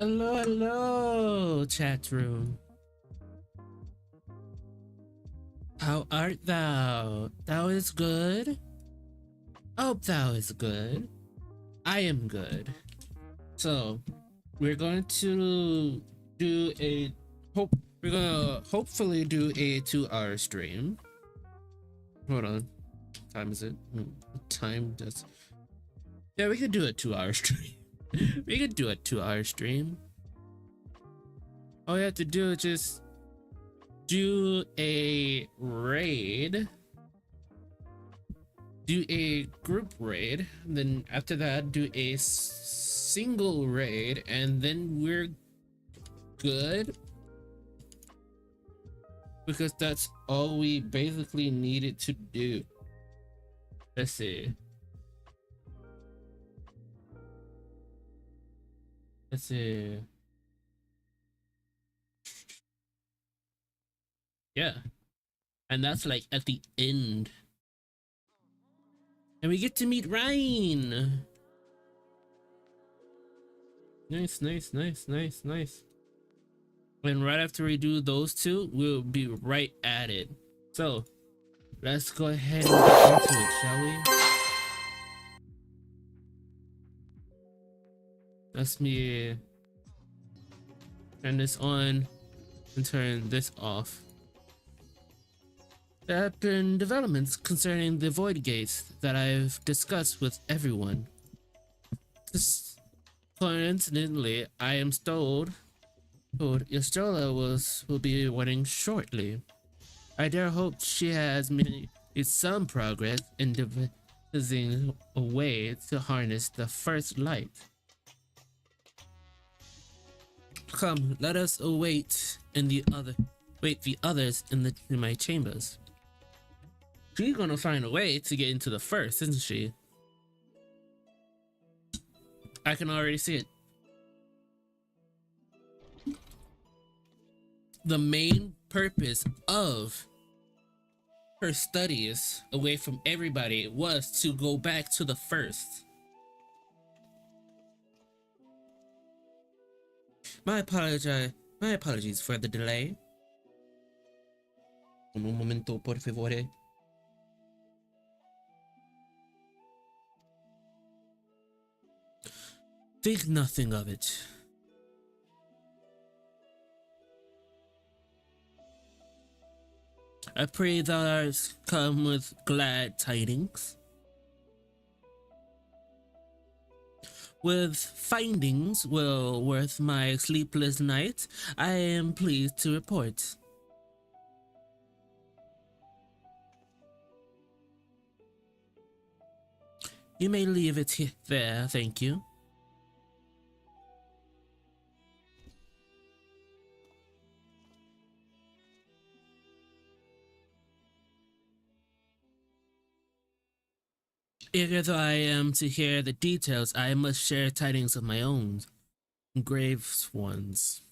Hello, hello, chat room. How art thou? Thou is good? Hope thou is good. I am good. So, we're going to do a we're gonna hopefully do a 2-hour stream. Hold on. What time is it? What time does? Yeah, we could do a 2-hour stream. We could do a 2-hour stream. All we have to do is just do a raid, do a group raid, and then after that do a single raid, and then we're good, because that's all we basically needed to do. Let's see. Let's see. Yeah. And that's like at the end. And we get to meet Ryan. Nice, nice, nice, nice, nice. And right after we do those two, we'll be right at it. So let's go ahead and get into it, shall we? Let me turn this on and turn this off. There have been developments concerning the Void Gates that I've discussed with everyone. Coincidentally, I am told Yostola will be wedding shortly. I dare hope she has made some progress in devising a way to harness the first light. Come, let us await the others in my chambers. She's gonna find a way to get into the first, isn't she? I can already see it. The main purpose of her studies away from everybody was to go back to the first. My apologies for the delay. Un momento, por favore. Think nothing of it. I pray thou art come with glad tidings. With findings well worth my sleepless night, I am pleased to report. You may leave it there, thank you. Eager though I am to hear the details, I must share tidings of my own, grave ones.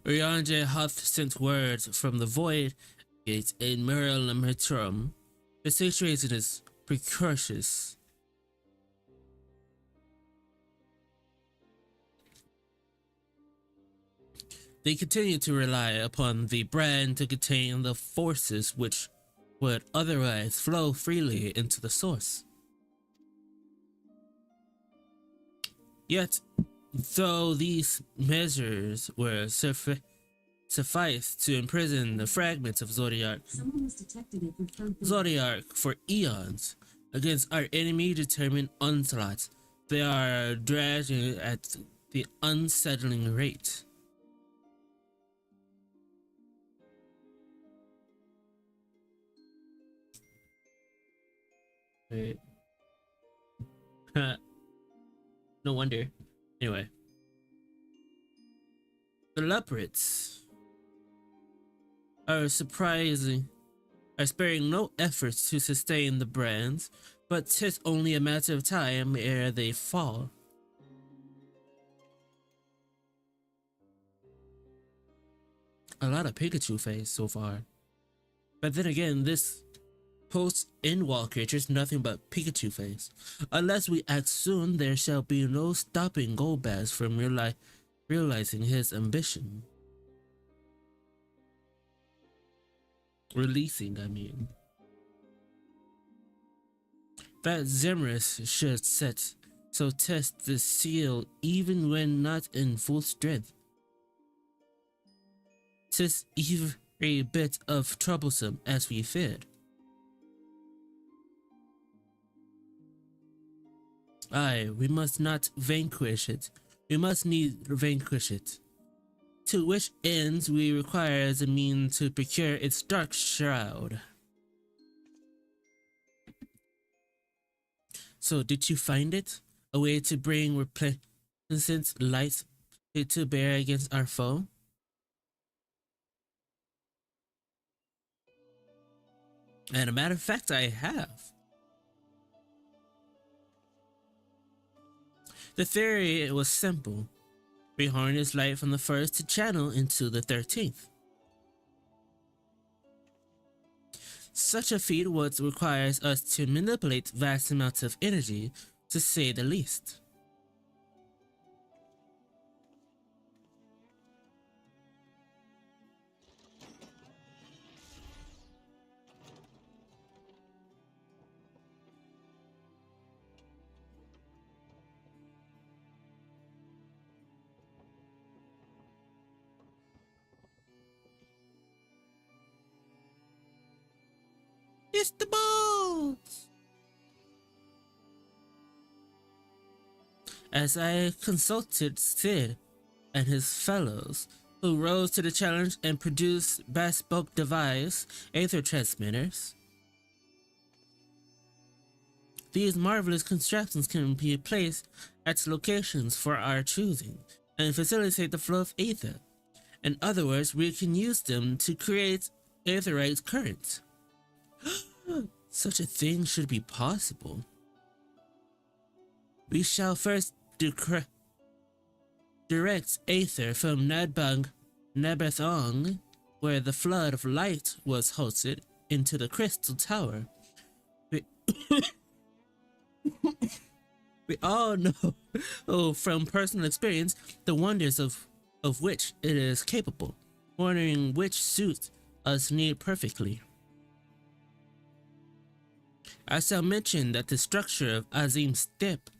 Urianger hath sent words from the Void Gate in Merilam. The situation is precocious. They continue to rely upon the brand to contain the forces which would otherwise flow freely into the source. Yet, though these measures were suffice to imprison the fragments of Zodiac for eons. Against our enemy determined onslaught, they are dragging at the unsettling rate. Wait. No wonder. Anyway. The leopards are sparing no efforts to sustain the brands, but 'tis only a matter of time ere they fall. A lot of Pikachu face so far. But then again, this post-in-wall creature is nothing but Pikachu face. Unless we act soon, there shall be no stopping Golbaz from realizing his ambition. Releasing, I mean. That Zemris should set, so test the seal even when not in full strength. 'Tis every bit of troublesome as we feared. Aye, we must not vanquish it. We must need vanquish it. To which ends we require as a means to procure its dark shroud. So did you find it? A way to bring replacement light to bear against our foe? And a matter of fact, I have. The theory was simple. We harness light from the first to channel into the 13th. Such a feat what requires us to manipulate vast amounts of energy, to say the least. It's the balls! As I consulted Sid and his fellows, who rose to the challenge and produced bespoke device aether transmitters. These marvelous contraptions can be placed at locations for our choosing and facilitate the flow of aether. In other words, we can use them to create aetherite currents. Such a thing should be possible. We shall first direct aether from Nebathong, where the flood of light was hosted, into the crystal tower. We all know from personal experience the wonders of which it is capable, wondering which suits us need perfectly. I shall mention that the structure of Azim's step,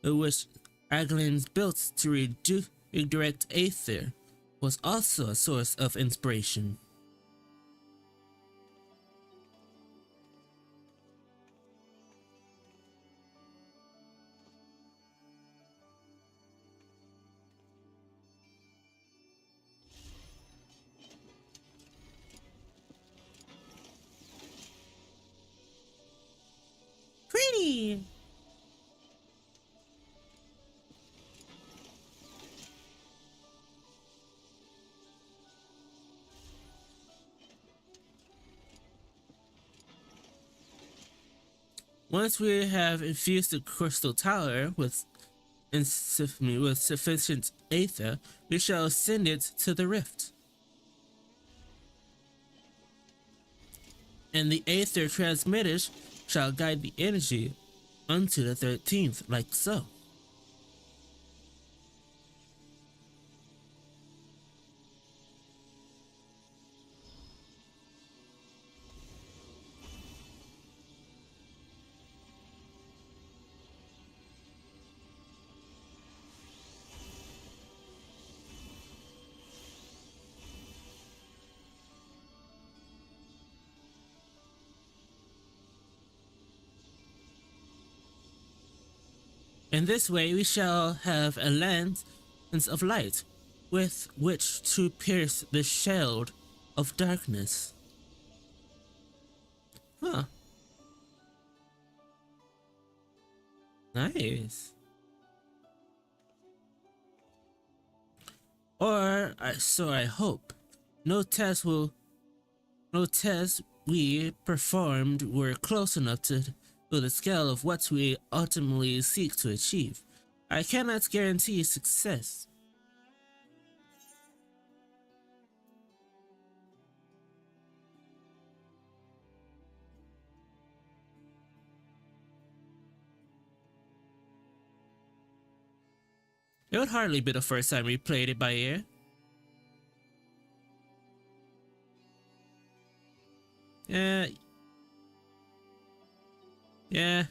which Aglins built to redirect aether, was also a source of inspiration. Pretty! Once we have infused the crystal tower with sufficient aether, we shall send it to the rift. And the aether transmitters shall guide the energy unto the 13th, like so. In this way we shall have a lance of light with which to pierce the shield of darkness. Huh. Nice. Or so I hope. No tests we performed were close enough to the scale of what we ultimately seek to achieve. I cannot guarantee success. It would hardly be the first time we played it by ear. Yeah. Yeah.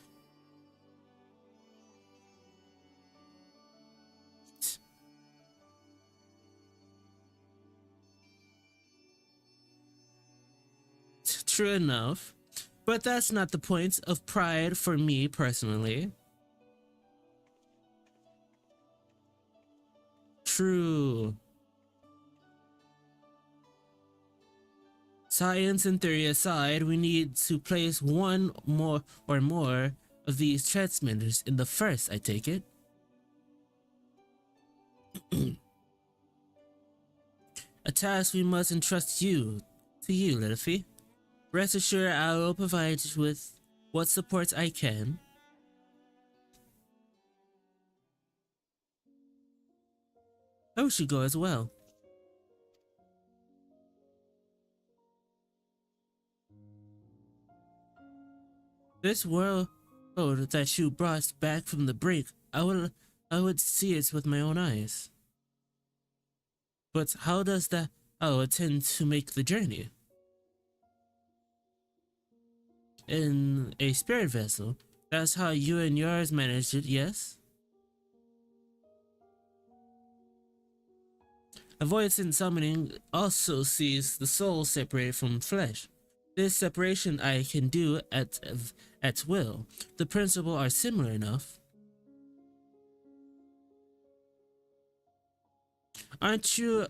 True enough. But that's not the point of pride for me personally. True. Science and theory aside, we need to place one more or more of these transmitters in the first, I take it. A task we must entrust to you, Littlefi. Rest assured I will provide you with what support I can. I wish you'd go as well. This world that you brought back from the brink, I would see it with my own eyes. But how does that intend to make the journey? In a spirit vessel. That's how you and yours managed it, yes? Avoidance summoning also sees the soul separated from flesh. This separation I can do at will. The principles are similar enough. Aren't you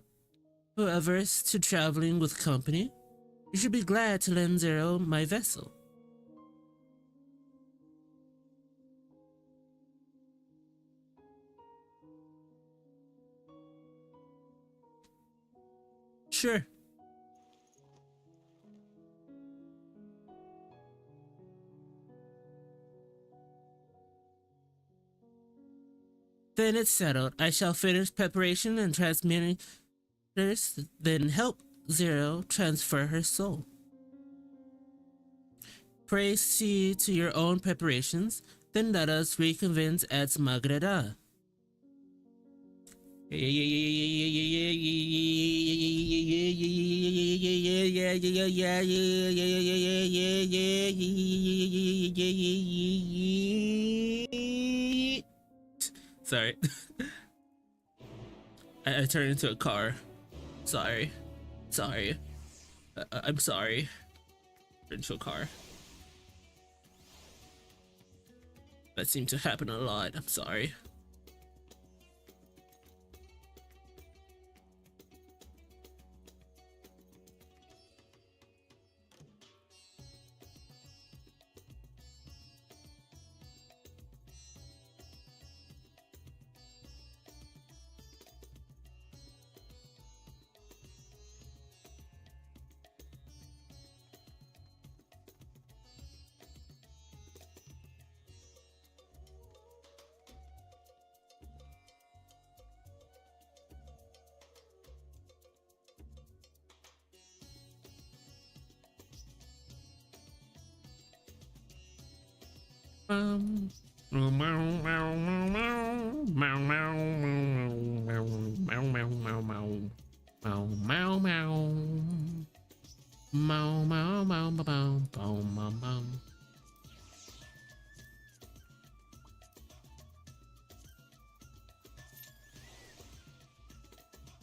averse to traveling with company? You should be glad to lend Zero my vessel. Sure. Then it's settled. I shall finish preparation and transmitting this, then help Zero transfer her soul. Pray see to your own preparations, then let us reconvene at Magreda. Sorry. I turned into a car. Sorry. I'm sorry. Turned into a car. That seemed to happen a lot. I'm sorry.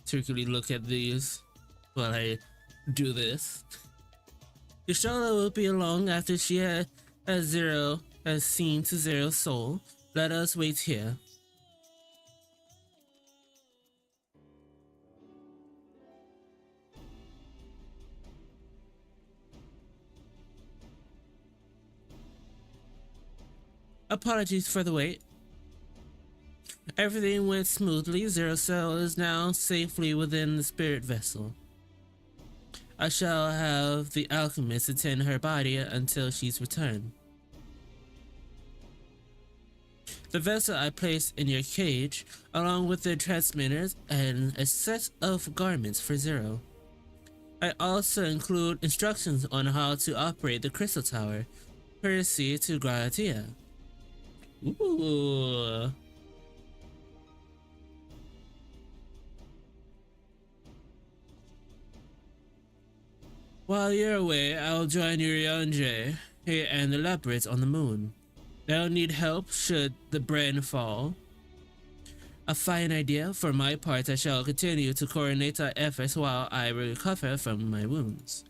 Particularly look at these while I do this. Yashala will be along after she has seen to Zero's soul. Let us wait here. Apologies for the wait. Everything went smoothly. Zero Cell is now safely within the spirit vessel. I shall have the alchemist attend her body until she's returned. The vessel I placed in your cage, along with the transmitters and a set of garments for Zero. I also include instructions on how to operate the crystal tower, courtesy to Gratia. Ooh. While you're away, I'll join Uriandre here and the leopards on the moon. They'll need help should the brain fall. A fine idea. For my part, I shall continue to coordinate our efforts while I recover from my wounds.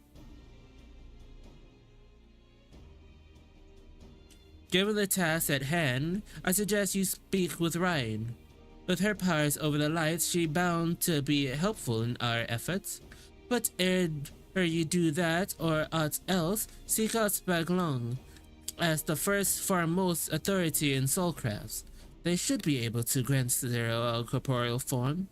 Given the task at hand, I suggest you speak with Ryan. With her powers over the lights, she's bound to be helpful in our efforts. But ere you do that or aught else, seek out Spaglong. As the first foremost authority in soulcrafts, they should be able to grant Zero a corporeal form.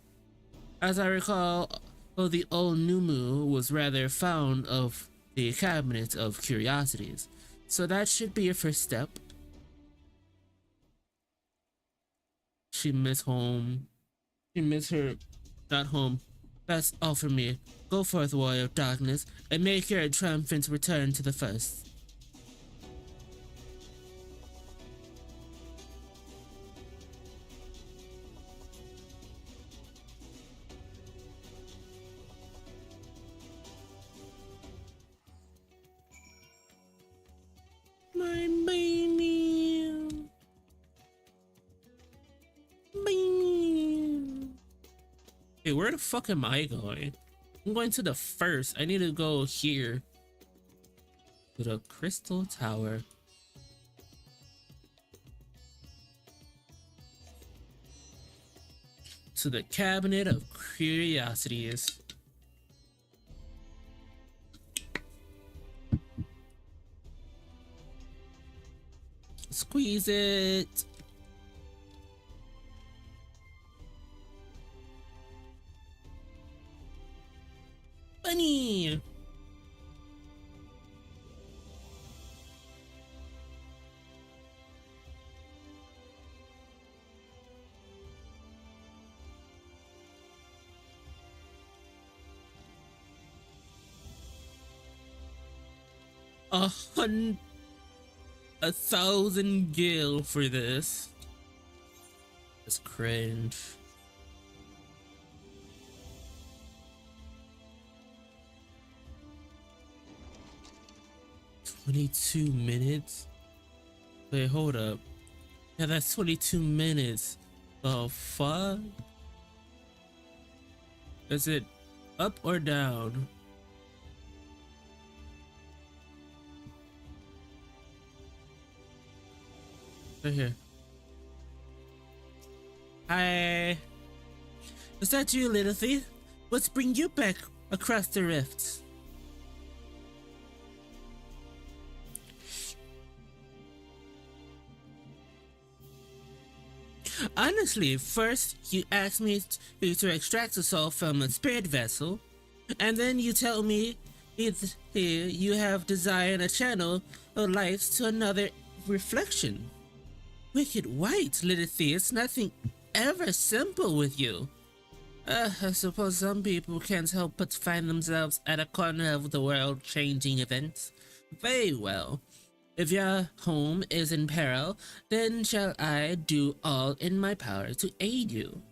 As I recall, the old Numu was rather fond of the Cabinet of Curiosities, so that should be a first step. She miss home. She miss her, not home. That's all for me. Go forth, warrior of darkness, and make your triumphant return to the first. My baby. Baby. Hey, where the fuck am I going? I'm going to the first. I need to go here. To the crystal tower. To the cabinet of curiosities. Squeeze it. Bunny. A 1,000 gil for this. That's cringe. "22 minutes? Wait, hold up. Yeah, that's 22 minutes. The fuck? Is it up or down? Right here. Hi. Is that you, little thief? What's bring you back across the rifts? Honestly, first you asked me to extract the soul from a spirit vessel, and then you tell me you have designed a channel of lights to another reflection. Wicked white, little thief, nothing ever simple with you. I suppose some people can't help but find themselves at a corner of the world changing events. Very well. If your home is in peril, then shall I do all in my power to aid you.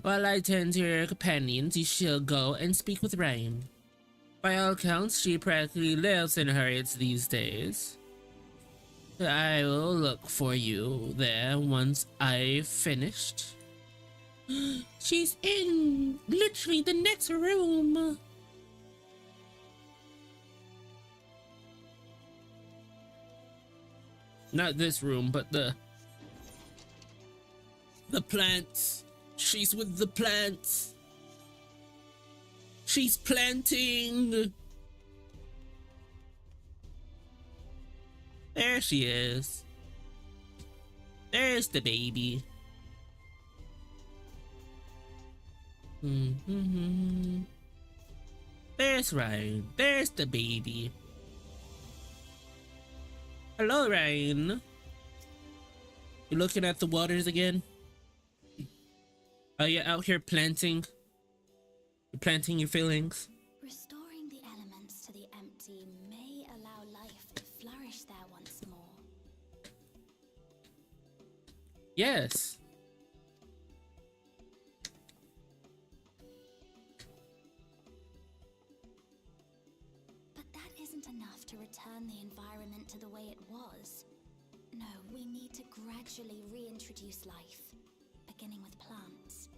While I tend to your companions, you shall go and speak with Rain. By all accounts, she practically lives in hurries these days. I will look for you there once I've finished. She's in literally the next room. Not this room, but the plants. She's with the plants. She's planting. There she is. There's the baby. There's Ryan. There's the baby. Hello, Ryan. You looking at the waters again? Are you out here planting? You're planting your feelings? Restoring the elements to the empty may allow life to flourish there once more. Yes. But that isn't enough to return the environment to the way it was. No, we need to gradually reintroduce life, beginning with plants.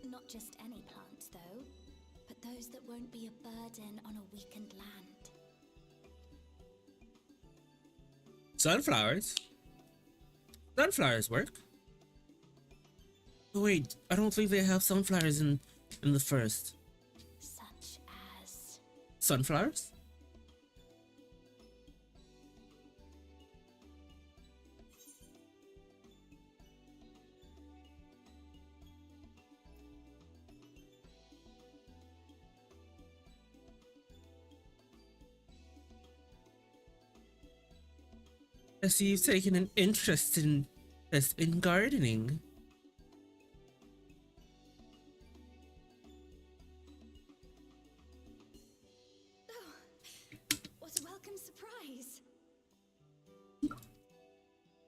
Not just any plants, though, but those that won't be a burden on a weakened land. Sunflowers? Sunflowers work. Oh wait, I don't think they have sunflowers in the first. Such as... Sunflowers? I see you've taken an interest in gardening. Oh, what a welcome surprise!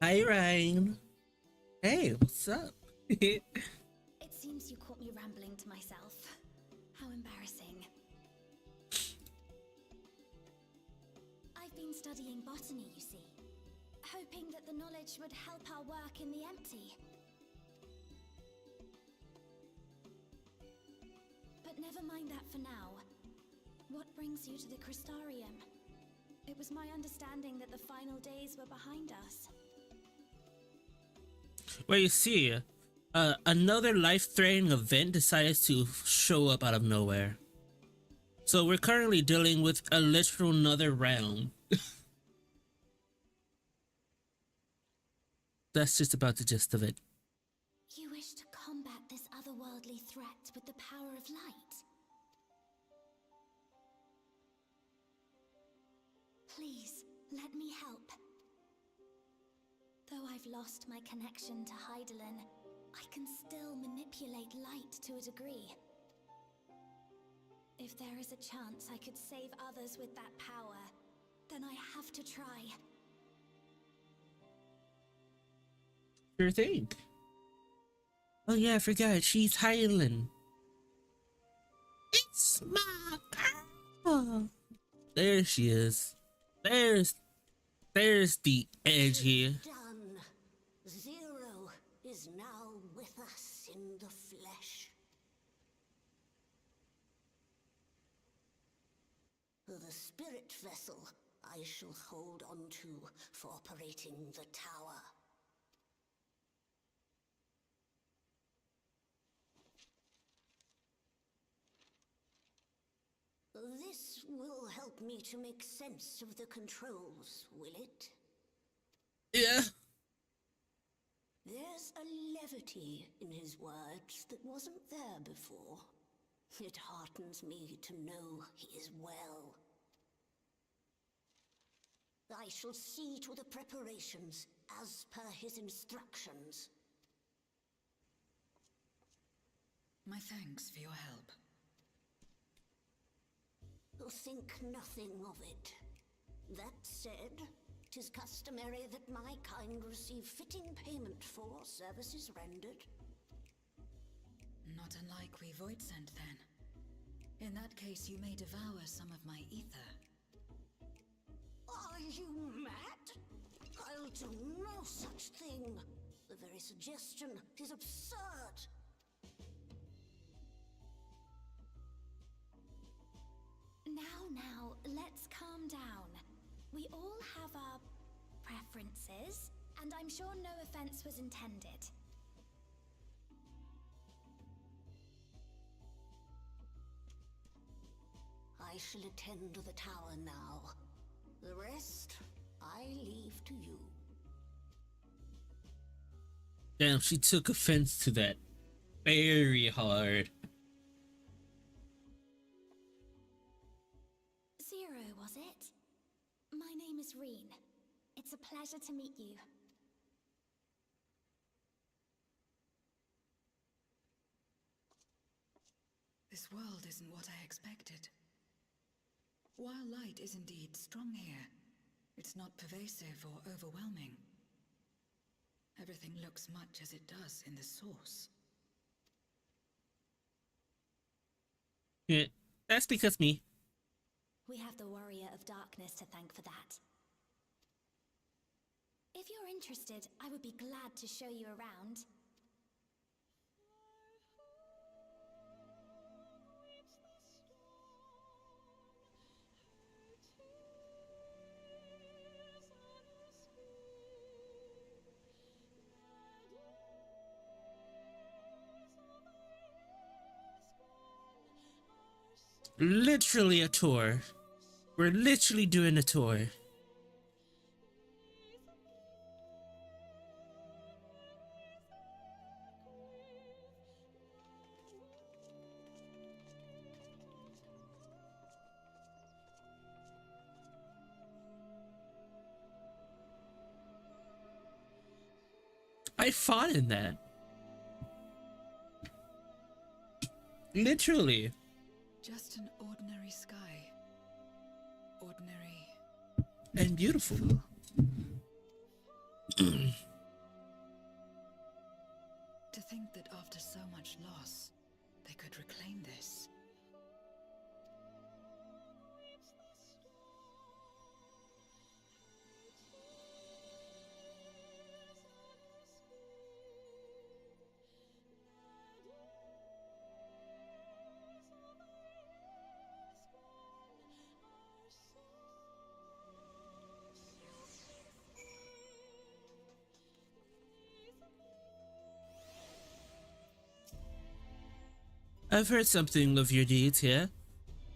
Hi, Ryan. Hey, what's up? It seems you caught me rambling to myself. How embarrassing. I've been studying botany, you see. Hoping that the knowledge would help our work in the empty. But never mind that for now. What brings you to the Crystarium? It was my understanding that the final days were behind us. Well, you see, another life-threatening event decided to show up out of nowhere. So we're currently dealing with a literal another realm. That's just about the gist of it. You wish to combat this otherworldly threat with the power of light? Please, let me help. Though I've lost my connection to Hydaelyn, I can still manipulate light to a degree. If there is a chance I could save others with that power, then I have to try. Sure thing. Oh yeah, I forgot. She's Hydaelyn. It's my girl. There she is. There's the edgy. Done. Zero is now with us in the flesh. The spirit vessel I shall hold on to for operating the tower. This will help me to make sense of the controls, will it? Yeah. There's a levity in his words that wasn't there before. It heartens me to know he is well. I shall see to the preparations as per his instructions. My thanks for your help. Think nothing of it. That said, 'tis customary that my kind receive fitting payment for services rendered. Not unlike we void sent then. In that case, you may devour some of my ether. Are you mad? I'll do no such thing. The very suggestion is absurd. now, let's calm down. We all have our preferences, and I'm sure no offense was intended. I shall attend to the tower now. The rest, I leave to you. Damn, she took offense to that very hard. Zero, was it? My name is Reen. It's a pleasure to meet you. This world isn't what I expected. While light is indeed strong here, it's not pervasive or overwhelming. Everything looks much as it does in the source. Yeah, that's because me. We have the Warrior of Darkness to thank for that. If you're interested, I would be glad to show you around. Literally a tour. We're literally doing a tour. I fought in that. Literally. Just an ordinary sky. Ordinary And beautiful. To think that after so much loss, they could reclaim this. I've heard something of your deeds here,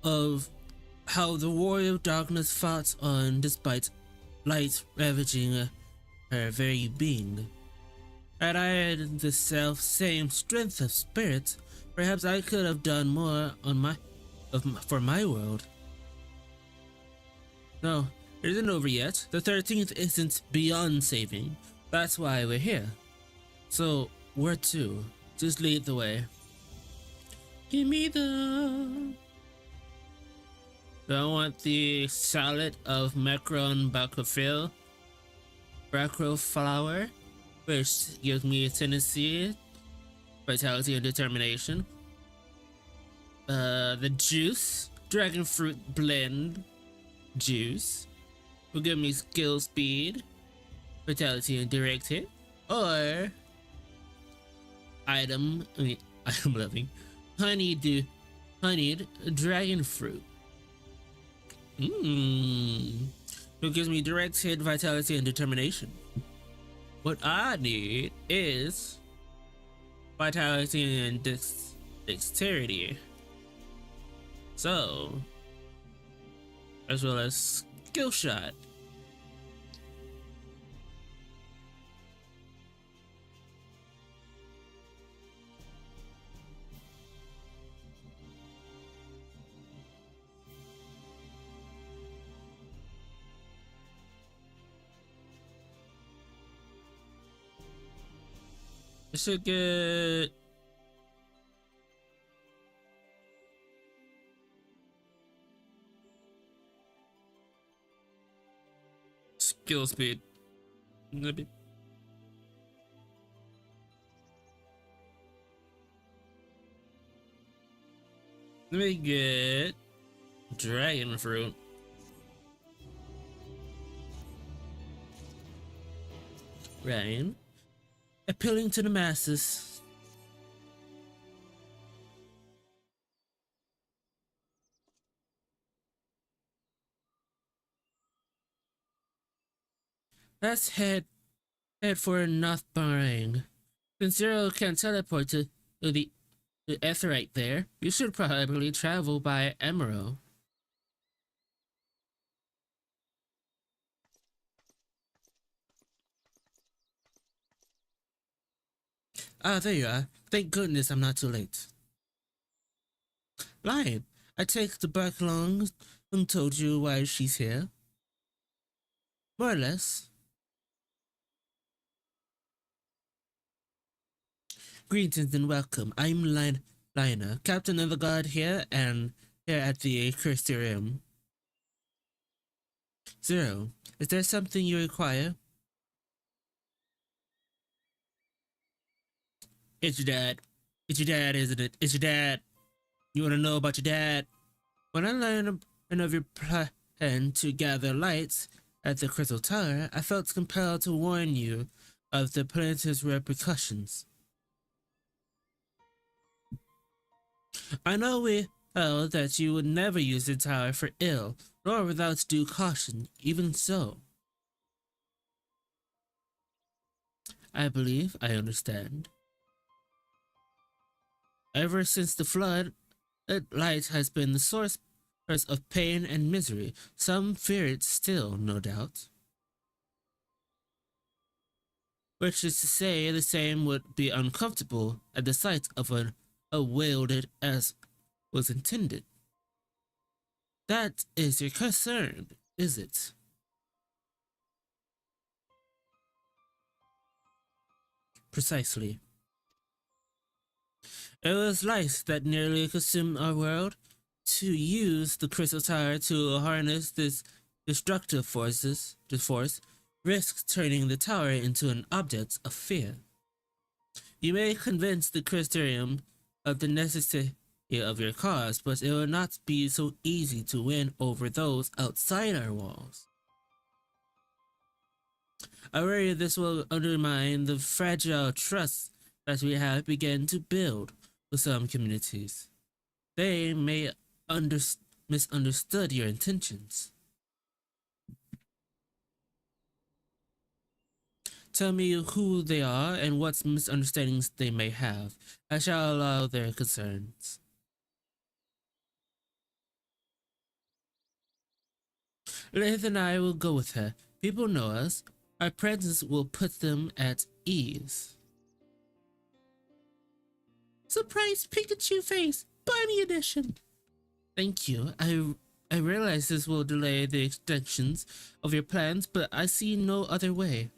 of how the Warrior of Darkness fought on despite light ravaging her very being. Had I had the self-same strength of spirit, perhaps I could have done more on for my world. No, it isn't over yet. The 13th isn't beyond saving. That's why we're here. So, where to? Just lead the way. Give me the... Do I want the salad of Macron Baccofil? Bacro flour, which gives me tendency, vitality, and determination. The juice, dragon fruit blend juice, will give me skill speed, vitality, and direct hit. Or item loving. Honeyed dragon fruit. It gives me direct hit, vitality, and determination. What I need is vitality and dexterity. So, as well as skill shot. I should get skill speed. Maybe. Let me get dragon fruit. Ryan. Appealing to the masses. let's head for North Barang. Since Zero can teleport to the Aetheryte there, you should probably travel by Emerald. Ah, there you are. Thank goodness I'm not too late. Lion, I take the back along and told you why she's here. More or less. Greetings and welcome. I'm Lina, captain of the guard here and here at the Crysterium. Zero, is there something you require? It's your dad. It's your dad, isn't it? It's your dad. You want to know about your dad? When I learned of your plan to gather lights at the Crystal Tower, I felt compelled to warn you of the planet's repercussions. I know we held that you would never use the tower for ill, nor without due caution. Even so, I believe I understand. Ever since the flood, light has been the source of pain and misery. Some fear it still, no doubt. Which is to say, the same would be uncomfortable at the sight of a wielded as was intended. That is your concern, is it? Precisely. It was light that nearly consumed our world. To use the Crystal Tower to harness this destructive force risks turning the tower into an object of fear. You may convince the Crysterium of the necessity of your cause, but it will not be so easy to win over those outside our walls. I worry this will undermine the fragile trust that we have begun to build with some communities. They may misunderstood your intentions. Tell me who they are and what misunderstandings they may have. I shall allow their concerns. Lith and I will go with her. People know us. Our presence will put them at ease. Surprise Pikachu face! Bunny edition! Thank you. I realize this will delay the extensions of your plans, but I see no other way.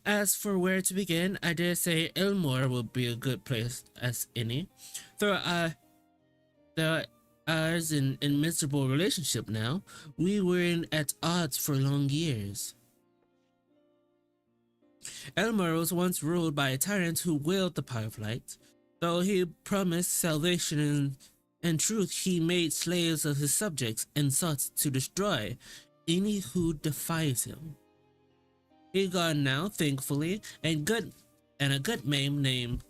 As for where to begin, I dare say Elmore will be a good place as any. There are ours in a miserable relationship now. We were at odds for long years. Elmore was once ruled by a tyrant who willed the power of light. Though he promised salvation and truth, he made slaves of his subjects and sought to destroy any who defies him. He gone now, thankfully, and a good man named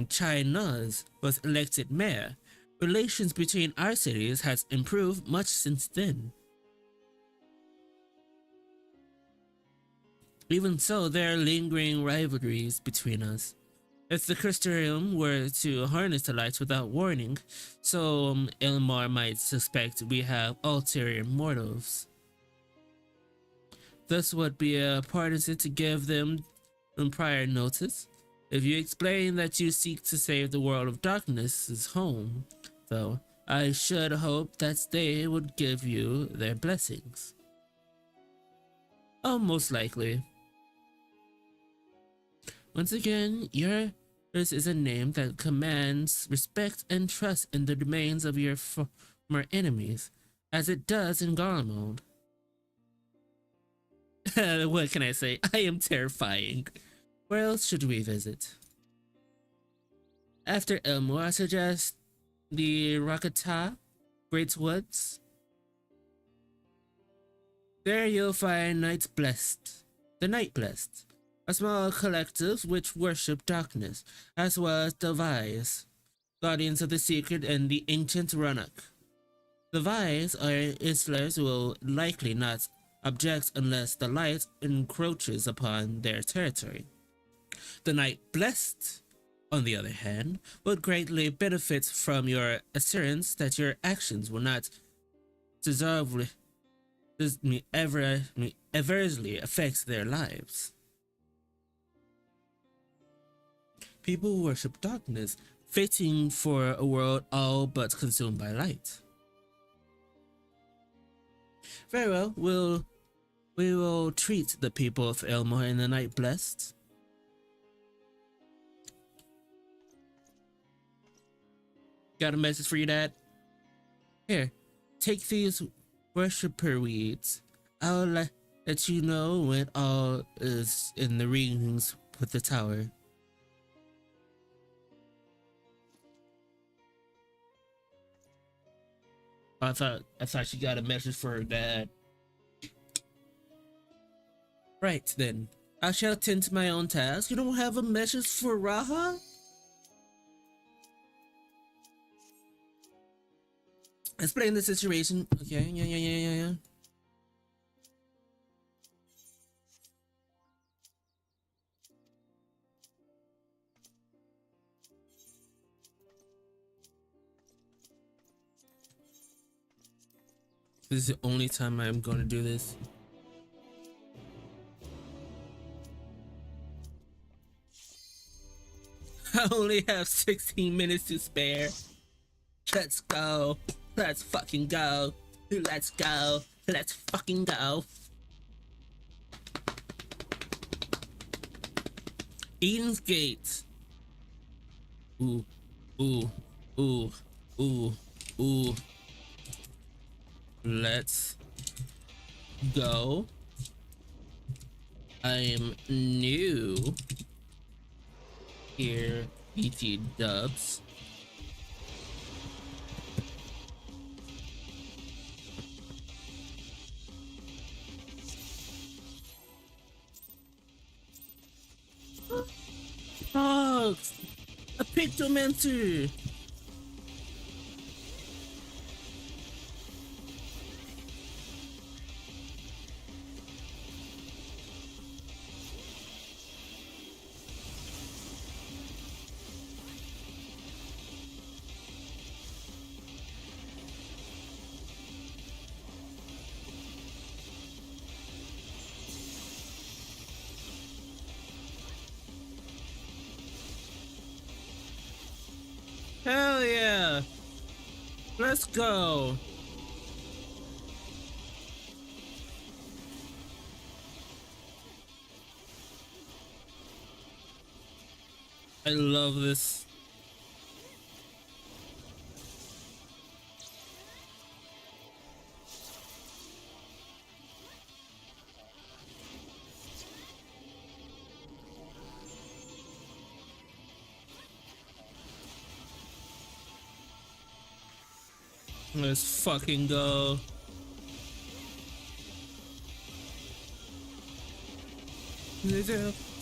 Chai Nuz was elected mayor. Relations between our cities has improved much since then. Even so, there are lingering rivalries between us. If the Crysterium were to harness the lights without warning, so Elmar might suspect we have ulterior motives. This would be a partisan to give them prior notice. If you explain that you seek to save the world of darkness's home, though, I should hope that they would give you their blessings. Oh, most likely. Once again, yours is a name that commands respect and trust in the domains of your former enemies, as it does in Garlemald. What can I say? I am terrifying. Where else should we visit? After Elmore, I suggest the Rakata Great Woods. There you'll find the Night Blessed, a small collective which worship darkness, as well as devise guardians of the secret and the ancient Rannoch. The Vise or Islers will likely not object unless the light encroaches upon their territory. The Knight Blessed, on the other hand, would greatly benefit from your assurance that your actions will not deservedly adversely affect their lives. People who worship darkness, fitting for a world all but consumed by light. Very well, we will treat the people of Elmore and the Night Blessed. Got a message for you, Dad? Here, take these worshipper weeds. I'll let you know when all is in the rings with the tower. I thought she got a message for her dad. Right then, I shall attend to my own task. You don't have a message for Raha? Explain the situation. Okay, yeah. This is the only time I'm going to do this. I only have 16 minutes to spare. Let's go. Let's fucking go. Let's go. Let's fucking go. Eden's Gate. Ooh. Let's go. I am new here, BT dubs. Oh, a pictomancer. Hell yeah! Let's go! I love this. Let's fucking go.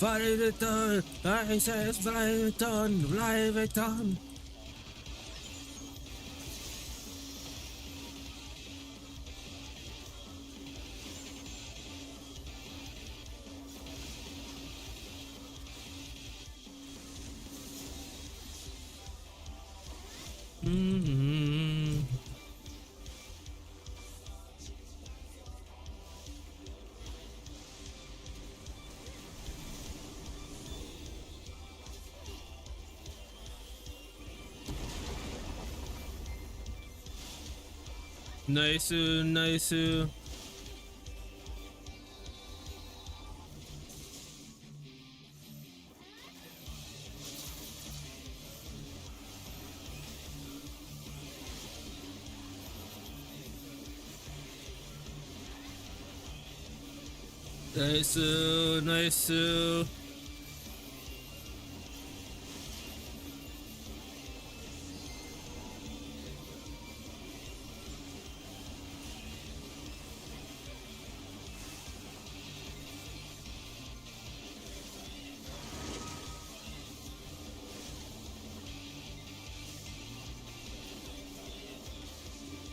Validaton, I says Validaton. Nice. Nice.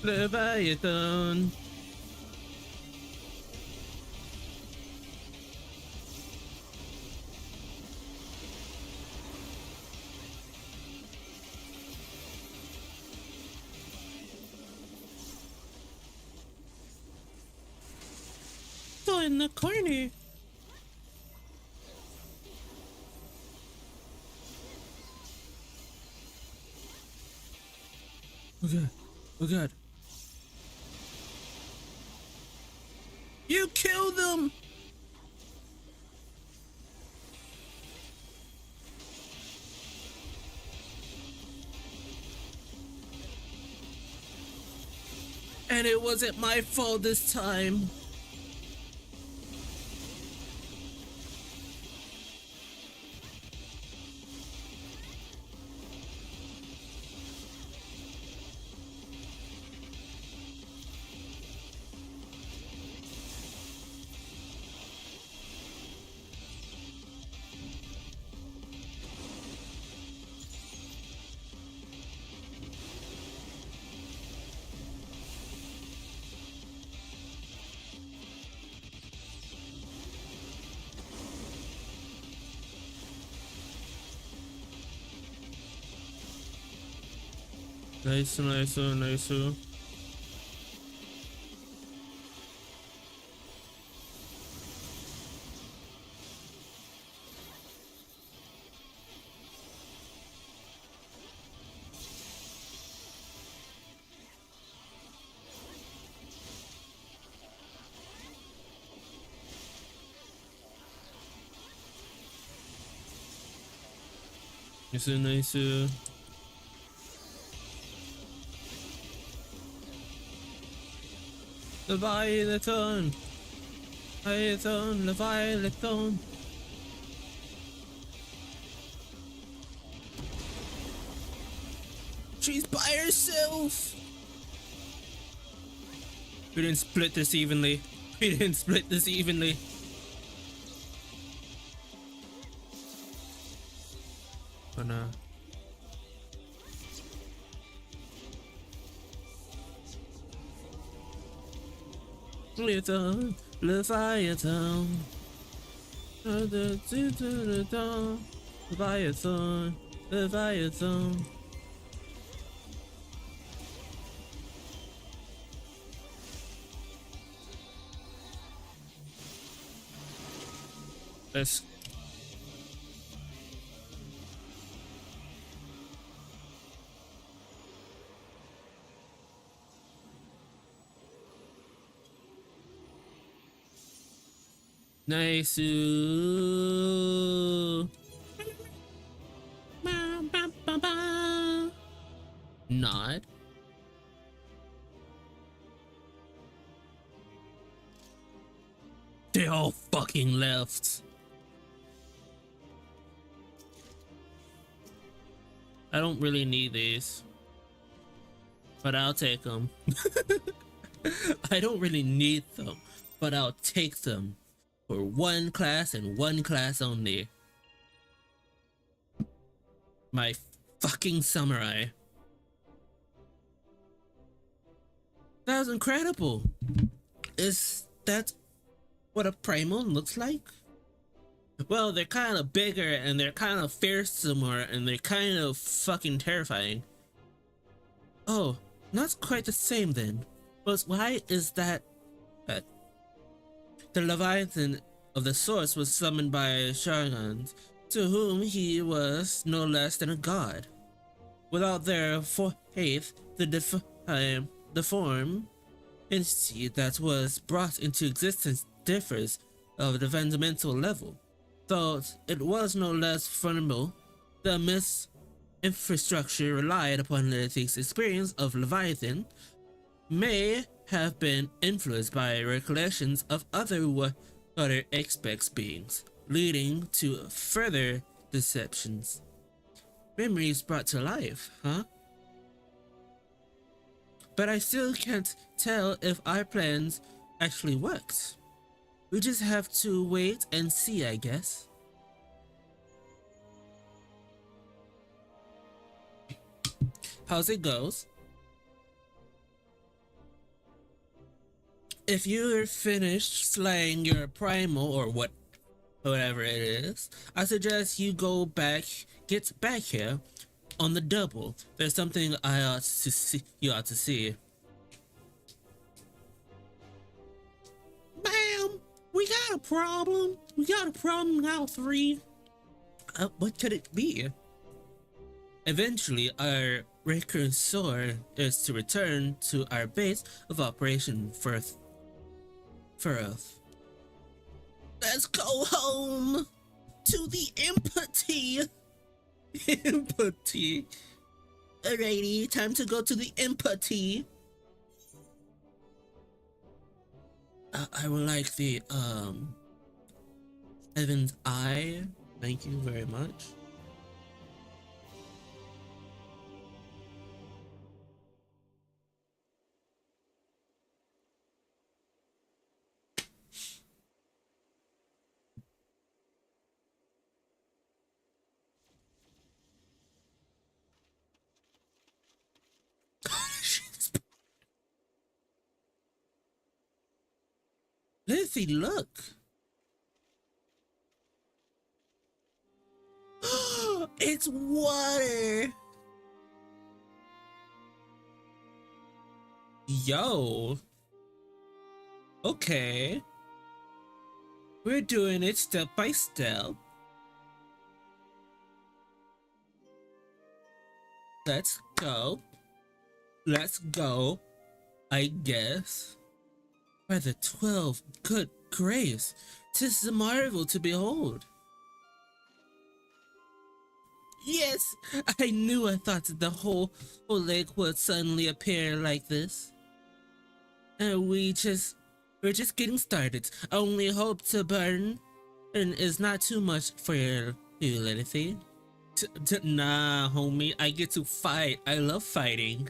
Leviathan. Go in the corner. Oh god. Oh god. You killed them! And it wasn't my fault this time. Nice, nice, nice. Nice, nice. Leviathan! Leviathan! Leviathan! She's by herself! We didn't split this evenly. We didn't split this evenly. Oh no. Leviathan, Leviathan, Leviathan, Leviathan. Let's. Nice. Not. They all fucking left. I don't really need these, but I'll take them. I don't really need them, but I'll take them for one class and one class only. My fucking samurai. That was incredible. Is that what a primal looks like? Well, they're kind of bigger and they're kind of fearsomer and they're kind of fucking terrifying. Oh, not quite the same then. But why is that? The Leviathan of the source was summoned by Shargans, to whom he was no less than a god. Without their faith, the form entity that was brought into existence differs of the fundamental level. Though it was no less formidable, the myth's infrastructure relied upon the experience of Leviathan may have been influenced by recollections of other aspects beings, leading to further deceptions. Memories brought to life, huh? But I still can't tell if our plans actually worked. We just have to wait and see, I guess. How's it goes? if you're finished slaying your primal or whatever it is, I suggest you go back, get back here on the double. There's something I ought to see. You ought to see. Bam! We got a problem. We got a problem now, 3. What could it be? Eventually, our recurring sword is to return to our base of operation for Earth. Let's go home to the empty. Empty. Alrighty, time to go to the empty. I would like the Heaven's Eye. Thank you very much. Lizzie, look. It's water. Yo. Okay. We're doing it step by step. Let's go. Let's go, I guess. By the 12, good grace, 'tis a marvel to behold. Yes, I knew. I thought that the whole lake would suddenly appear like this. And we're just getting started. I only hope to burn and is not too much for you, Lilith. Nah, homie, I get to fight. I love fighting.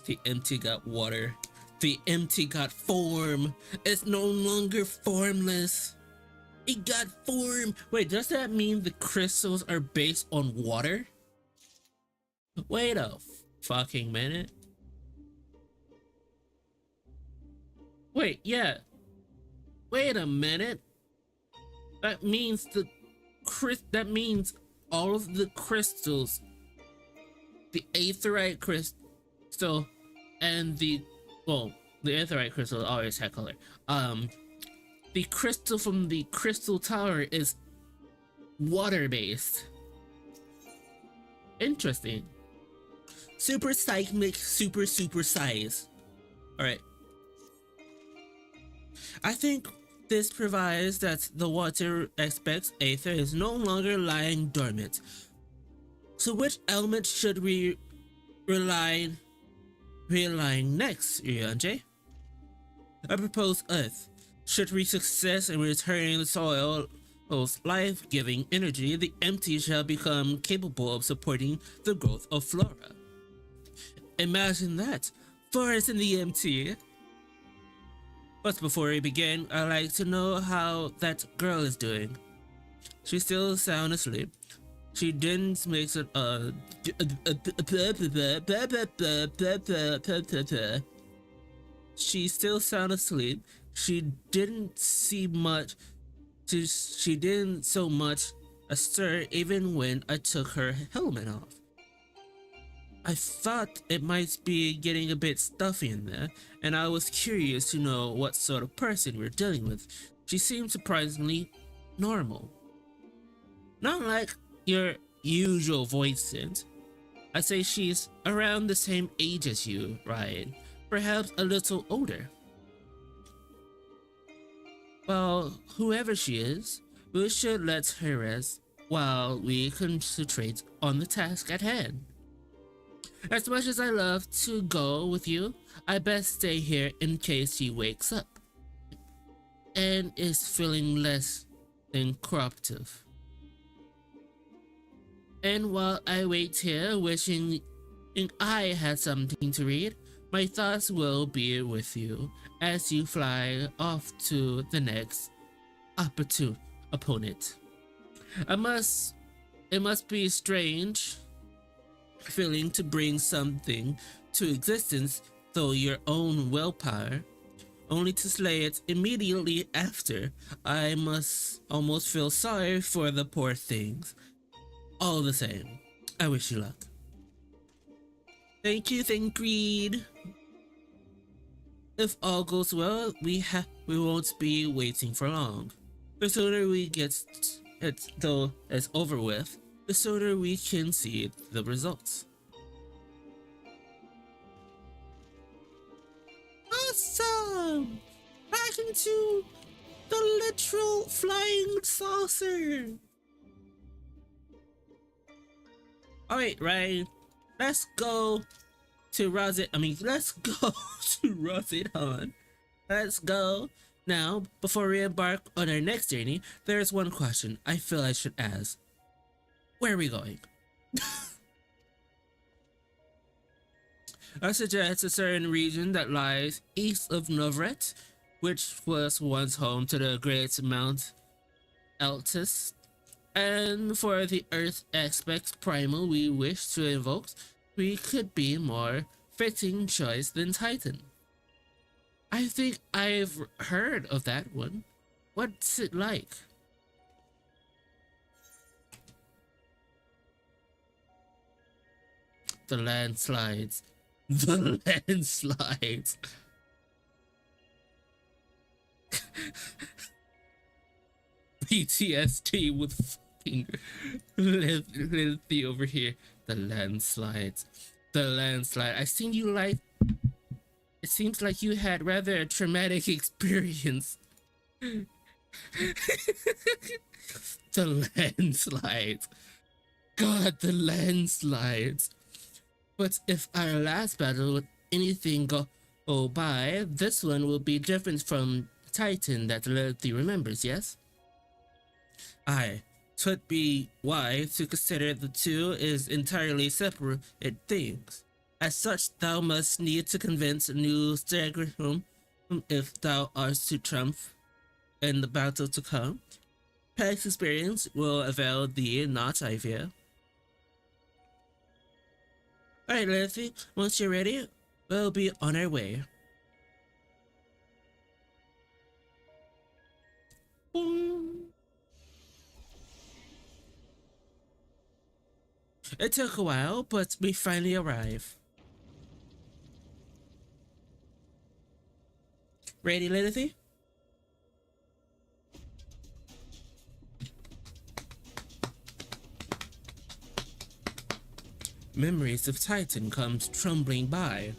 The empty got water. The empty got form. It's no longer formless. It got form. Wait, does that mean the crystals are based on water? Wait a fucking minute. Wait, yeah. Wait a minute. That means that means all of the crystals, the aetheryte crystal and the aetheryte crystal always had color. The crystal from the crystal tower is water based. Interesting. Super seismic, super size. All right. I think this provides that the water aspect's aether is no longer lying dormant. So which element should we rely next, Ryanje? I propose Earth. Should we success in returning the soil's life-giving energy, the empty shall become capable of supporting the growth of flora. Imagine that, forest in the empty. But before we begin, I'd like to know how that girl is doing. She's still sound asleep. She didn't make it She's still sound asleep. She didn't see much. She didn't so much a stir even when I took her helmet off. I thought it might be getting a bit stuffy in there, and I was curious to know what sort of person we're dealing with. She seemed surprisingly normal. Not like your usual voices. I'd say she's around the same age as you, Ryan. Perhaps a little older. Well, whoever she is, we should let her rest while we concentrate on the task at hand. As much as I love to go with you, I best stay here in case she wakes up and is feeling less than cooperative. And while I wait here, wishing I had something to read, my thoughts will be with you as you fly off to the next opponent. It must be strange feeling to bring something to existence through your own willpower, only to slay it immediately after. I must almost feel sorry for the poor things. All the same, I wish you luck. Thank you, Thancred. If all goes well, we won't be waiting for long. The sooner we get it though it's over with, the sooner we can see the results. Awesome! Back into the literal flying saucer. Alright, Ryan, let's go to let's go to Rosidon. Let's go. Now, before we embark on our next journey, there's one question I feel I should ask. Where are we going? I suggest a certain region that lies east of Novret, which was once home to the great Mount Altus. And for the Earth aspect primal we wish to invoke, we could be more fitting choice than Titan. I think I've heard of that one. What's it like? The landslides. The landslides. PTSD with fucking Lilith over here. The landslides. The landslide. I seen you like. It seems like you had rather a traumatic experience. The landslides. God, the landslides. But if our last battle with anything go by, this one will be different from Titan that Lilith remembers, yes? Aye, 'twould be wise to consider the two is entirely separate things. As such, thou must need to convince New Staggerham if thou art to triumph in the battle to come. Past experience will avail thee not, I fear. Alright, Lilith, once you're ready, we'll be on our way. Boom. It took a while, but we finally arrived. Ready, Lilith? Memories of Titan comes trembling by.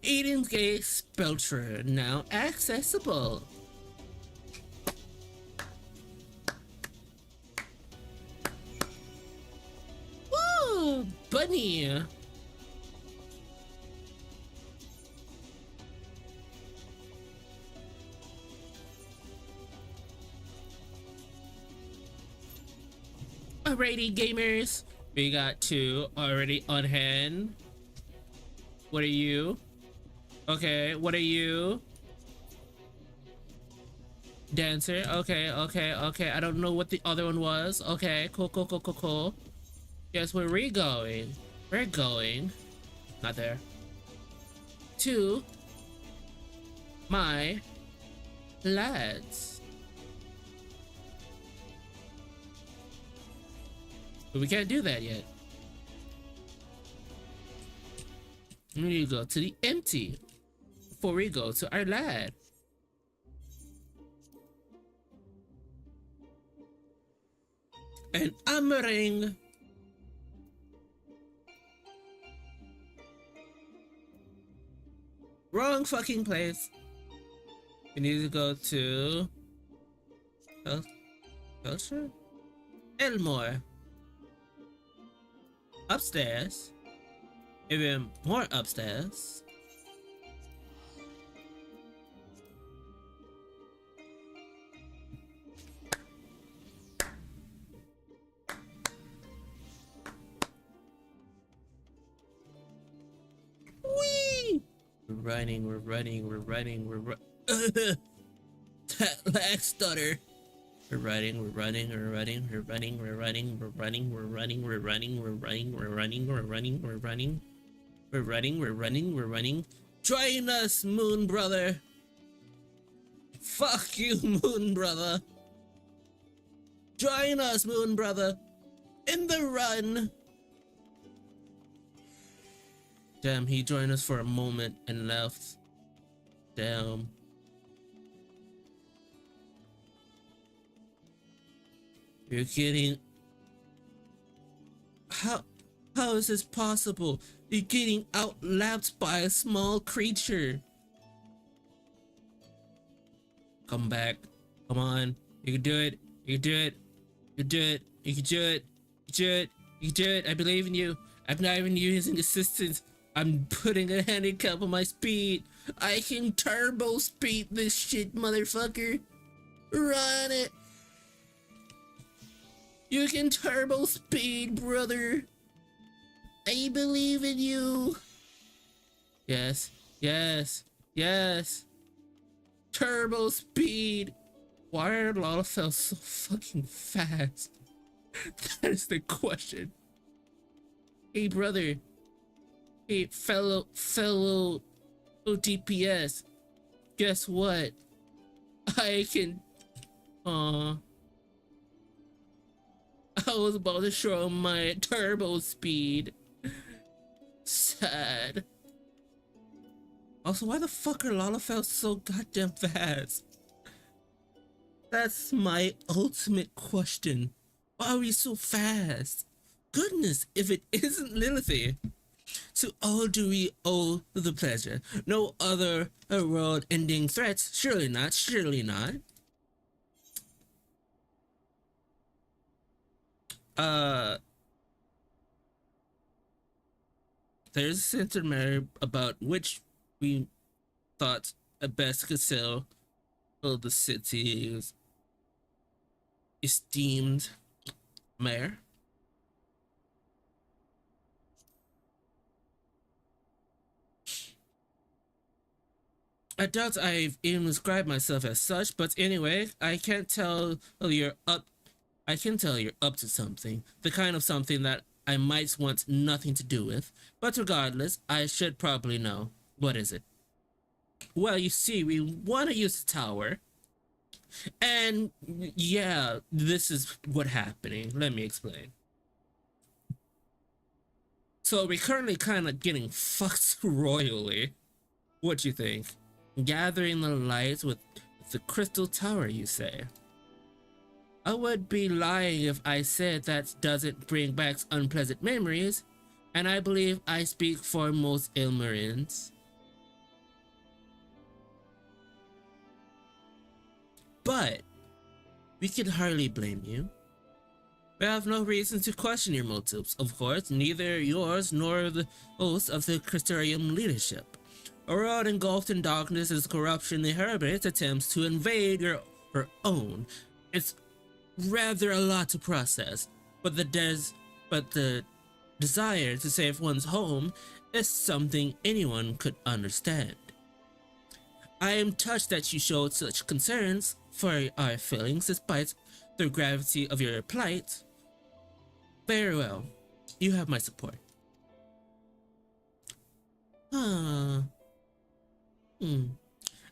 Eden's Gate Spelter now accessible. Woo! Bunny! Alrighty, gamers. We got two already on hand. What are you? Okay, what are you? Dancer. Okay. I don't know what the other one was. Okay, cool. Guess where we're going? We're going. Not there. To my lads. But we can't do that yet. We need to go to the empty before we go to our lad. And I'm a ring. Wrong fucking place. We need to go to Culture? Elmore. Upstairs. Even more upstairs. Whee! We're running. That lag stutter. We're running, we're running, we're running, we're running, we're running, we're running, we're running, we're running, we're running, we're running, we're running, we're running, we're running, we're running, we're running. Join us, Moon Brother! Fuck you, Moon Brother! Join us, Moon Brother! In the run! Damn, he joined us for a moment and left. Damn. You're getting... How is this possible? You're getting outlapped by a small creature. Come back. Come on. You can do it. You can do it. You can do it. You can do it. You can do it. You can do it. I believe in you. I'm not even using assistance. I'm putting a handicap on my speed. I can turbo speed this shit, motherfucker. Run it. You can turbo speed, brother. I believe in you. Yes, yes, yes. Turbo speed. Why are Lalafell so fucking fast? That is the question. Hey, brother. Hey, fellow OTPS. Guess what? I can. I was about to show him my turbo speed. Sad. Also, why the fuck are Lalafell so goddamn fast? That's my ultimate question. Why are we so fast? Goodness, if it isn't Lilithy. To all do we owe the pleasure. No other world-ending threats. Surely not, surely not. There's a sentiment about which we thought best could sell the city's esteemed mayor. I doubt I've even described myself as such, but anyway, I can tell you're up to something. The kind of something that I might want nothing to do with. But regardless, I should probably know. What is it? Well, you see, we want to use the tower. And yeah, this is what's happening. Let me explain. So we're currently kind of getting fucked royally. What you think? Gathering the lights with the crystal tower, you say? I would be lying if I said that doesn't bring back unpleasant memories, and I believe I speak for most Ilmarins. But we can hardly blame you. We have no reason to question your motives, of course, neither yours nor the host of the Crystarium leadership. A world engulfed in darkness as corruption inherits attempts to invade her own. It's rather a lot to process, but the desire to save one's home is something anyone could understand. I am touched that you showed such concerns for our feelings despite the gravity of your plight. Very well, you have my support.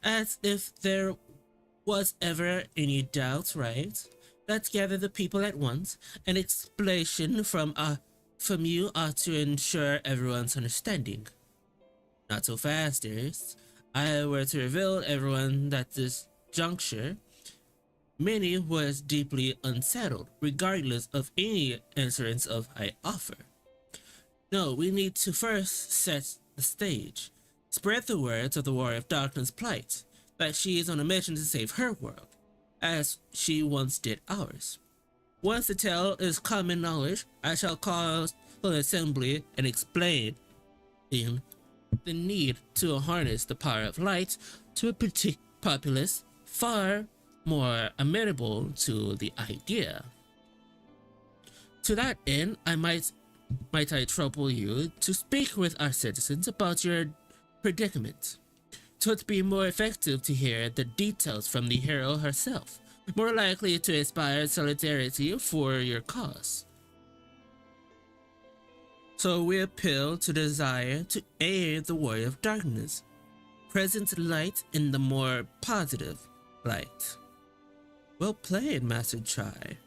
As if there was ever any doubt, right? Let's gather the people at once. An explanation from you ought to ensure everyone's understanding. Not so fast, dearest. I were to reveal everyone at this juncture, many was deeply unsettled, regardless of any assurance of I offer. No, we need to first set the stage. Spread the words of the Warrior of Darkness' plight, that she is on a mission to save her world, as she once did ours. Once the tale is common knowledge, I shall call an assembly and explain in the need to harness the power of light to a populace far more amenable to the idea. To that end, might I trouble you to speak with our citizens about your predicament. 'Twould be more effective to hear the details from the hero herself. more likely to inspire solidarity for your cause. So we appeal to desire to aid the warrior of darkness, present light in the more positive light. Well played, Master Chai.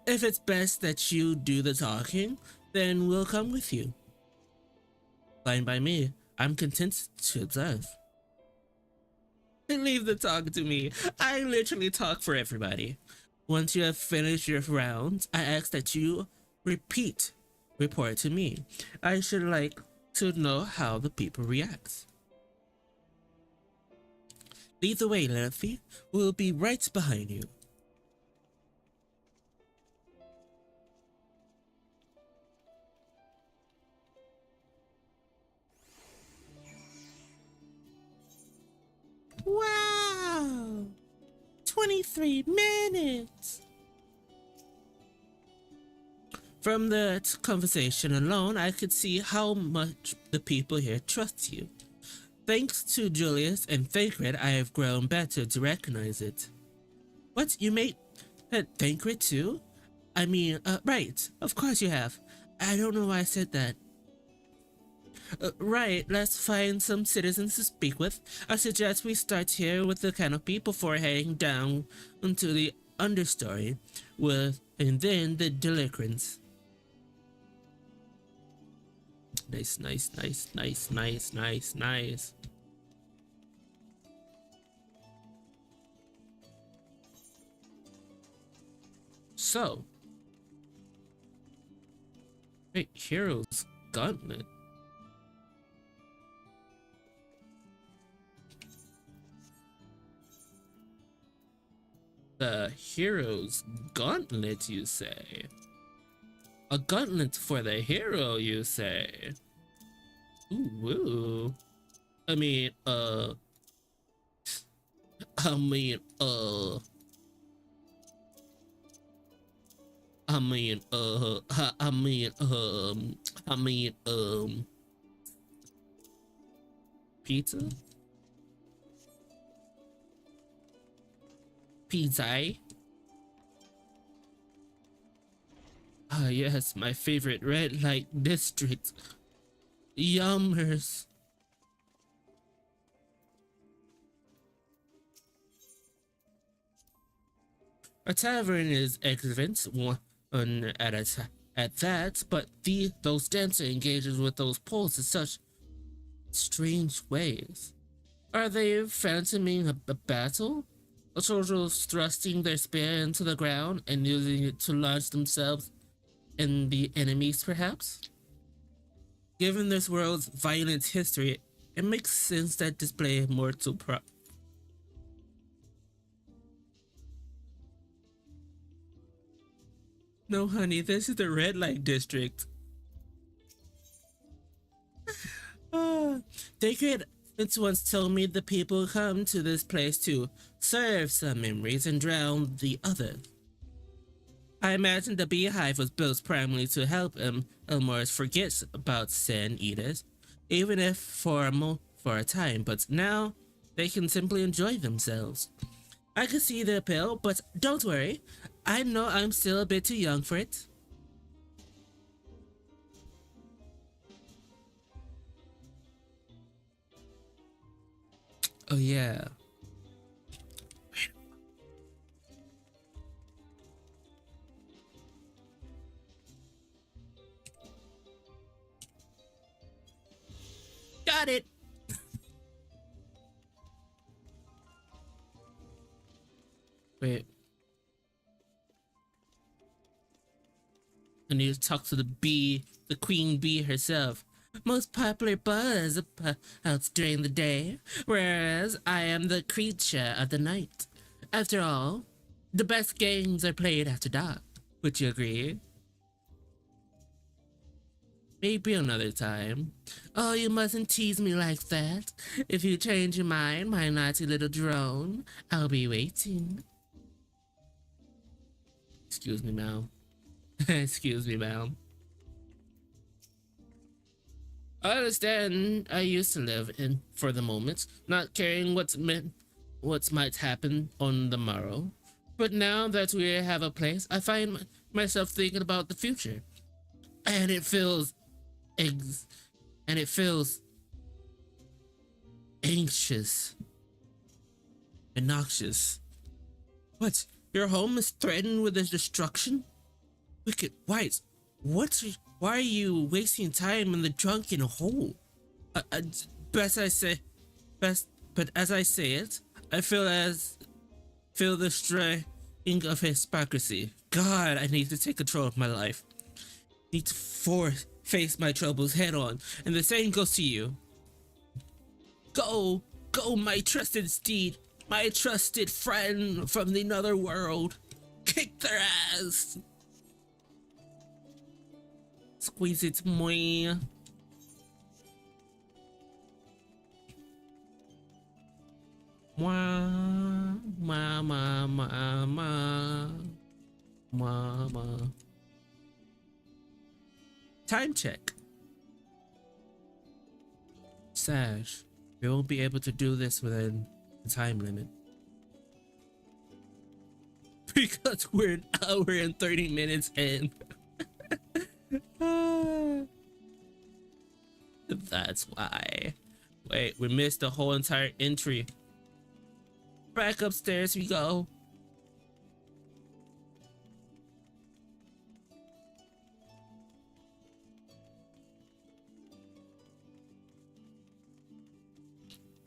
If it's best that you do the talking, then we'll come with you. Fine by me. I'm content to observe. Leave the talk to me. I literally talk for everybody. Once you have finished your rounds, I ask that you report to me. I should like to know how the people react. Lead the way, Lilith. We'll be right behind you. Wow! 23 minutes! From that conversation alone, I could see how much the people here trust you. Thanks to Julius and Thancred, I have grown better to recognize it. What, you made Thancred too? I mean, right, of course you have. I don't know why I said that. Right, let's find some citizens to speak with. I suggest we start here with the canopy before heading down into the understory, and then the delinquents. Nice, nice, nice, nice, nice, nice, nice. So, wait, Hero's Gauntlet. The Hero's Gauntlet, you say? A gauntlet for the hero, you say? Ooh, woo. I mean, pizza? Pizza? Ah, yes, my favorite red light district. Yummers. A tavern is excellent one at that, but those dancer engages with those poles in such strange ways. Are they phantoming a battle? Or soldiers thrusting their spear into the ground and using it to launch themselves in the enemies, perhaps? Given this world's violent history, it makes sense that display mortal prop. No, honey, this is the red light district. They could once told me the people come to this place to serve some memories and drown the other. I imagine the beehive was built primarily to help Elmores forget about Sand Eaters, even if for a time, but now they can simply enjoy themselves. I can see the appeal, but don't worry, I know I'm still a bit too young for it. Oh yeah. Got it. Wait. I need to talk to the bee, the queen bee herself. Most popular buzz out during the day, whereas I am the creature of the night. After all, the best games are played after dark. Would you agree? Maybe another time. Oh, you mustn't tease me like that. If you change your mind, my naughty little drone, I'll be waiting. Excuse me, ma'am. Excuse me, ma'am. I understand I used to live in for the moment, not caring what might happen on the morrow. But now that we have a place, I find myself thinking about the future, and it feels ex- and it feels anxious and noxious. What? Your home is threatened with its destruction? Wicked Whites, why are you wasting time in the drunken hole? Best I say, best, but as I say it, I feel the straying of hypocrisy. God, I need to take control of my life. Need to face my troubles head on, and the same goes to you. Go, my trusted steed, my trusted friend from the other world. Kick their ass. Squeeze it, moi. Mwah, ma, ma, ma, ma. Mama. Time check. Sash, we won't be able to do this within the time limit. Because we're an hour and 30 minutes in. That's why. Wait, we missed the whole entire entry. Back upstairs we go.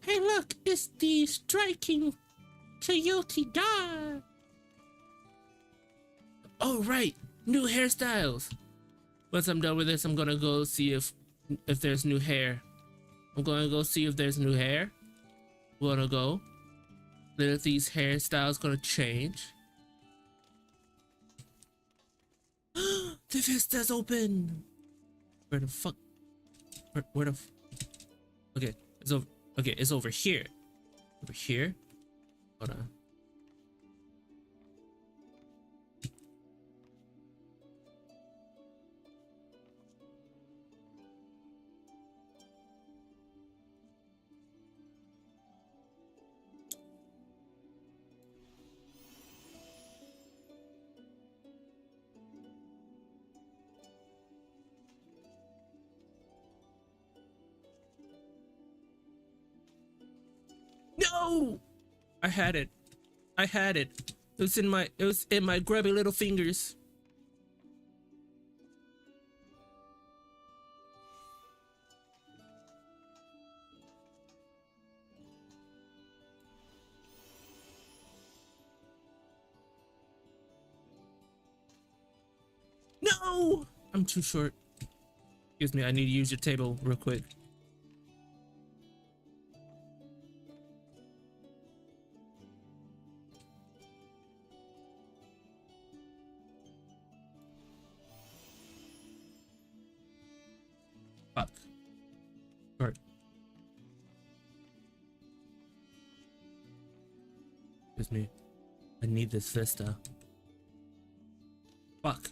Hey look, it's the striking coyote dog. Oh right, new hairstyles. Once I'm done with this, I'm gonna go see if there's new hair. I'm gonna go see if there's new hair. Wanna go? Then if these hairstyles gonna change. The vista's open. Where the fuck? Where the? Okay, it's over. Okay, it's over here. Over here. Hold on. No! I had it. I had it. It was in my grubby little fingers. No! I'm too short. Excuse me, I need to use your table real quick. Fuck. Alright. Excuse me. I need this vista. Fuck.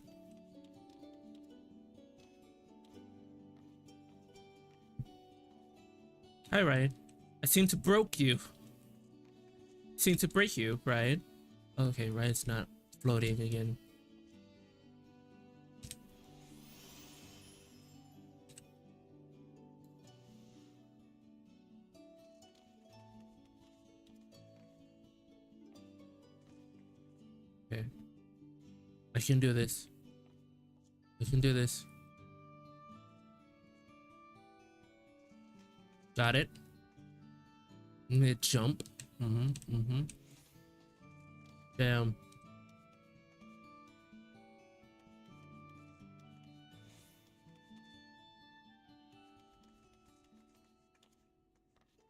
Hi, Ryan. I seem to broke you. Seem to break you, Ryan. Okay, Ryan's not floating again. Okay. I can do this. I can do this. Got it. Mid jump. Damn.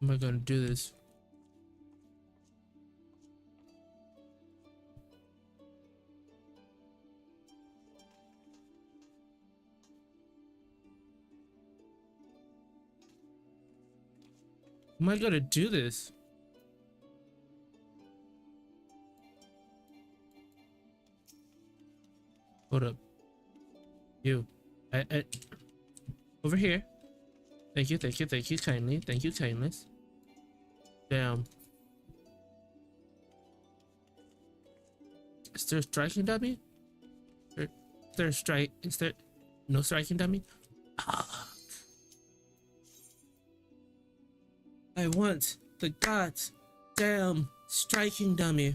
How am I gonna do this? How am I gonna do this? Hold up. You. I over here. Thank you, thank you, thank you kindly. Thank you, kindness. Damn. Is there a striking dummy? Is there a strike? Is there no striking dummy? Ah. I want the goddamn striking dummy.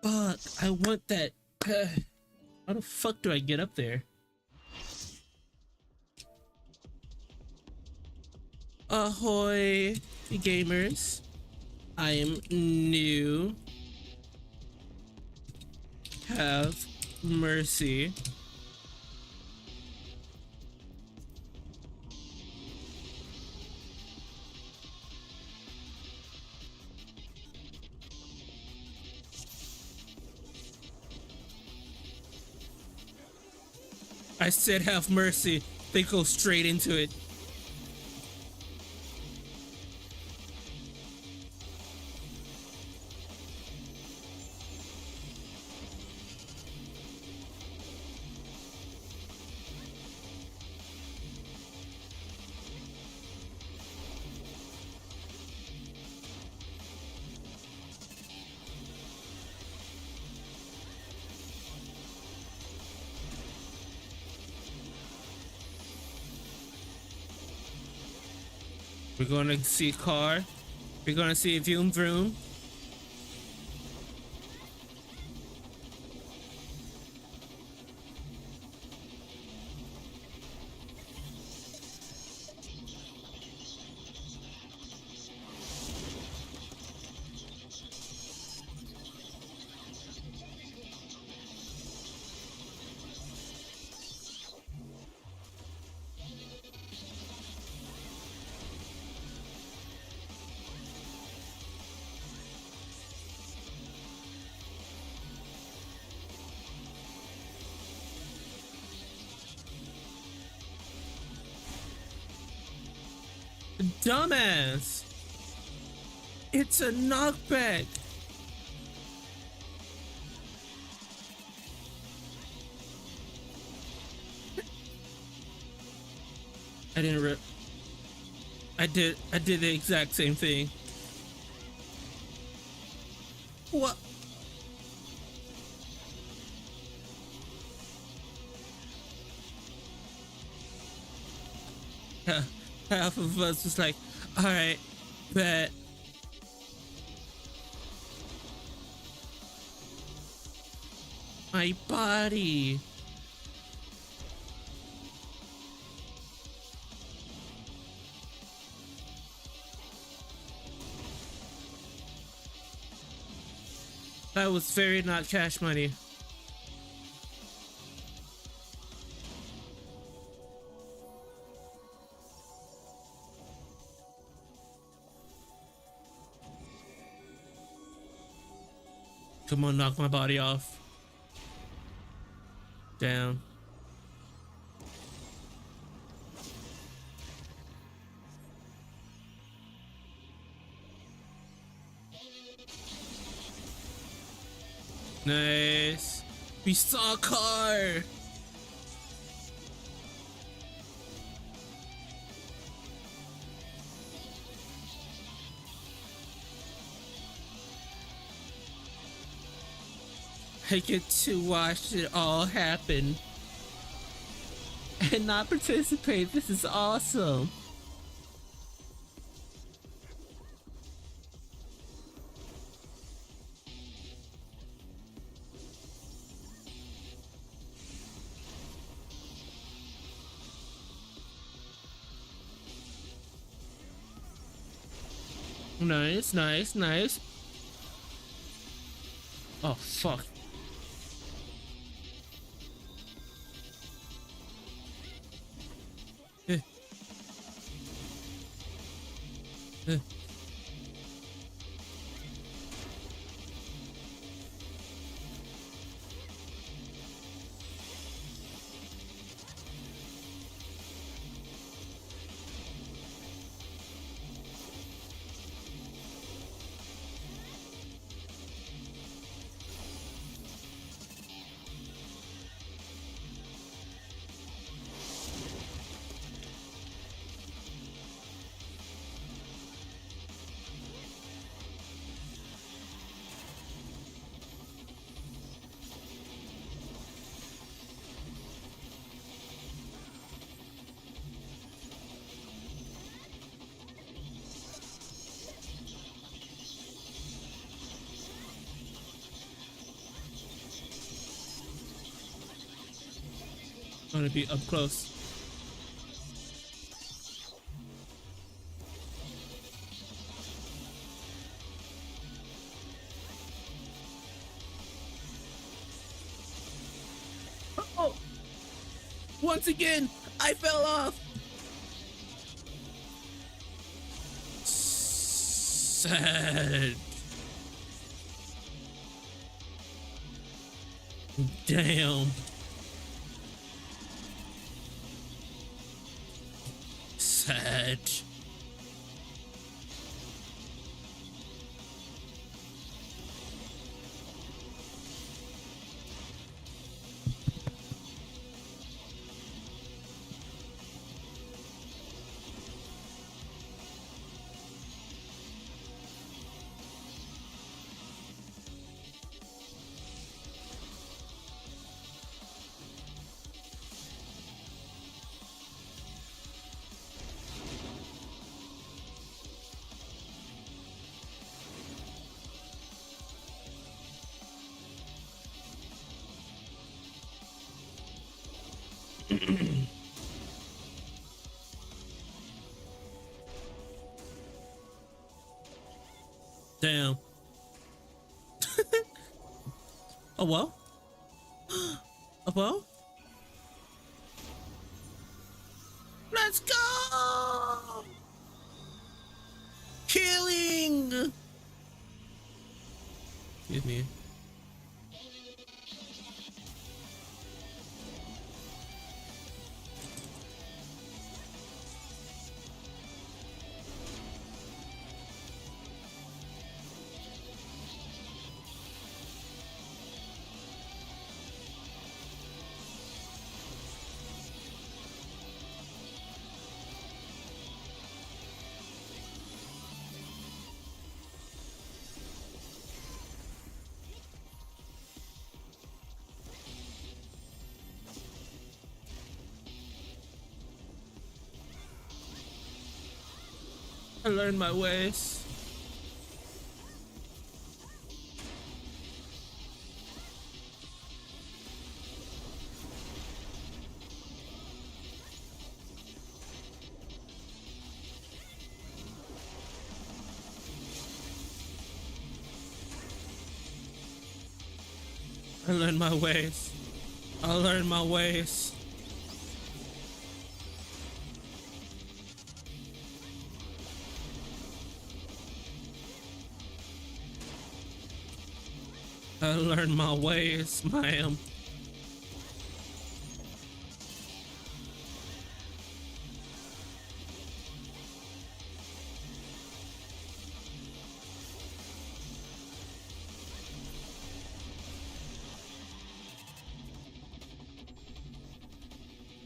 Fuck, I want that. How the fuck do I get up there? Ahoy, gamers. I am new. Have mercy. I said have mercy. They go straight into it. We're gonna see a car. We're gonna see a vroom vroom. Dumbass! It's a knockback! I didn't rip. I did the exact same thing. What? Half of us was like, alright, bet. My body. That was very not cash money. Come on, knock my body off. Damn. Nice. We saw a car. I get to watch it all happen and not participate. This is awesome. Nice, nice, nice. Oh, fuck. Eh. Eh. want to be up close. Oh! Once again, I fell off. Sad. Damn. Sad. Damn. Oh well. Oh well. Let's go. Killing. Excuse me. I learned my ways. I learned my ways. I learned my ways. I learned my ways, ma'am.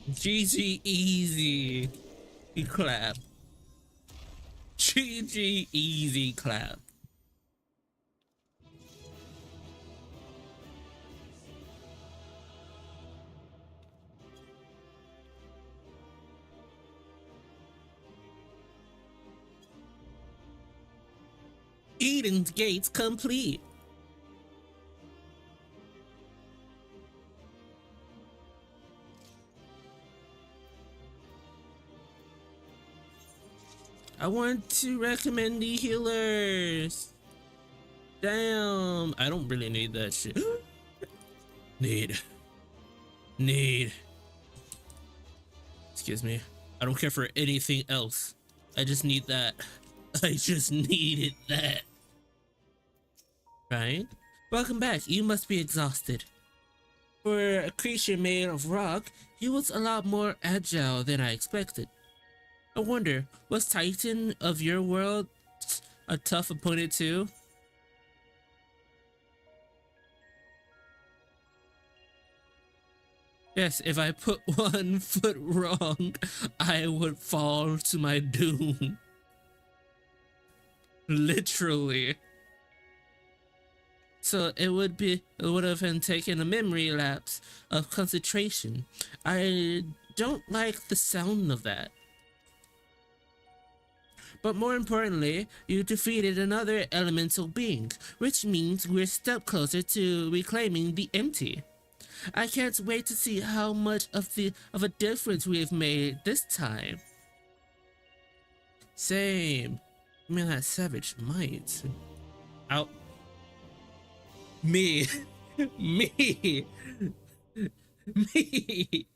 GG easy. You clap. GG easy clap. Eden's Gates complete. I want to recommend the healers. Damn, I don't really need that shit. Need. Excuse me. I don't care for anything else. I just need that. I just needed that. Right? Welcome back. You must be exhausted. For a creature made of rock, he was a lot more agile than I expected. I wonder, was Titan of your world a tough opponent too? Yes, if I put one foot wrong, I would fall to my doom. Literally. So it would have been taking a memory lapse of concentration. I don't like the sound of that. But more importantly, you defeated another elemental being, which means we're a step closer to reclaiming the empty. I can't wait to see how much of a difference we have made this time. Same. I mean, that savage might. Out. Me. Me. Me.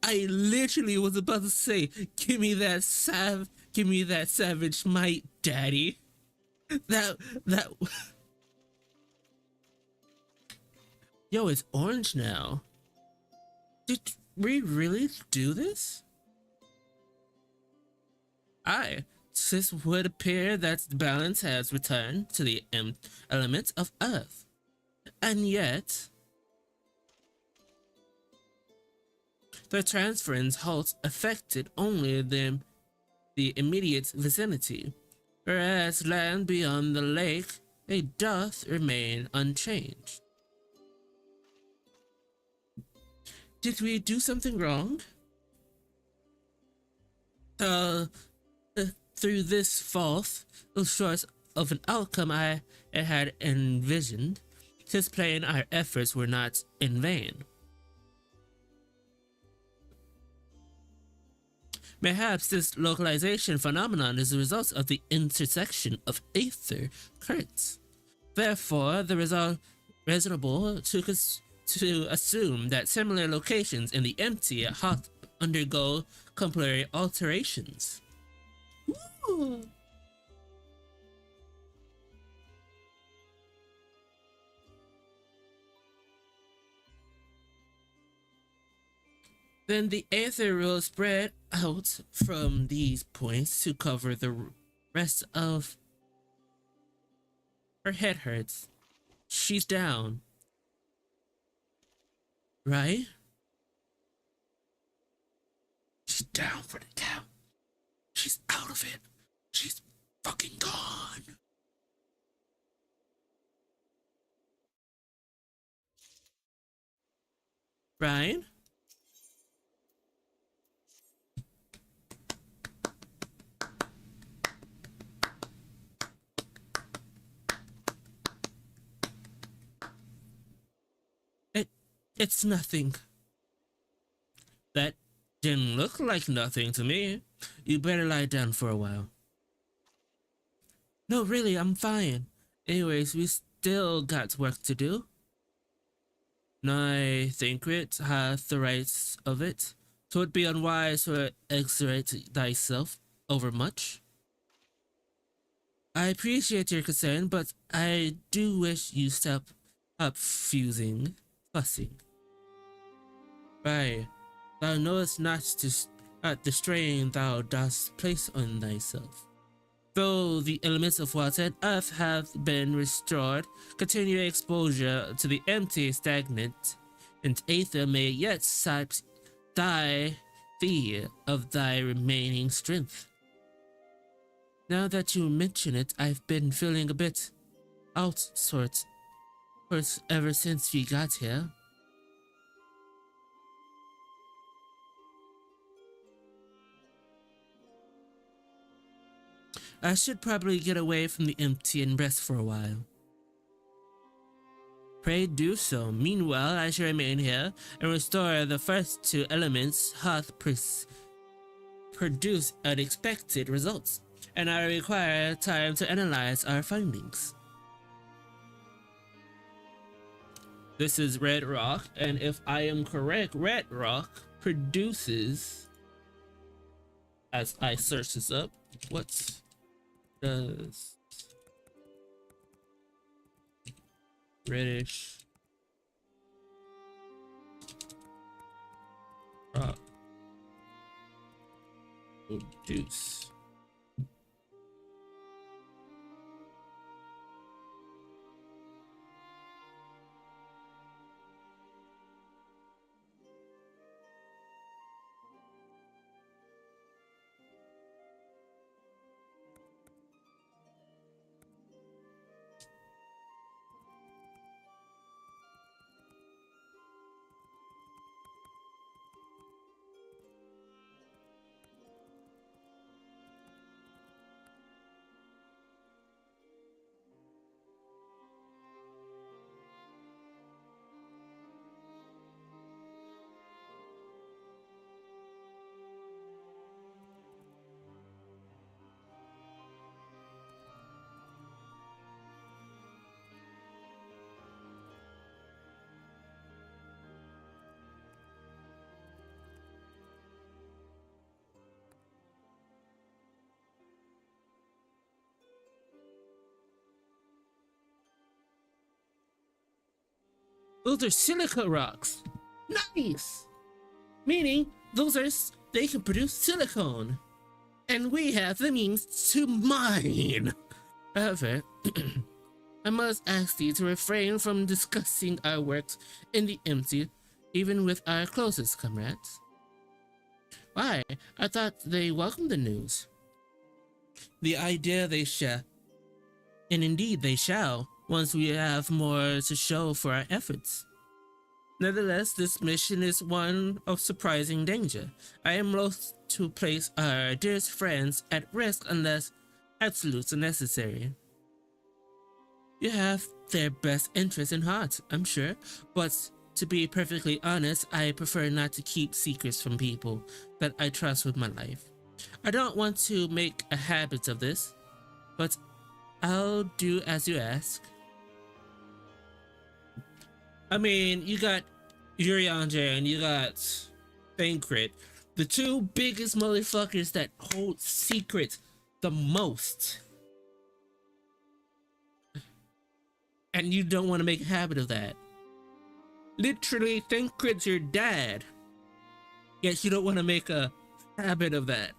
I literally was about to say, give me that savage might, daddy. That Yo, it's orange now. Did we really do this? Aye, this would appear that the balance has returned to the element of Earth. And yet, the transference halt affected only the immediate vicinity, whereas land beyond the lake, it doth remain unchanged. Did we do something wrong? Through this false, short of an outcome I had envisioned, this plain our efforts were not in vain. Perhaps this localization phenomenon is a result of the intersection of aether currents. Therefore, the result reasonable to assume that similar locations in the empty hot undergo complementary alterations. Ooh. Then the aether will spread out from these points to cover the rest of her head hurts. She's down. Right? She's down for the count. She's out of it. She's fucking gone. Brian? It's nothing. That didn't look like nothing to me. You better lie down for a while. No, really, I'm fine. Anyways, we still got work to do. I think it hath the rights of it. So it'd be unwise to exert thyself overmuch. I appreciate your concern, but I do wish you stop fussing. Right, thou knowest not the strain thou dost place on thyself. Though the elements of water and earth have been restored, continued exposure to the empty, stagnant, and aether may yet sap thee of thy remaining strength. Now that you mention it, I've been feeling a bit out sorts ever since we got here. I should probably get away from the empty and rest for a while. Pray do so. Meanwhile, I shall remain here and restore the first two elements hath produce unexpected results, and I require time to analyze our findings. This is Red Rock, and if I am correct, Red Rock produces, as I search this up, what does British rock produce? Those are silica rocks. Nice! Meaning, they can produce silicone. And we have the means to mine. However, I must ask thee to refrain from discussing our works in the empty, even with our closest comrades. Why? I thought they welcomed the news. The idea they shall, and indeed they shall, once we have more to show for our efforts. Nevertheless, this mission is one of surprising danger. I am loath to place our dearest friends at risk unless absolutes are necessary. You have their best interest in heart, I'm sure, but to be perfectly honest, I prefer not to keep secrets from people that I trust with my life. I don't want to make a habit of this, but I'll do as you ask. I mean, you got Urianger and you got Thancred, the two biggest motherfuckers that hold secrets the most. And you don't want to make a habit of that. Literally, Thancred's your dad. Yet you don't want to make a habit of that.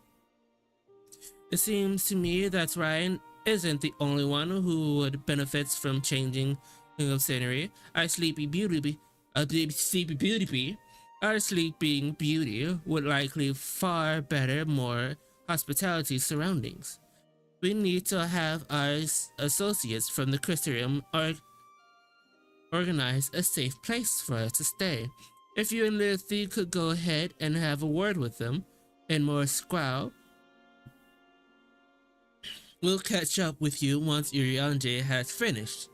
It seems to me that Ryan isn't the only one who would benefit from changing of scenery. Our sleeping beauty would likely far better more hospitality surroundings. We need to have our associates from the Crystarium organize a safe place for us to stay. If you and Lilith could go ahead and have a word with them, and more Squall, we'll catch up with you once Urianger has finished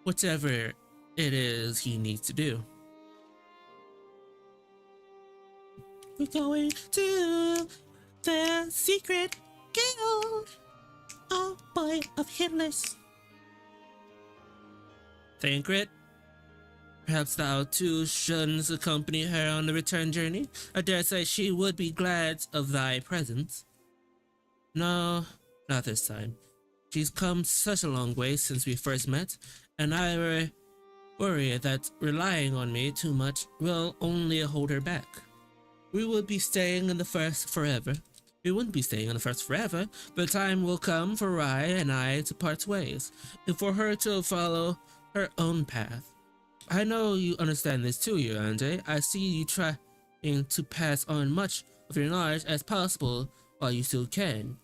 whatever it is he needs to do. We're going to the secret guild. Oh boy of Hitless. Thancred, perhaps thou too shouldn't accompany her on the return journey. I dare say she would be glad of thy presence. No, not this time. She's come such a long way since we first met, and I worry that relying on me too much will only hold her back. We would be staying in the First forever. We wouldn't be staying in the First forever. The time will come for Rai and I to part ways, and for her to follow her own path. I know you understand this too, Yurande. I see you trying to pass on much of your knowledge as possible while you still can.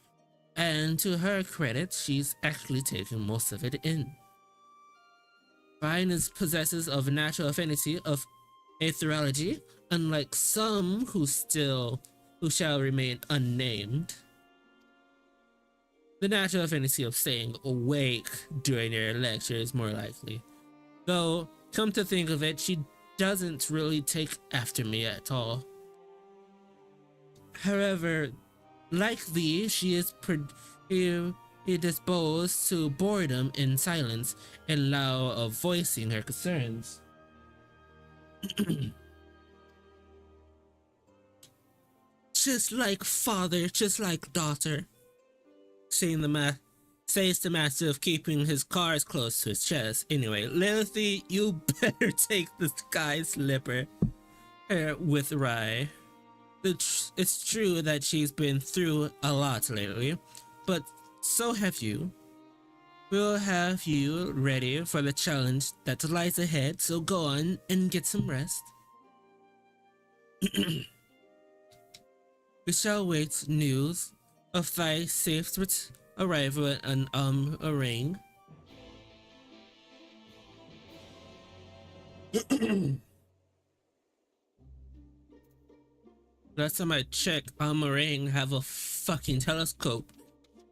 And to her credit, she's actually taken most of it in. Ryan is possessors of a natural affinity of aetherology, unlike some who shall remain unnamed. The natural affinity of staying awake during your lecture is more likely. Though, come to think of it, she doesn't really take after me at all. However, like thee, she is predisposed to boredom in silence and allow of voicing her concerns. Just like father, just like daughter, says the master of keeping his cards close to his chest. Anyway, Lilith, you better take the sky slipper with Rai. It's true that she's been through a lot lately, but so have you. We'll have you ready for the challenge that lies ahead, so go on and get some rest. We shall wait news of thy safe arrival in Arang. Last time I checked, Arang have a fucking telescope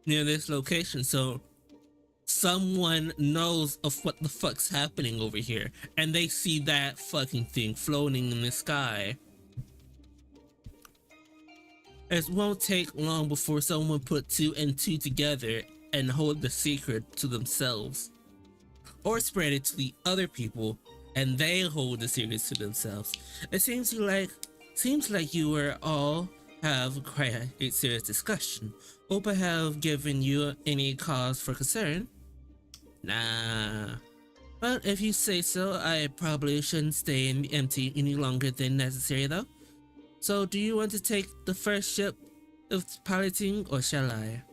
near this location, so someone knows of what the fuck's happening over here, and they see that fucking thing floating in the sky. It won't take long before someone put 2 and 2 together and hold the secret to themselves, or spread it to the other people and they hold the secret to themselves. It seems like you were all have quite a serious discussion. Hope I have given you any cause for concern. Nah, But if you say so, I probably shouldn't stay in the empty any longer than necessary though. So do you want to take the first ship of piloting, or shall I?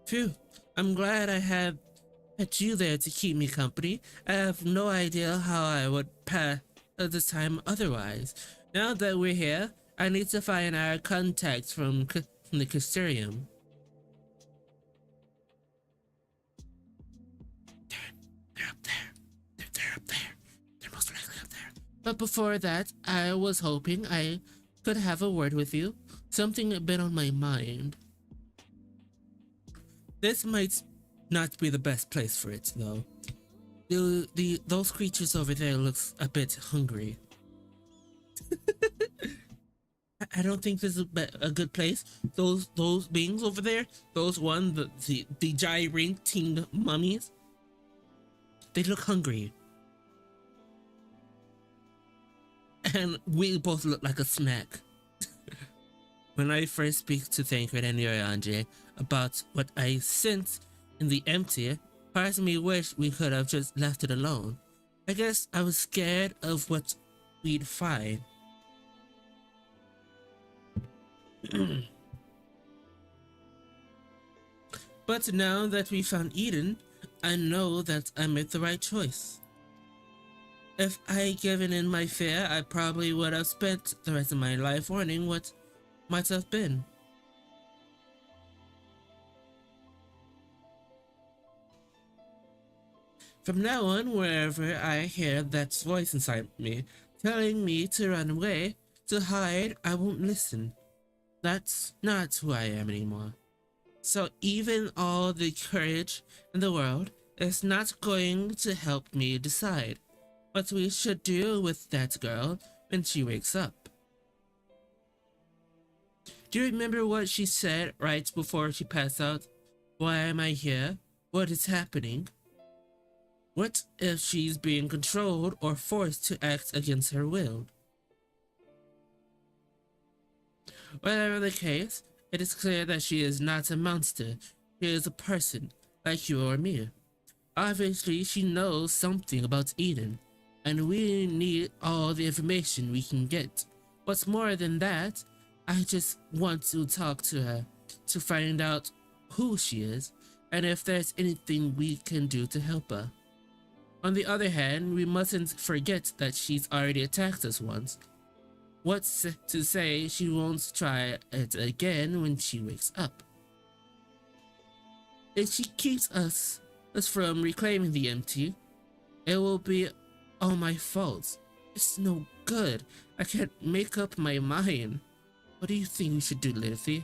Phew, I'm glad I had you there to keep me company. I have no idea how I would pass the time otherwise. Now that we're here, I need to find our contacts from the Custodium. They're up there. They're up there. They're most likely up there. But before that, I was hoping I could have a word with you. Something a bit on my mind. This might not be the best place for it, though. Those creatures over there looks a bit hungry. I don't think this is a good place. Those beings over there, the gyrating mummies, they look hungry. And we both look like a snack. When I first speak to Thancred and Yorianje about what I sensed in the empty, part of me wished we could have just left it alone. I guess I was scared of what we'd find. But now that we found Eden, I know that I made the right choice. If I had given in my fear, I probably would have spent the rest of my life wondering what might have been. From now on, wherever I hear that voice inside me telling me to run away, to hide, I won't listen. That's not who I am anymore. So even all the courage in the world is not going to help me decide what we should do with that girl when she wakes up. Do you remember what she said right before she passed out? Why am I here? What is happening? What if she's being controlled or forced to act against her will? Whatever the case, it is clear that she is not a monster. She is a person, like you or me. Obviously, she knows something about Eden, and we need all the information we can get. What's more than that, I just want to talk to her to find out who she is and if there's anything we can do to help her. On the other hand, we mustn't forget that she's already attacked us once. What's to say she won't try it again when she wakes up? If she keeps us from reclaiming the empty, it will be all my fault. It's no good. I can't make up my mind. What do you think we should do, Lilith?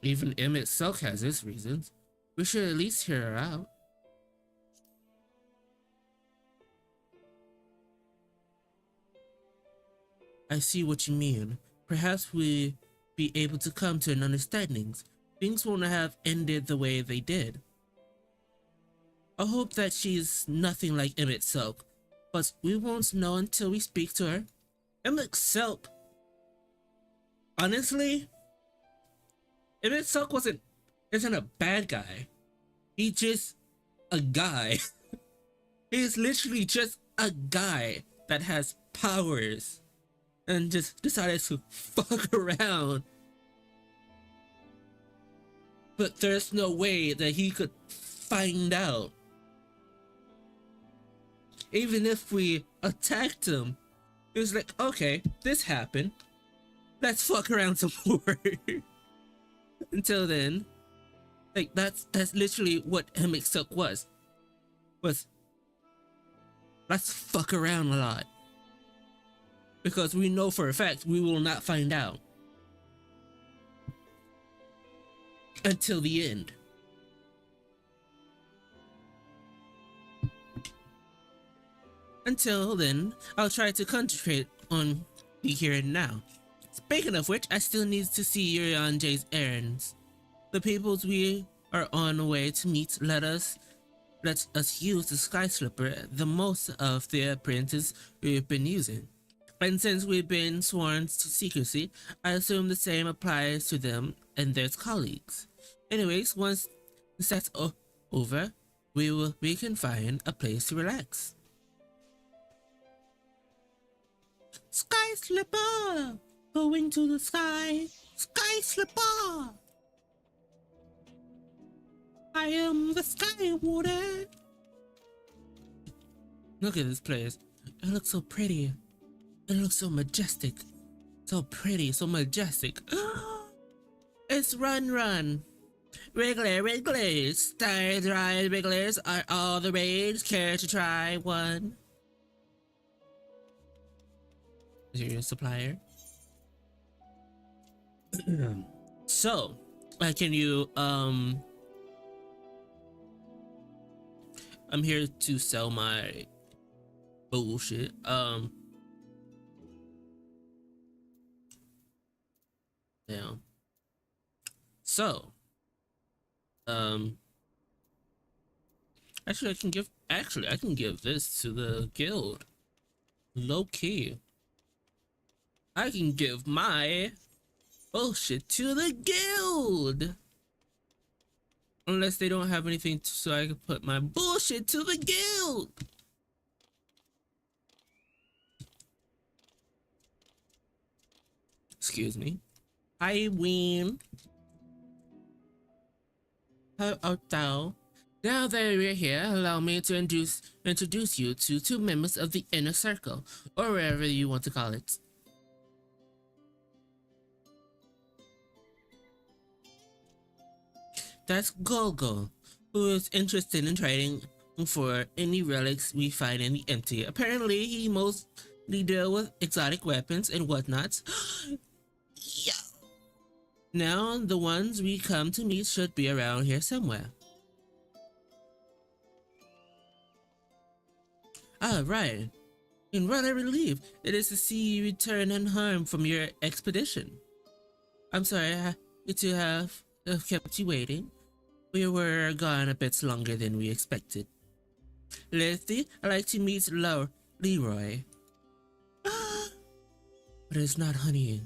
Even Emmett Silk has his reasons. We should at least hear her out. I see what you mean. Perhaps we be able to come to an understanding. Things won't have ended the way they did. I hope that she's nothing like Emmett Silk, but we won't know until we speak to her. Emmett Silk, honestly, Emmett Silk isn't a bad guy. He's just a guy. He's literally just a guy that has powers and just decided to fuck around. But there's no way that he could find out. Even if we attacked him, it was like, okay, this happened. Let's fuck around some more. Until then, like that's literally what Emmett Silk was let's fuck around a lot. Because we know for a fact we will not find out until the end. Until then, I'll try to concentrate on the here and now. Speaking of which, I still need to see Yuri on Jay's errands. The peoples we are on the way to meet let us use the sky slipper the most of the apprentices we've been using. And since we've been sworn to secrecy, I assume the same applies to them and their colleagues. Anyways, once that's over, we can find a place to relax. Sky slipper, going to the sky. Sky slipper. I am the sky water. Look at this place. It looks so pretty. It looks so majestic. So pretty, so majestic. It's Run. Wriggler, star-dried wrigglers are all the rage. Care to try one? Is your supplier? So, can you, I'm here to sell my bullshit. Yeah. So, actually I can give this to the guild. Low key. I can give my bullshit to the guild. Unless they don't have anything so I can put my bullshit to the guild. Excuse me. Hi, Ween. How art thou? Now that we're here, allow me to introduce you to two members of the inner circle, or whatever you want to call it. That's Golgo, who is interested in trading for any relics we find in the empty. Apparently, he mostly deals with exotic weapons and whatnot. Yeah. Now, the ones we come to meet should be around here somewhere. Ah, right. And rather relieved it is to see you return unharmed from your expedition. I'm sorry to have kept you waiting. We were gone a bit longer than we expected. Letty, I'd like to meet Leroy. But it's not honey.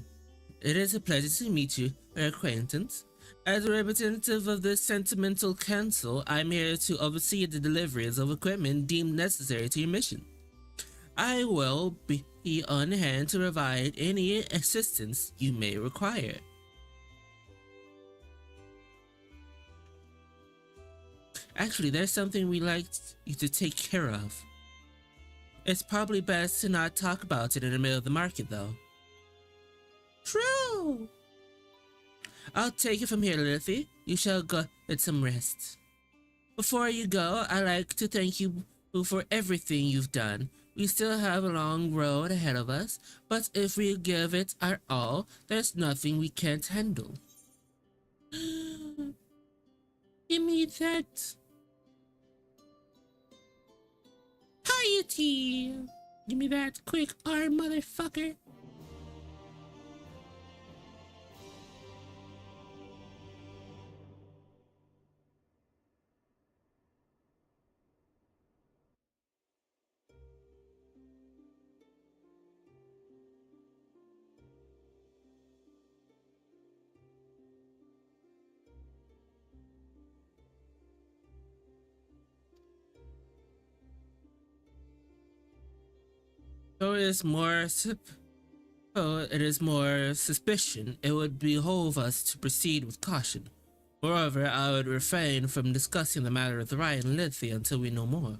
It is a pleasure to meet you, our acquaintance. As a representative of the Sentimental Council, I'm here to oversee the deliveries of equipment deemed necessary to your mission. I will be on hand to provide any assistance you may require. Actually, there's something we'd like you to take care of. It's probably best to not talk about it in the middle of the market, though. True! I'll take it from here, Lilith. You shall go get some rest. Before you go, I'd like to thank you for everything you've done. We still have a long road ahead of us, but if we give it our all, there's nothing we can't handle. Give me that piety. Give me that quick arm, motherfucker. So it is more suspicion. It would behove us to proceed with caution. Moreover, I would refrain from discussing the matter with Ryan and Lithia until we know more.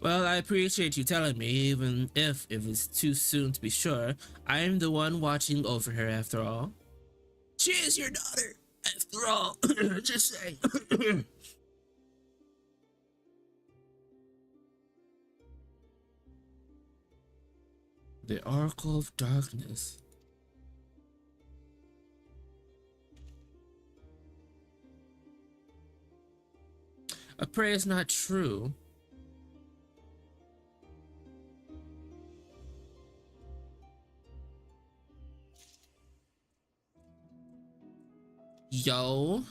Well, I appreciate you telling me, even if it was too soon to be sure. I am the one watching over her after all. She is your daughter, after all. Just saying. The Oracle of Darkness. I pray it's not true. Yo.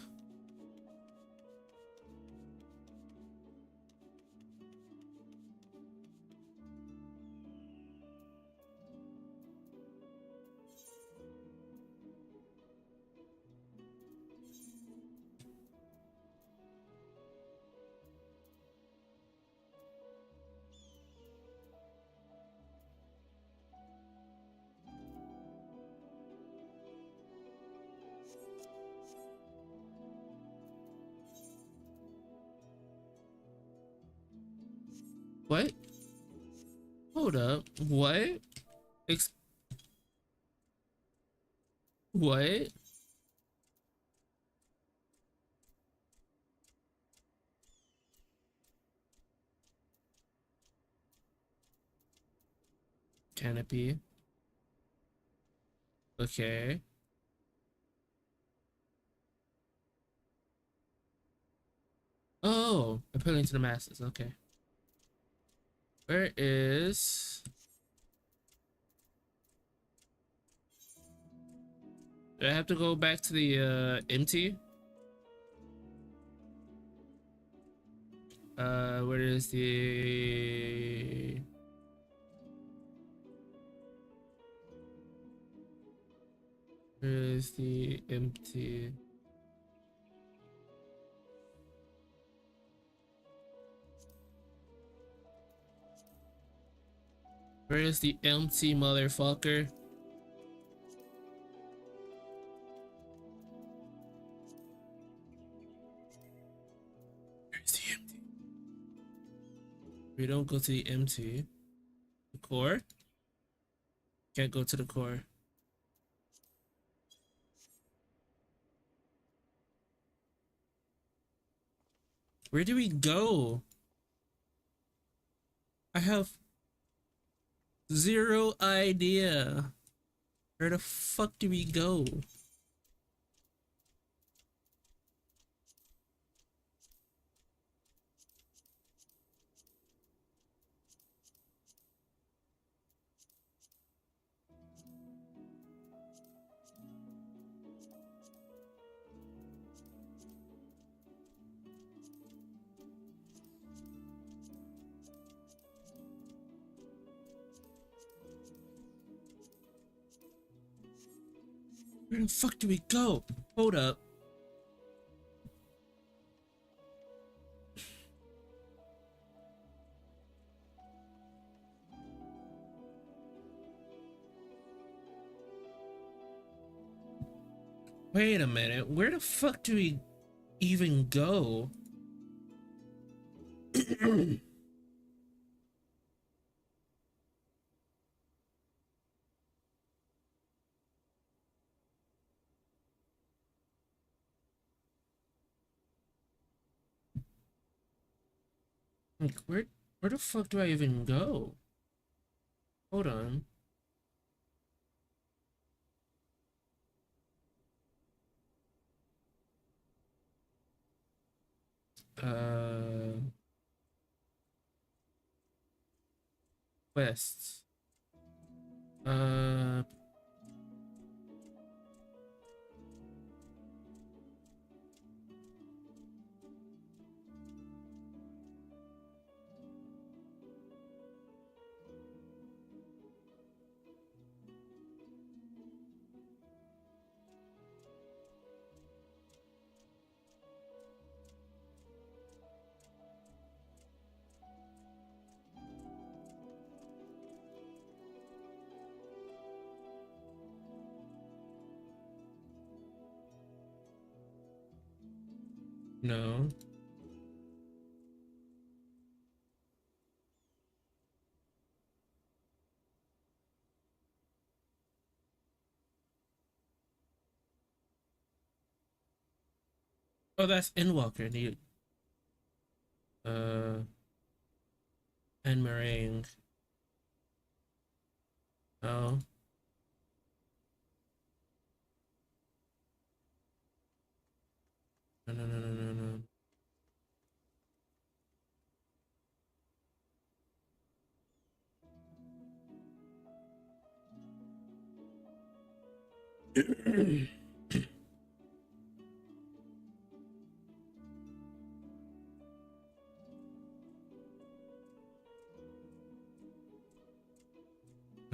What? Hold up. What? What? Canopy. Okay. Oh, appealing to the masses. Okay. Where is... Do I have to go back to the empty? Where is the... Where is the empty? Where is the empty, motherfucker? Where's the empty? We don't go to the empty. The core? Can't go to the core. Where do we go? I have zero idea. Where the fuck do we go? Where the fuck do we go? Hold up. Wait a minute. Where the fuck do we even go? Like, where the fuck do I even go? Hold on. West. Uh, no. Oh, that's Endwalker. Uh, and Meringue. Oh. No, no, no, no, no, no.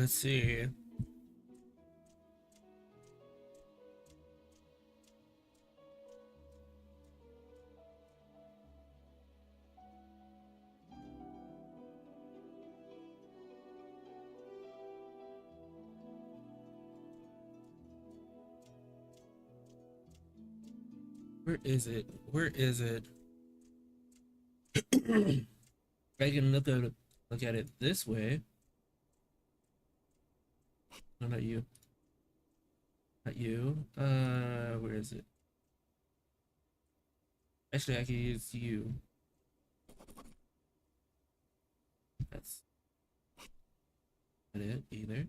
Let's see. Where is it? Where is it? I can look at it this way. No, not you. Not you. Where is it? Actually, I can use you. That's not it either.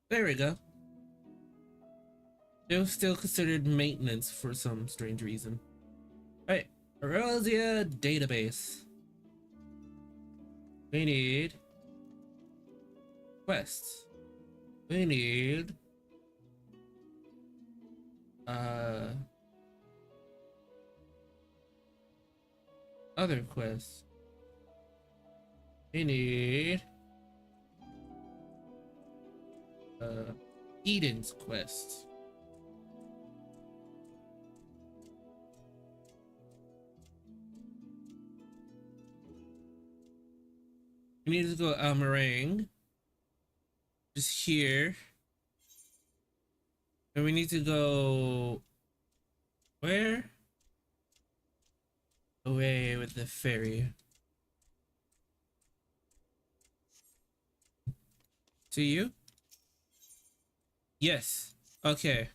There we go. It was still considered maintenance for some strange reason. Right, Erosia database. We need quests. We need other quests. We need Eden's quest. We need to go Almarang. Just here. And we need to go where? Away with the ferry. To you? Yes. Okay.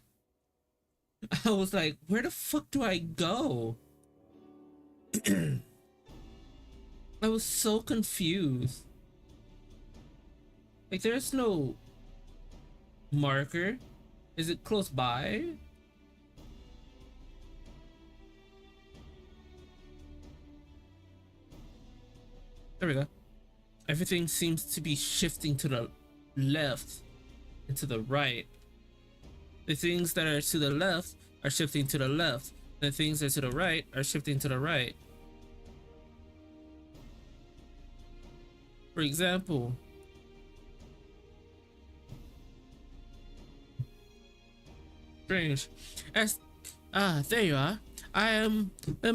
I was like, where the fuck do I go? I was so confused. Like, there's no marker. Is it close by? There we go. Everything seems to be shifting to the left and to the right. The things that are to the left are shifting to the left. The things that are to the right are shifting to the right. For example, strange. There you are. I am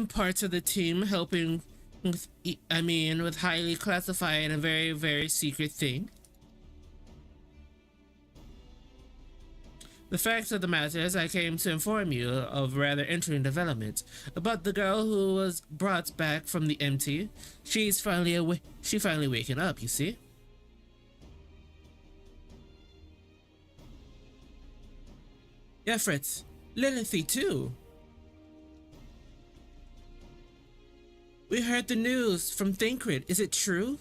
part of the team helping with, with highly classified and very, very secret thing. The fact of the matter is I came to inform you of rather interesting development about the girl who was brought back from the empty. She's finally waking up, you see. Yeah, Fritz. Lilithy too. We heard the news from Thancred. Is it true?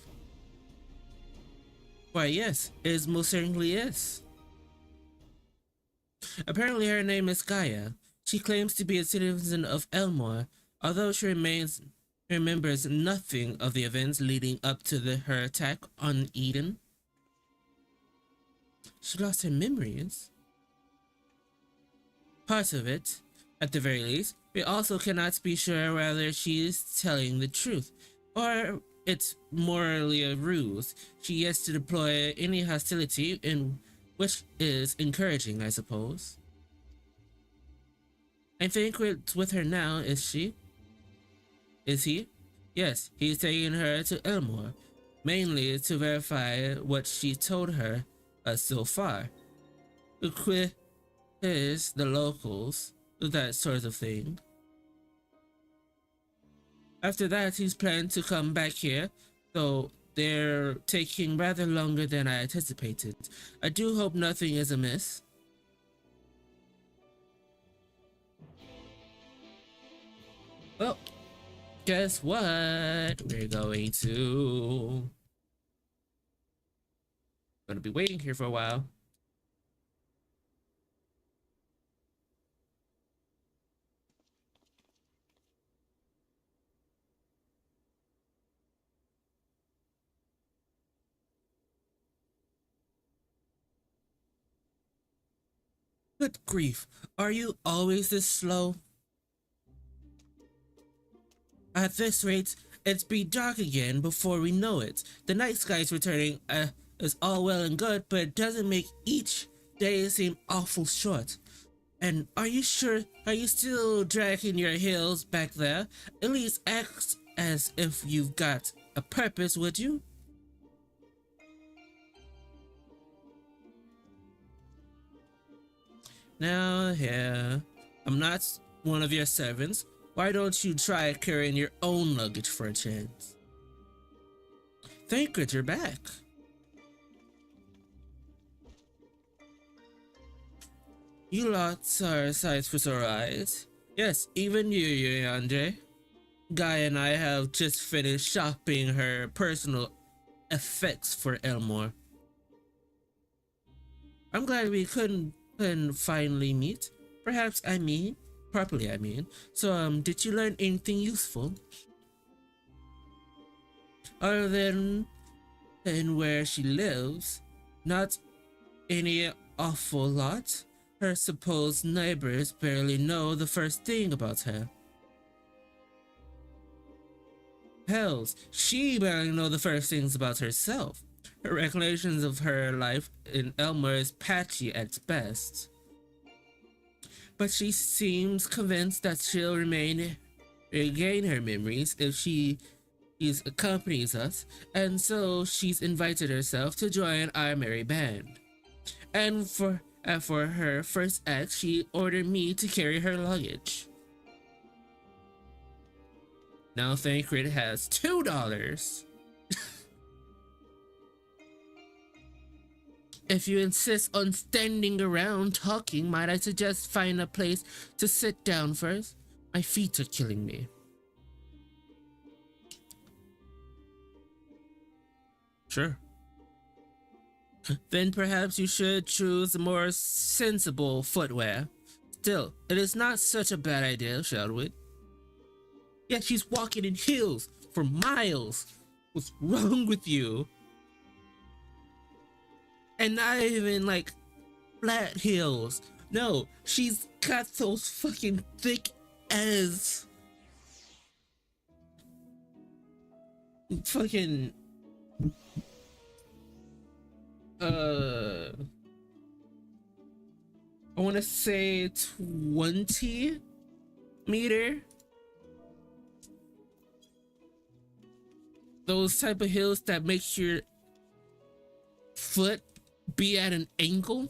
Why, yes, it most certainly is. Apparently her name is Gaia. She claims to be a citizen of Elmore, although she remembers nothing of the events leading up to her attack on Eden. She lost her memories. Parts of it, at the very least. We also cannot be sure whether she is telling the truth, or it's morally a ruse. She has to deploy any hostility, which is encouraging, I suppose. I think it's with her now, is she? Is he? Yes, he's taking her to Elmore, mainly to verify what she told her so far. Quiz the locals, that sort of thing. After that, he's planned to come back here, though they're taking rather longer than I anticipated. I do hope nothing is amiss. Well, guess what? We're gonna be waiting here for a while. Good grief, are you always this slow? At this rate, it's be dark again before we know it. The night sky's returning is all well and good, but it doesn't make each day seem awful short. And are you sure? Are you still dragging your heels back there? At least act as if you've got a purpose, would you? Now, here, I'm not one of your servants. Why don't you try carrying your own luggage for a chance? Thank God you're back. You lots are sights for sore eyes. Yes, even you, Andre. Guy and I have just finished shopping her personal effects for Elmore. I'm glad we couldn't finally meet. Perhaps properly I mean. So did you learn anything useful? Other than where she lives, not any awful lot. Her supposed neighbors barely know the first thing about her. Hells, she barely know the first things about herself. Her recollections of her life in Elmer is patchy at best. But she seems convinced that she'll regain her memories if she accompanies us, and so she's invited herself to join our merry band. And for her first act, she ordered me to carry her luggage. Now Thancred has $2. If you insist on standing around talking, might I suggest find a place to sit down first? My feet are killing me. Sure. Then perhaps you should choose more sensible footwear. Still, it is not such a bad idea, Sheldwood. Yet she's walking in heels for miles. What's wrong with you? And not even like flat heels. No, she's got those fucking thick as fucking I want to say 20 meter. Those type of heels that makes your foot be at an angle.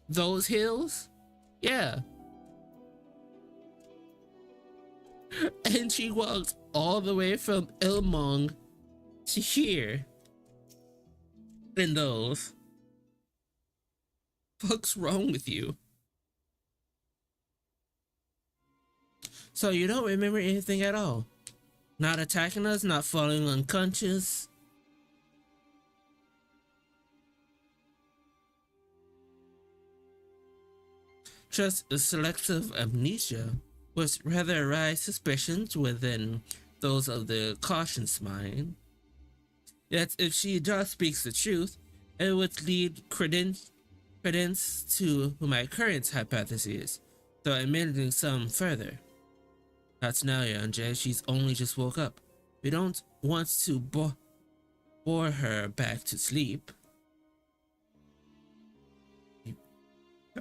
Those heels, yeah. And she walks all the way from Ilmong to here in those. What's wrong with you? So you don't remember anything at all? Not attacking us, not falling unconscious? Just a selective amnesia, which rather arise suspicions within those of the cautious mind. Yet if she just speaks the truth, it would lead credence to my current hypothesis, though admitting some further. Not now, Yanje, she's only just woke up. We don't want to bore her back to sleep.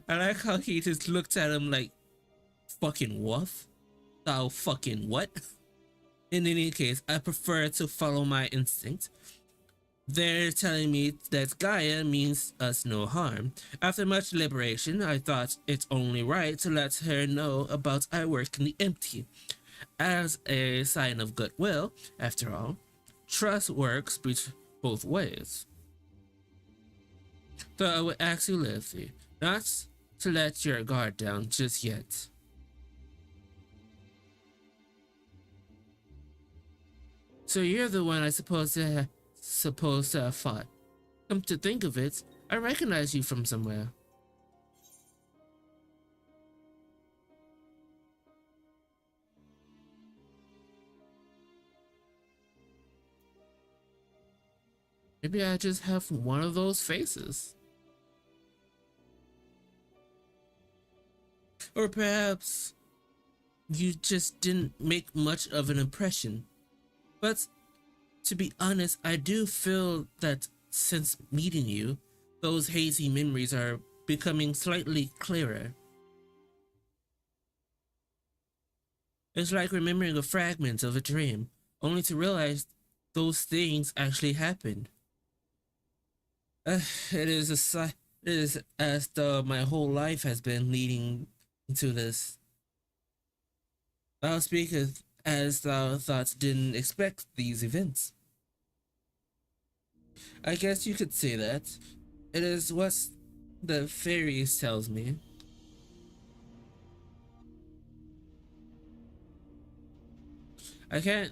I like how he just looked at him like, fucking what? Thou fucking what? In any case, I prefer to follow my instinct. They're telling me that Gaia means us no harm. After much deliberation, I thought it's only right to let her know about our work in the empty. As a sign of goodwill, after all, trust works both ways. So I would ask you, Livy, not to let your guard down just yet. So you're the one I supposed to have fought. Come to think of it, I recognize you from somewhere. Maybe I just have one of those faces. Or perhaps you just didn't make much of an impression. But to be honest, I do feel that since meeting you, those hazy memories are becoming slightly clearer. It's like remembering a fragment of a dream, only to realize those things actually happened. It is it is as though my whole life has been leading to this. Thou speakest as thou thoughts didn't expect these events. I guess you could say that. It is what the fairies tells me. I can't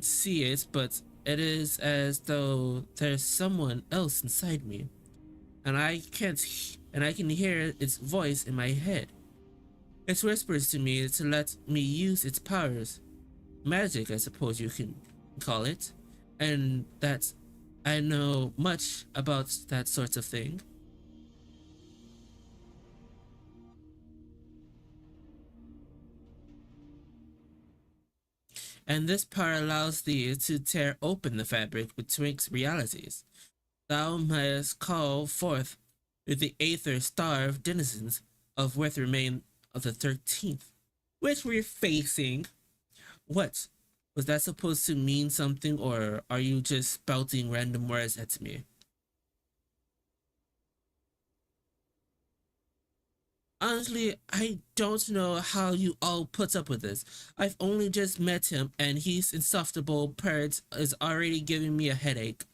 see it, but it is as though there's someone else inside me, and I can hear its voice in my head. It whispers to me to let me use its powers, magic, I suppose you can call it, and that I know much about that sort of thing. And this power allows thee to tear open the fabric betwixt realities. Thou mayest call forth the aether-starved denizens of what remain of the 13th, which we're facing. What? Was that supposed to mean something, or are you just spouting random words at me? Honestly, I don't know how you all put up with this. I've only just met him, and his insufferable purrs is already giving me a headache.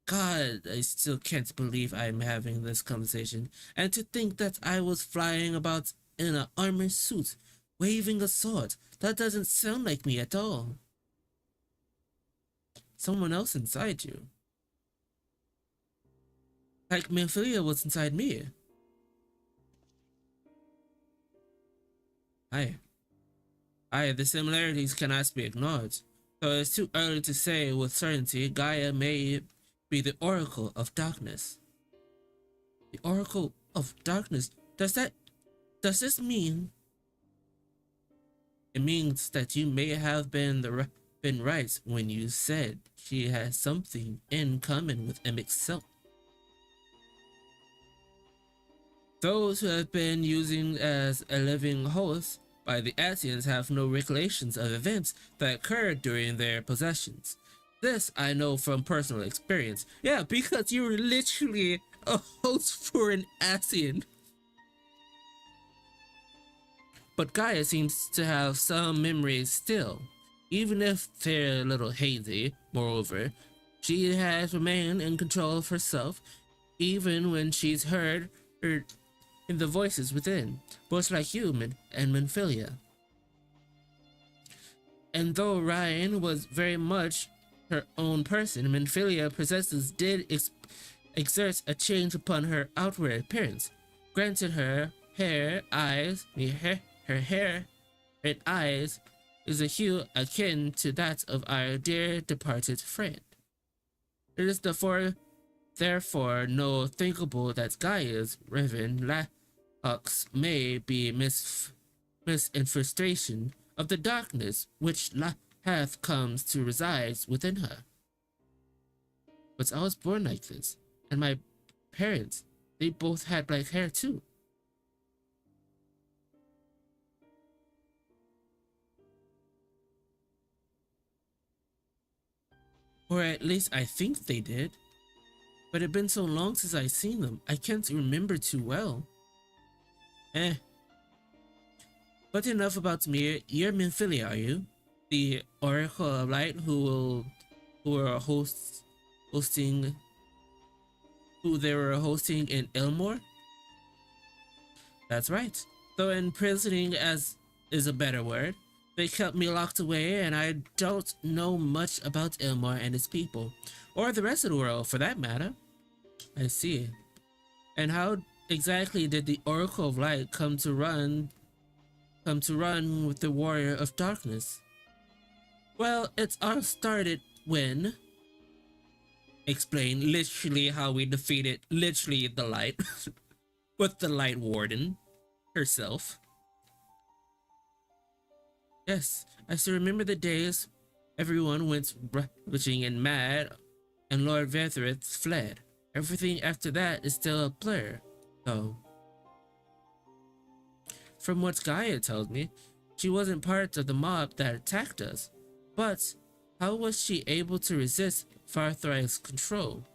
God, I still can't believe I'm having this conversation. And to think that I was flying about in an armored suit, waving a sword. That doesn't sound like me at all. Someone else inside you. Like Minfilia was inside me. Aye, the similarities cannot be ignored. Though it's too early to say with certainty, Gaia may be the Oracle of Darkness. The Oracle of Darkness? Does this mean? It means that you may have been right when you said she has something in common with Emixel. Those who have been using as a living host by the Asians have no recollections of events that occurred during their possessions. This I know from personal experience. Yeah, because you were literally a host for an Asian. But Gaia seems to have some memories still, even if they're a little hazy. Moreover, she has remained in control of herself, even when she's heard in the voices within, both like you and Minfilia. And though Ryan was very much her own person, Minfilia possesses did exert a change upon her outward appearance, granted her hair, eyes, her hair and eyes is a hue akin to that of our dear departed friend. It is therefore no thinkable that Gaia's raven locks may be misinfestation of the darkness which hath comes to reside within her. But I was born like this, and my parents, they both had black hair too. Or at least I think they did. But it's been so long since I've seen them, I can't remember too well. But enough about me. You're Minfilia, are you? The Oracle of Light who were hosting in Ilmore? That's right. Though imprisoning is a better word. They kept me locked away, and I don't know much about Ilmore and its people, or the rest of the world for that matter. I see. And how exactly did the Oracle of Light come to run with the Warrior of Darkness? Well, it all started when... Explain literally how we defeated literally the Light with the Light Warden. herself. Yes, I still remember the days everyone went ravaging and mad, and Lord Vetherith fled. Everything after that is still a blur, though. From what Gaia told me, she wasn't part of the mob that attacked us. But how was she able to resist Farthright's control?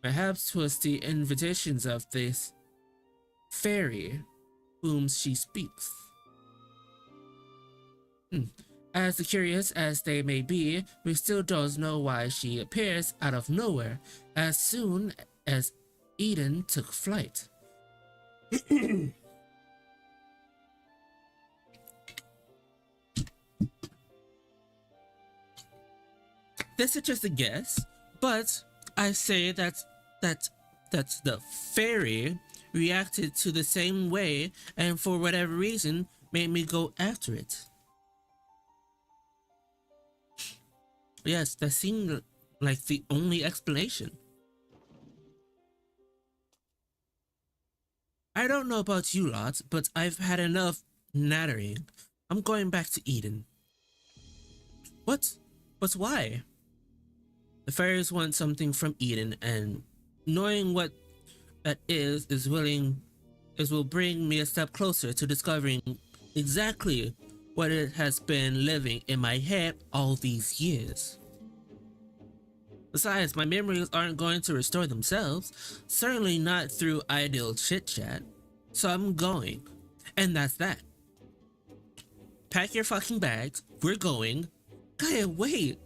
Perhaps 'twas the invitations of this fairy whom she speaks. As curious as they may be, we still don't know why she appears out of nowhere as soon as Eden took flight. This is just a guess, but I say that the fairy reacted to the same way and for whatever reason made me go after it. Yes, that seemed like the only explanation. I don't know about you lot, but I've had enough nattering. I'm going back to Eden. What? But why? The fairies want something from Eden, and knowing what that will bring me a step closer to discovering exactly what it has been living in my head all these years. Besides, my memories aren't going to restore themselves, certainly not through idle chit-chat. So I'm going, and that's that. Pack your fucking bags, we're going. Gaia, wait!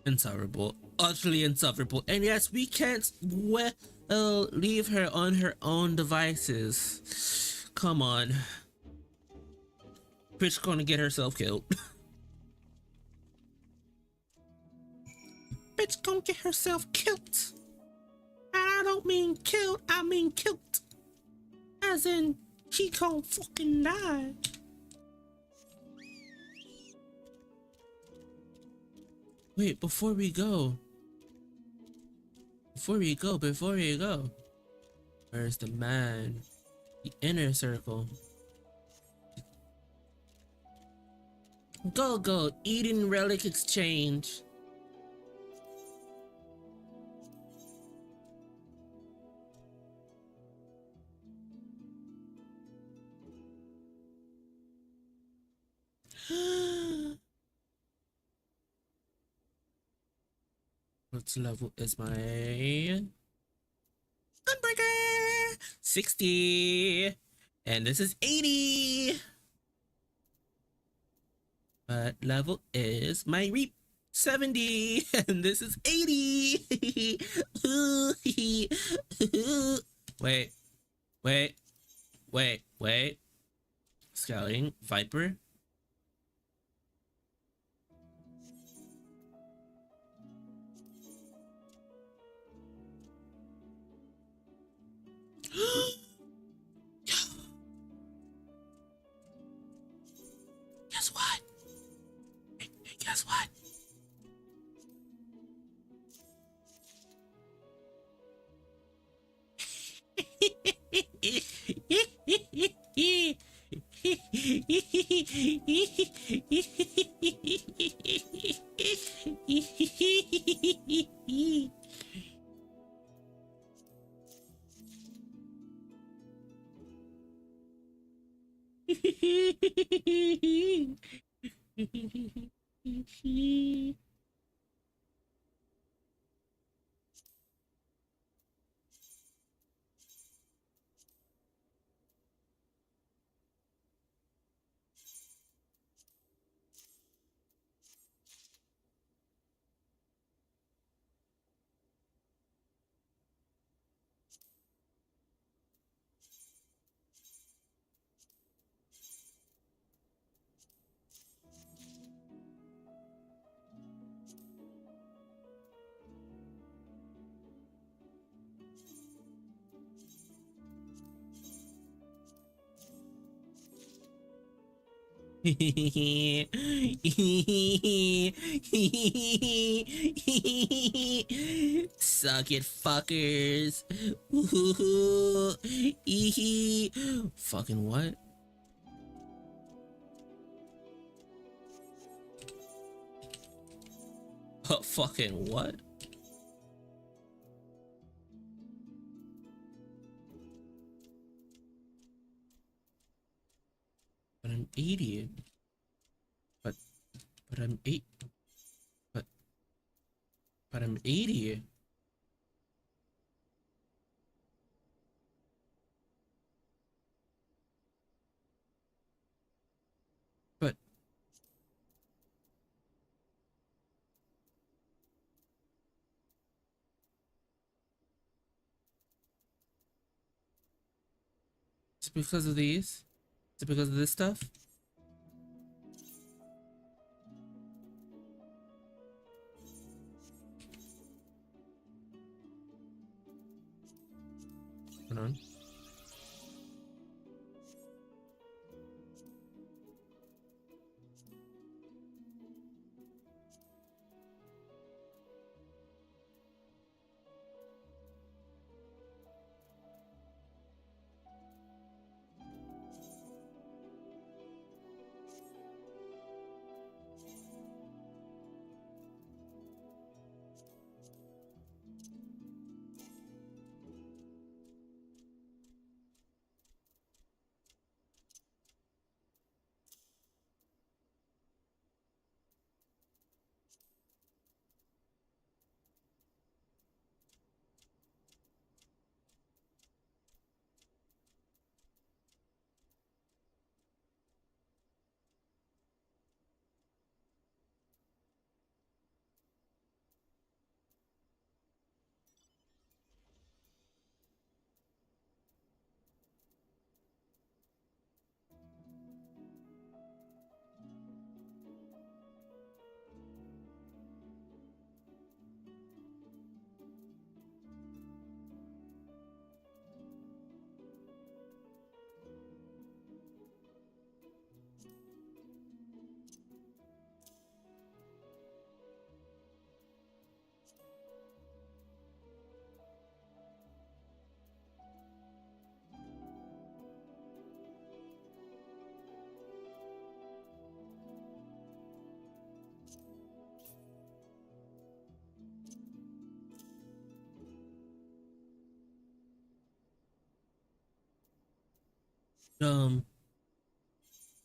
Insufferable, utterly insufferable, and yes, we can't leave her on her own devices. Come on. Bitch gonna get herself killed. Bitch gonna get herself killed. And I don't mean killed, I mean killed. As in, she gon' fucking die. Wait, before we go. Where's the man? The inner circle. Go, Eden Relic Exchange. What level is my Gunbreaker? 60. And this is 80. What level is my Reap? 70. And this is 80. Wait. Scouting. Viper. Guess what? Hey, guess what? Suck it, fuckers. Fucking what? Fucking what? But I'm 80. But I'm 8. But I'm 80. But it's because of these? Is it because of this stuff? Hold on.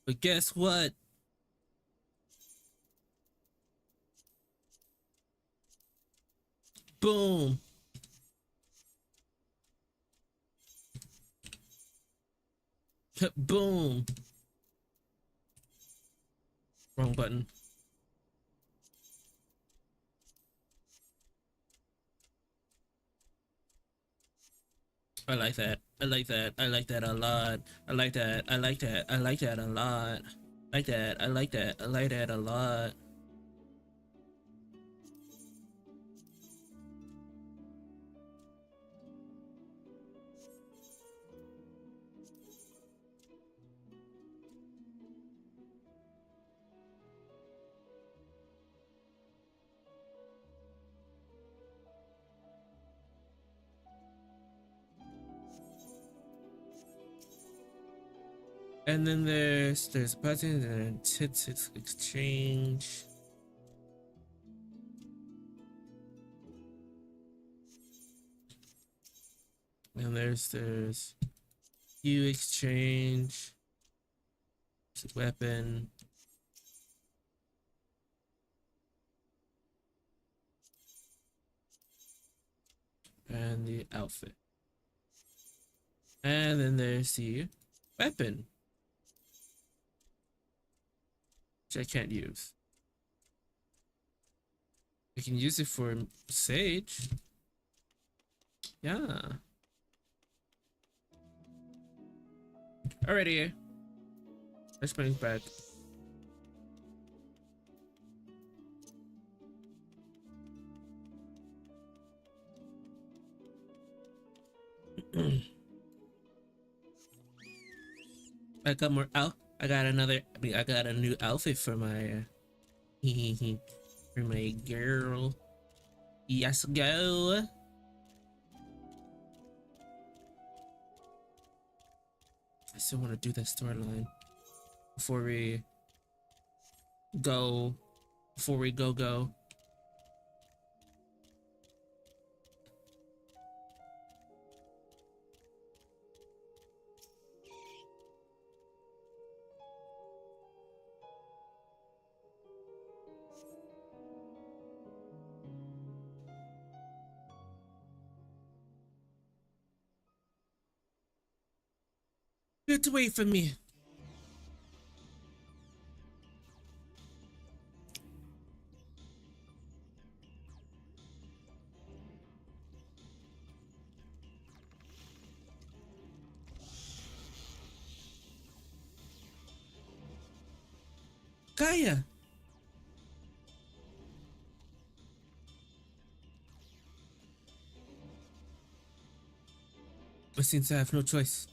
But guess what? Boom. Boom. Wrong button. I like that. I like that. I like that a lot. I like that. I like that. I like that a lot. Like that. I like that. I like that a lot. And then there's a button and it's exchange. And there's U exchange. There's a weapon. And the outfit. And then there's the weapon, which I can't use. I can use it for Sage. Yeah. Alrighty. Let's bring it back. I got more I got another. I got a new outfit for my for my girl. Yes, go. I still want to do that storyline before we go. Before we go. You have to wait for me. Gaia. But since I have no choice.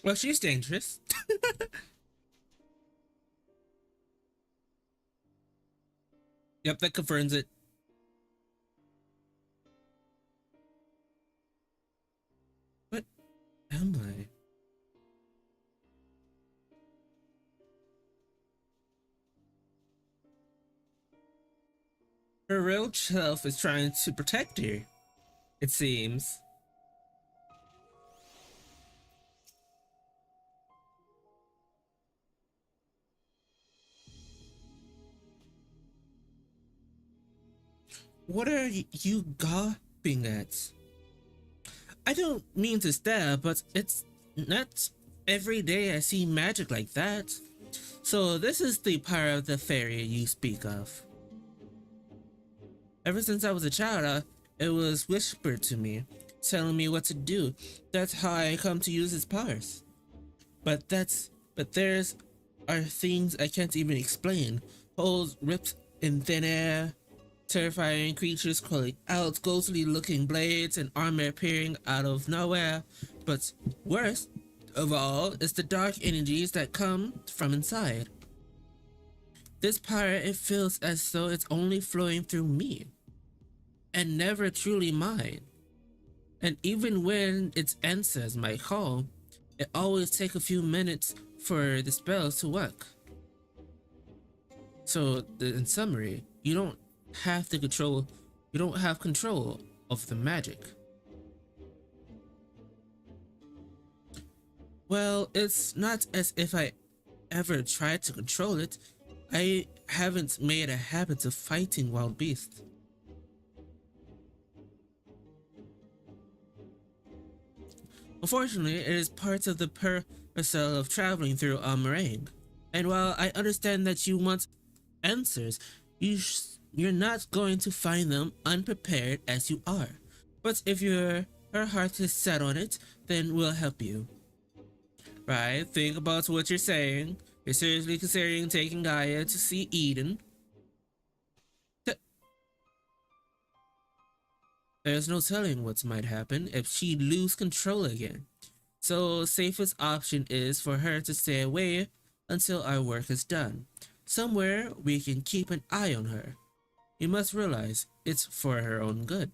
Well, she's dangerous. Yep, that confirms it. What am I? Her real self is trying to protect her, it seems. What are you gawping at? I don't mean to stab, but it's not every day I see magic like that. So this is the power of the fairy you speak of. Ever since I was a child, it was whispered to me, telling me what to do. That's how I come to use its powers. But there's are things I can't even explain. Holes ripped in thin air, terrifying creatures crawling out, ghostly looking blades and armor appearing out of nowhere. But worst of all is the dark energies that come from inside. This power, it feels as though it's only flowing through me and never truly mine. And even when it answers my call, it always takes a few minutes for the spells to work. So in summary, you don't have control of the magic. Well, it's not as if I ever tried to control it. I haven't made a habit of fighting wild beasts. Unfortunately, it is part of the parcel of traveling a meringue. And while I understand that you want answers, you're not going to find them unprepared as you are. But if her heart is set on it, then we'll help you. Right? Think about what you're saying. You're seriously considering taking Gaia to see Eden. There's no telling what might happen if she loses control again. So safest option is for her to stay away until our work is done. Somewhere we can keep an eye on her. You must realize it's for her own good.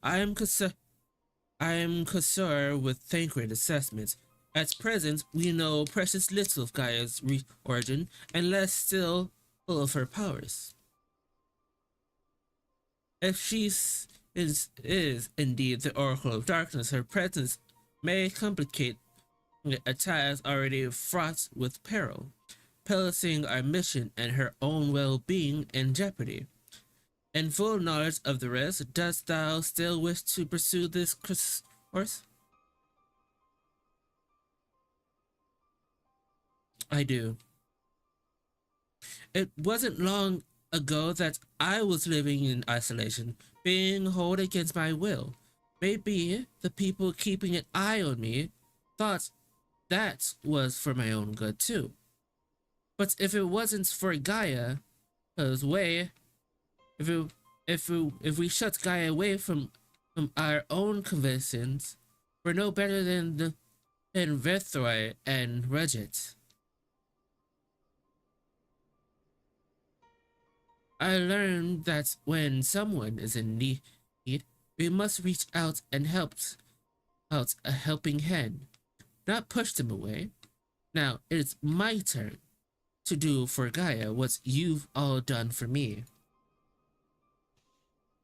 I am concerned with Thancred assessments. At present, we know precious little of Gaia's origin, and less still of her powers. If she is indeed the Oracle of Darkness, her presence may complicate a task already fraught with peril, placing our mission and her own well-being in jeopardy. In full knowledge of the rest, dost thou still wish to pursue this course? I do. It wasn't long ago that I was living in isolation, being held against my will. Maybe the people keeping an eye on me thought that was for my own good too. But if it wasn't for Gaia's way, if we shut Gaia away from our own convictions, we're no better than Vethroi and Regit. I learned that when someone is in need, we must reach out and help out a helping hand, not push them away. Now it's my turn to do for Gaia what you've all done for me.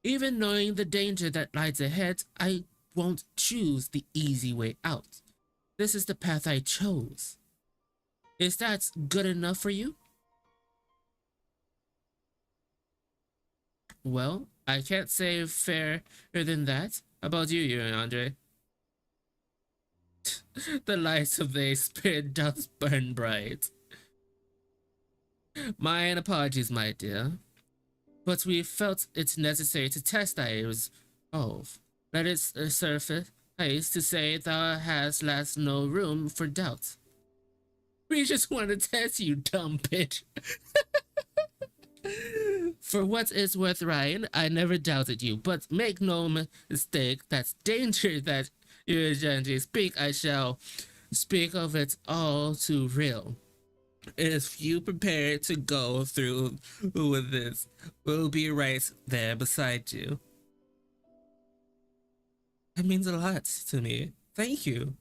Even knowing the danger that lies ahead, I won't choose the easy way out. This is the path I chose. Is that good enough for you? Well, I can't say fairer than that about you, Andre. The lights of the spirit does burn bright. My apologies, my dear. But we felt it necessary to test thy resolve. Let it surface to say thou hast left no room for doubt. We just want to test you, dumb bitch. For what is worth, Ryan, I never doubted you, but make no mistake, that danger that you gently speak, I shall speak of it all too real. If you prepare to go through with this, we'll be right there beside you. That means a lot to me. Thank you.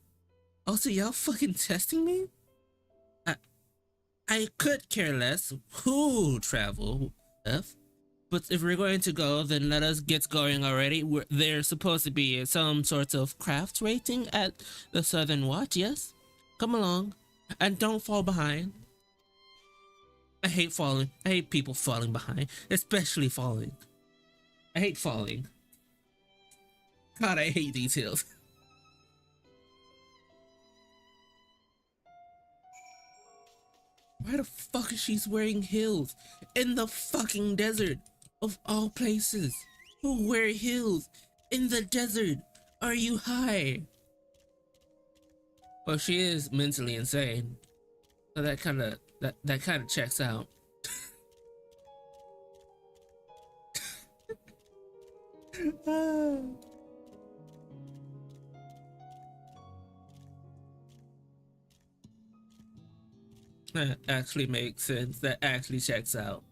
Also, y'all fucking testing me? I could care less who travel with, but if we're going to go, then let us get going already. There's supposed to be some sort of craft rating at the Southern Watch, yes? Come along, and don't fall behind. I hate falling. I hate people falling behind, especially falling. I hate falling. God, I hate these hills. Why the fuck is she wearing heels in the fucking desert of all places? Who wear heels in the desert? Are you high? Well, she is mentally insane, so that kind of checks out. That actually makes sense. That actually checks out.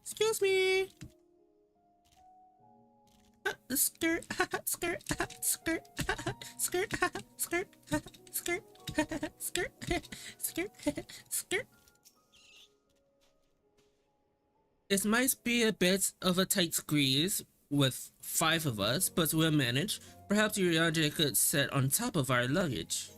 Excuse me. Skirt, skirt, skirt, skirt, skirt, skirt, skirt, skirt, skirt. It might be a bit of a tight squeeze with 5 of us, but we'll manage. Perhaps Urianger could sit on top of our luggage.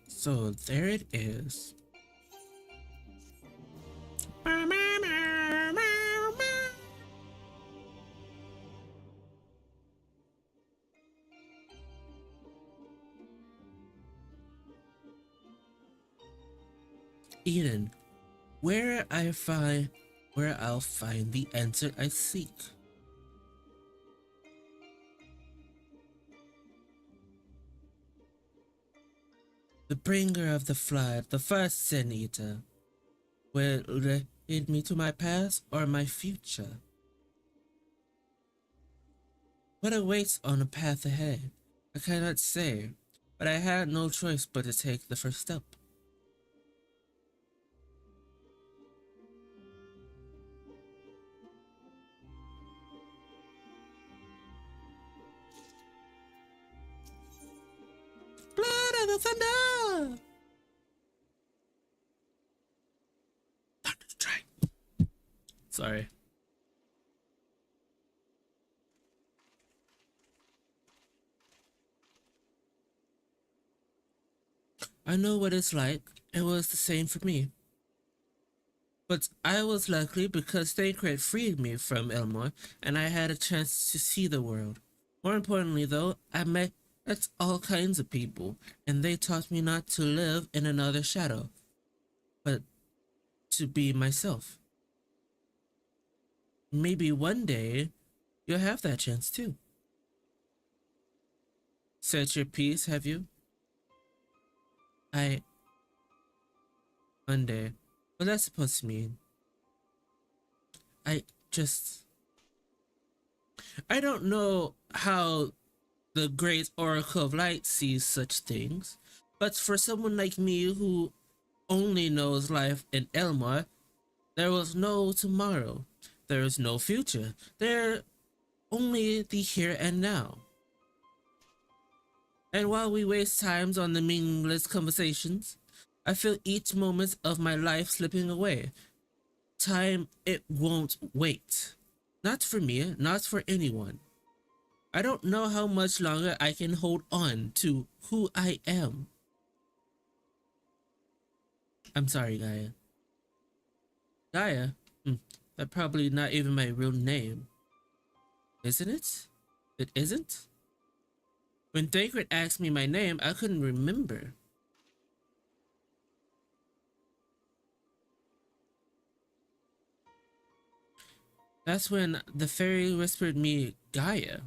So there it is. Eden, where I'll find the answer I seek. The bringer of the flood, the first sin eater, will lead me to my past or my future. What awaits on the path ahead, I cannot say, but I had no choice but to take the first step. thunder! Thunder strike. Sorry. I know what it's like. It was the same for me. But I was lucky because Thancred freed me from Elmore, and I had a chance to see the world. More importantly, though, I met all kinds of people, and they taught me not to live in another shadow, but to be myself. Maybe one day, you'll have that chance too. Said your piece, have you? One day. What that's supposed to mean? I just... I don't know how the great Oracle of Light sees such things, but for someone like me who only knows life in Elmore, there was no tomorrow. There is no future. There only the here and now. And while we waste times on the meaningless conversations, I feel each moment of my life slipping away. Time, it won't wait. Not for me, not for anyone. I don't know how much longer I can hold on to who I am. I'm sorry, Gaia. Gaia? That's probably not even my real name. Isn't it? It isn't? When Thancred asked me my name, I couldn't remember. That's when the fairy whispered me Gaia.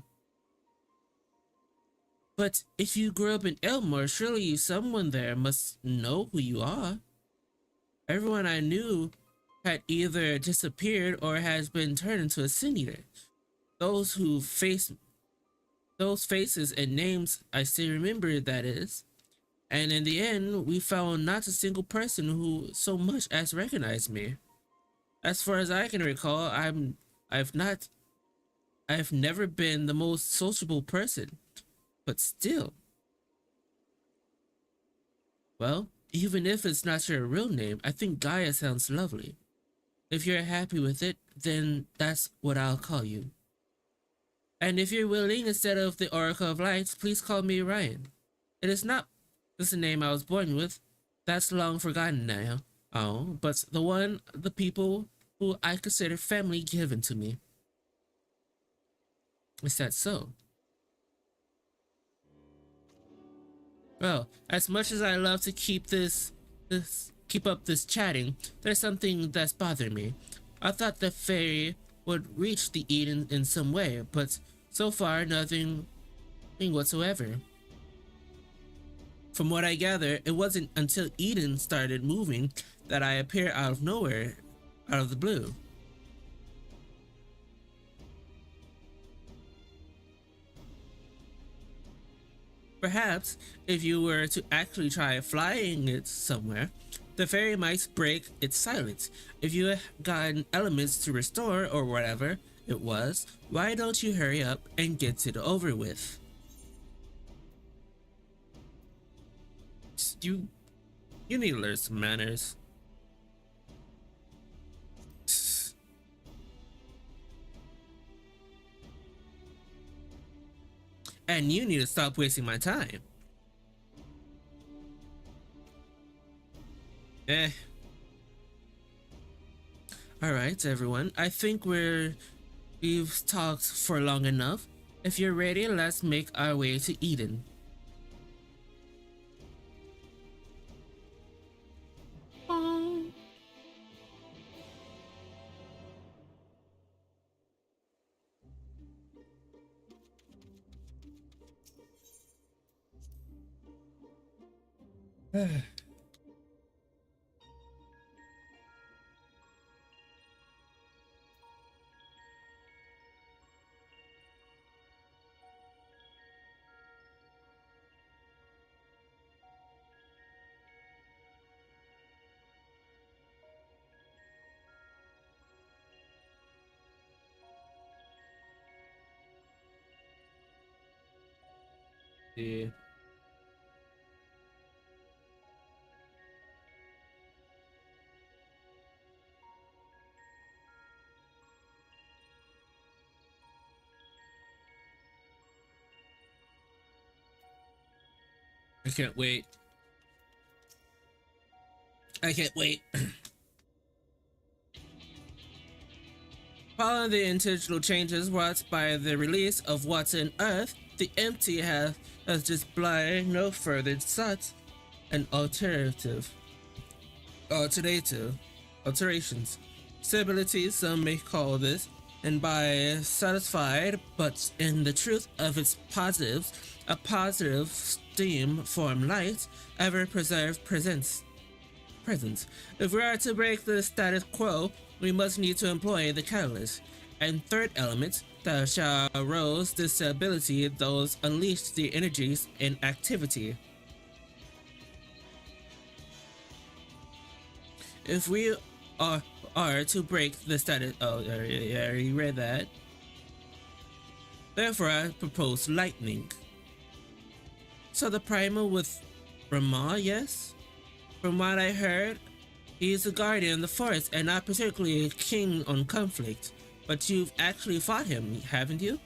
But if you grew up in Elmore, surely someone there must know who you are. Everyone I knew had either disappeared or has been turned into a sin eater. Those faces and names I still remember, that is. And in the end, we found not a single person who so much as recognized me. As far as I can recall, I've never been the most sociable person, but still. Well, even if it's not your real name, I think Gaia sounds lovely. If you're happy with it, then that's what I'll call you. And if you're willing, instead of the Oracle of Lights, please call me Ryan. It is not just the name I was born with. That's long forgotten now. Oh, but the people who I consider family given to me. Is that so? Well, as much as I love to keep up this chatting, there's something that's bothering me. I thought the fairy would reach the Eden in some way, but so far nothing whatsoever. From what I gather, it wasn't until Eden started moving that I appeared out of nowhere, out of the blue. Perhaps, if you were to actually try flying it somewhere, the fairy might break its silence. If you got elements to restore or whatever it was, why don't you hurry up and get it over with? You need to learn some manners. And you need to stop wasting my time. Alright, everyone. I think we've talked for long enough. If you're ready, let's make our way to Eden. Yeah. I can't wait. I can't wait. Following the intentional changes wrought by the release of What's in Earth, the empty has displayed no further sought an alterations. Stability, some may call this, and by satisfied, but in the truth of its positives, a positive steam form light, ever preserved presence. If we are to break the status quo, we must need to employ the catalyst. And third element, that shall arouse this ability, those unleash the energies in activity. If we are to break the status, I already read that. Therefore, I propose lightning. So the primal with Brahma, yes? From what I heard, he is a guardian of the forest and not particularly a king on conflict. But you've actually fought him, haven't you?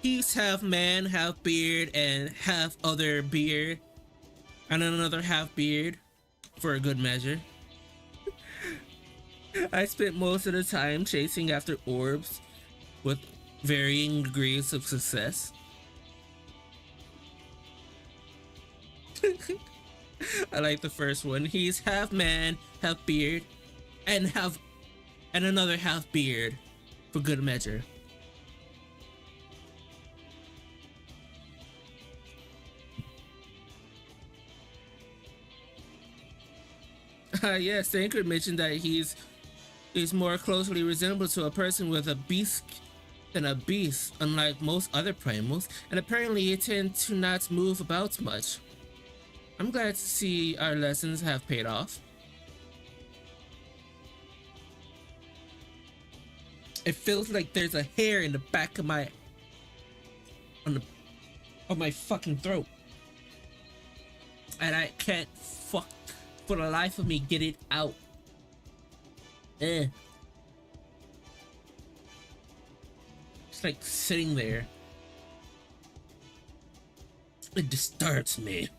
He's half man, half beard, and half other beard, and another half beard, for a good measure. I spent most of the time chasing after orbs with varying degrees of success. I like the first one. He's half man, half beard, and another half beard, for good measure. Yes, Tancred mentioned that he's more closely resembled to a person with a beast than a beast, unlike most other primals, and apparently he tends to not move about much. I'm glad to see our lessons have paid off. It feels like there's a hair in the back of my on my fucking throat, and I can't for the life of me get it out. It's like sitting there. It disturbs me.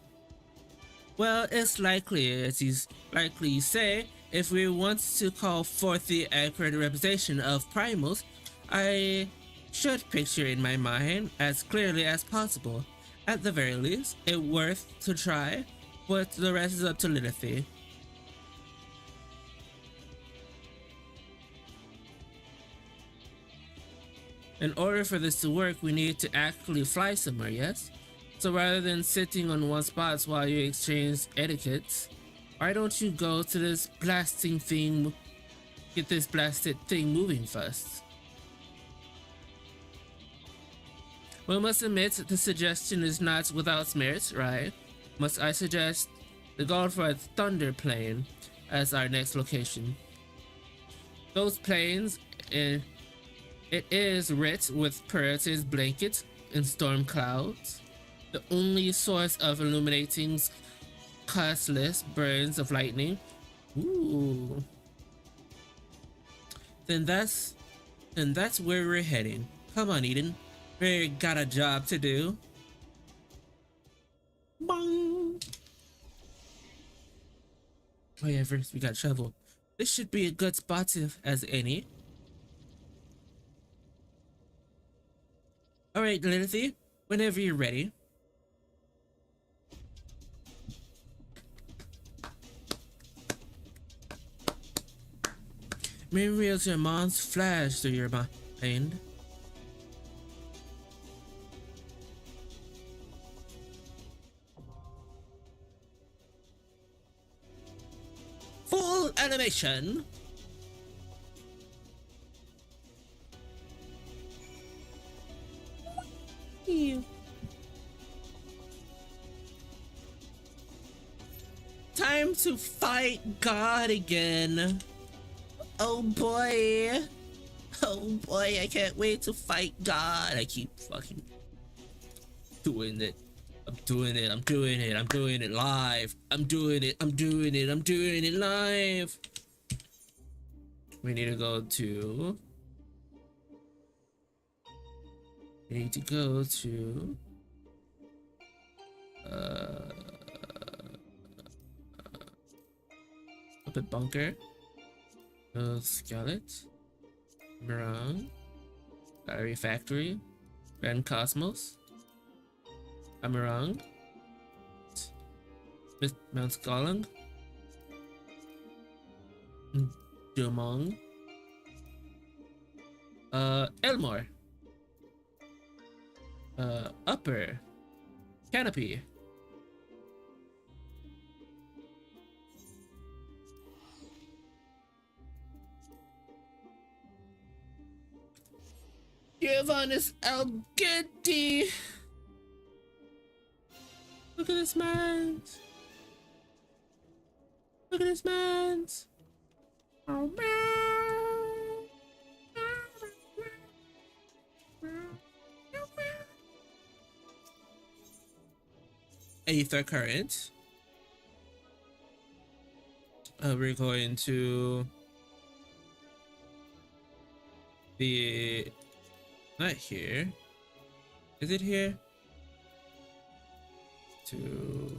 Well, it's likely, as you say, if we want to call forth the accurate representation of primals, I should picture in my mind as clearly as possible. At the very least, it's worth to try, but the rest is up to Lilith. In order for this to work, we need to actually fly somewhere, yes? So rather than sitting on one spot while you exchange etiquettes, why don't you go to this blasting thing, get this blasted thing moving first? Well, I must admit, the suggestion is not without merit, right? Must I suggest the goal for a thunder plane as our next location? Those planes, it is rich with Purita's blanket and storm clouds, the only source of illuminating costless burns of lightning. Ooh. Then that's where we're heading. Come on, Eden. We got a job to do. Bong. Oh yeah, first we got shovel. This should be a good spot as any. Alright, Lilith, whenever you're ready. Memories of your mom's flash through your mind. Full animation. Time to fight God again. Oh boy. Oh boy, I can't wait to fight God. I keep fucking doing it. I'm doing it. I'm doing it. I'm doing it live. I'm doing it. I'm doing it. I'm doing it live. We need to go to. We need to go to. Up at bunker. Skelet. Mirang. Battery factory. Grand Cosmos. Amarang. Mount Skalang. Dumong. Elmore. Upper. Canopy. Giovannis Algetti. Look at this man. Look at this man. Oh man. Aether current. We're going to the not here. Is it here? To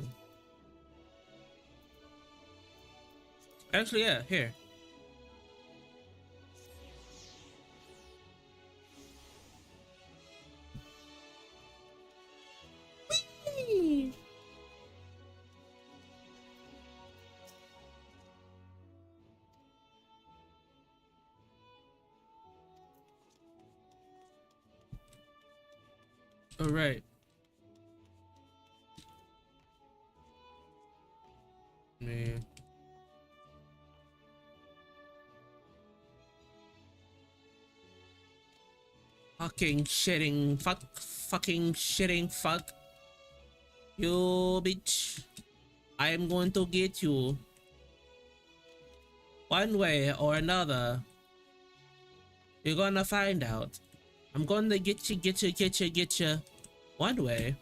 actually, yeah, here. Whee! All right. Me. Fucking shitting fuck. Fucking shitting fuck. You bitch. I am going to get you. One way or another. You're gonna find out. I'm gonna get you. One way.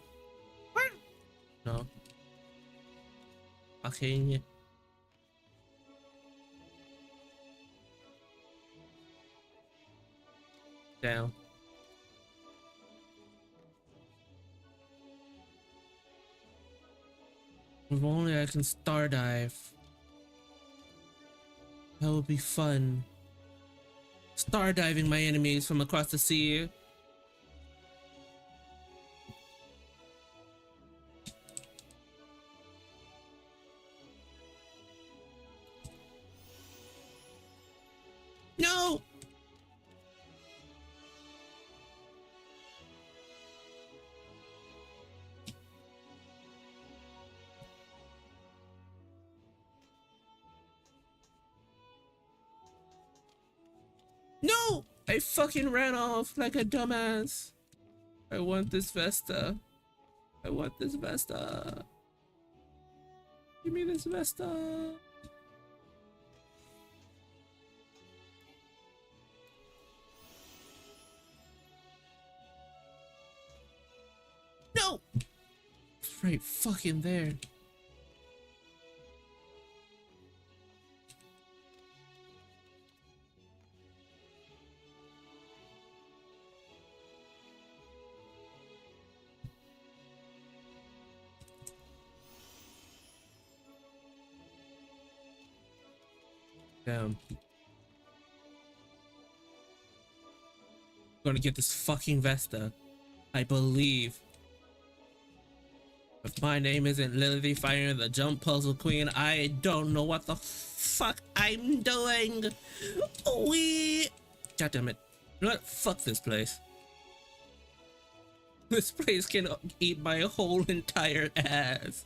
No. Fucking. Down. If only I can star dive. That would be fun. Star diving my enemies from across the sea. No! No! I fucking ran off like a dumbass. I want this Vesta. I want this Vesta. Give me this Vesta. No! It's right fucking there. Damn. Gonna get this fucking Vesta. I believe. If my name isn't Lily Fire, the Jump Puzzle Queen, I don't know what the fuck I'm doing. God damn it. You know what? Fuck this place. This place can eat my whole entire ass.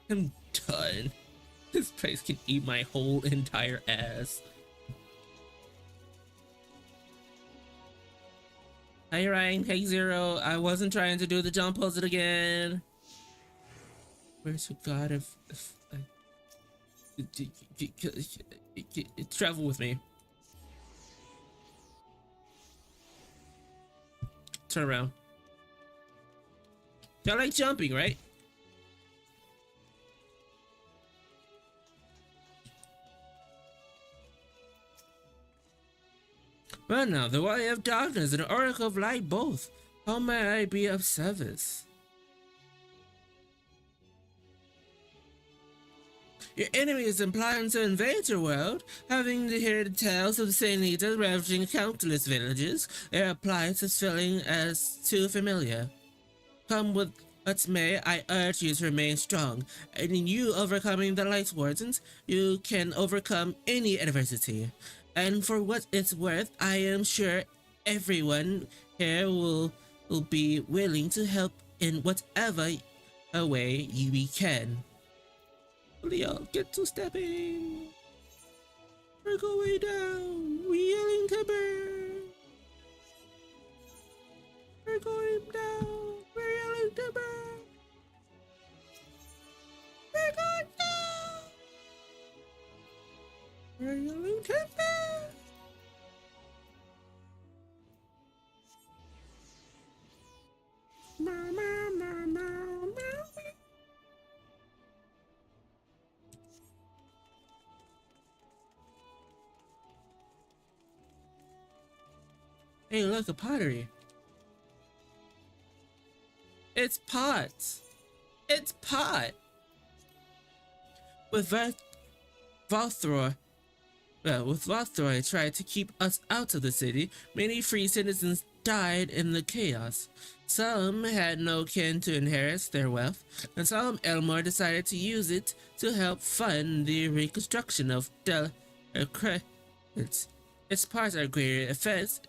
I'm done. This place can eat my whole entire ass. Hi Ryan, hey Zero. I wasn't trying to do the jump puzzle again. Where's the god if travel with me. Turn around. Y'all like jumping, right? Well now, the Warrior of Darkness and the Oracle of Light both. How may I be of service? Your enemies plan to invade your world, having to hear the tales of the Saint Leaders ravaging countless villages. Their plight is feeling as too familiar. Come with what may, I urge you to remain strong, and in you overcoming the Light Wardens, you can overcome any adversity. And for what it's worth, I am sure everyone here will be willing to help in whatever way we can. Y'all get to stepping. We're going down. We're yelling timber. We're going down. We're yelling timber. We're going down. We're yelling timber. Ma, ma, ma, ma, ma. Hey, look, a pottery. It's pots. It's pot. With Valthroy tried to keep us out of the city, many free citizens died in the chaos. Some had no kin to inherit their wealth, and some Elmore decided to use it to help fund the reconstruction of its parts are greater effects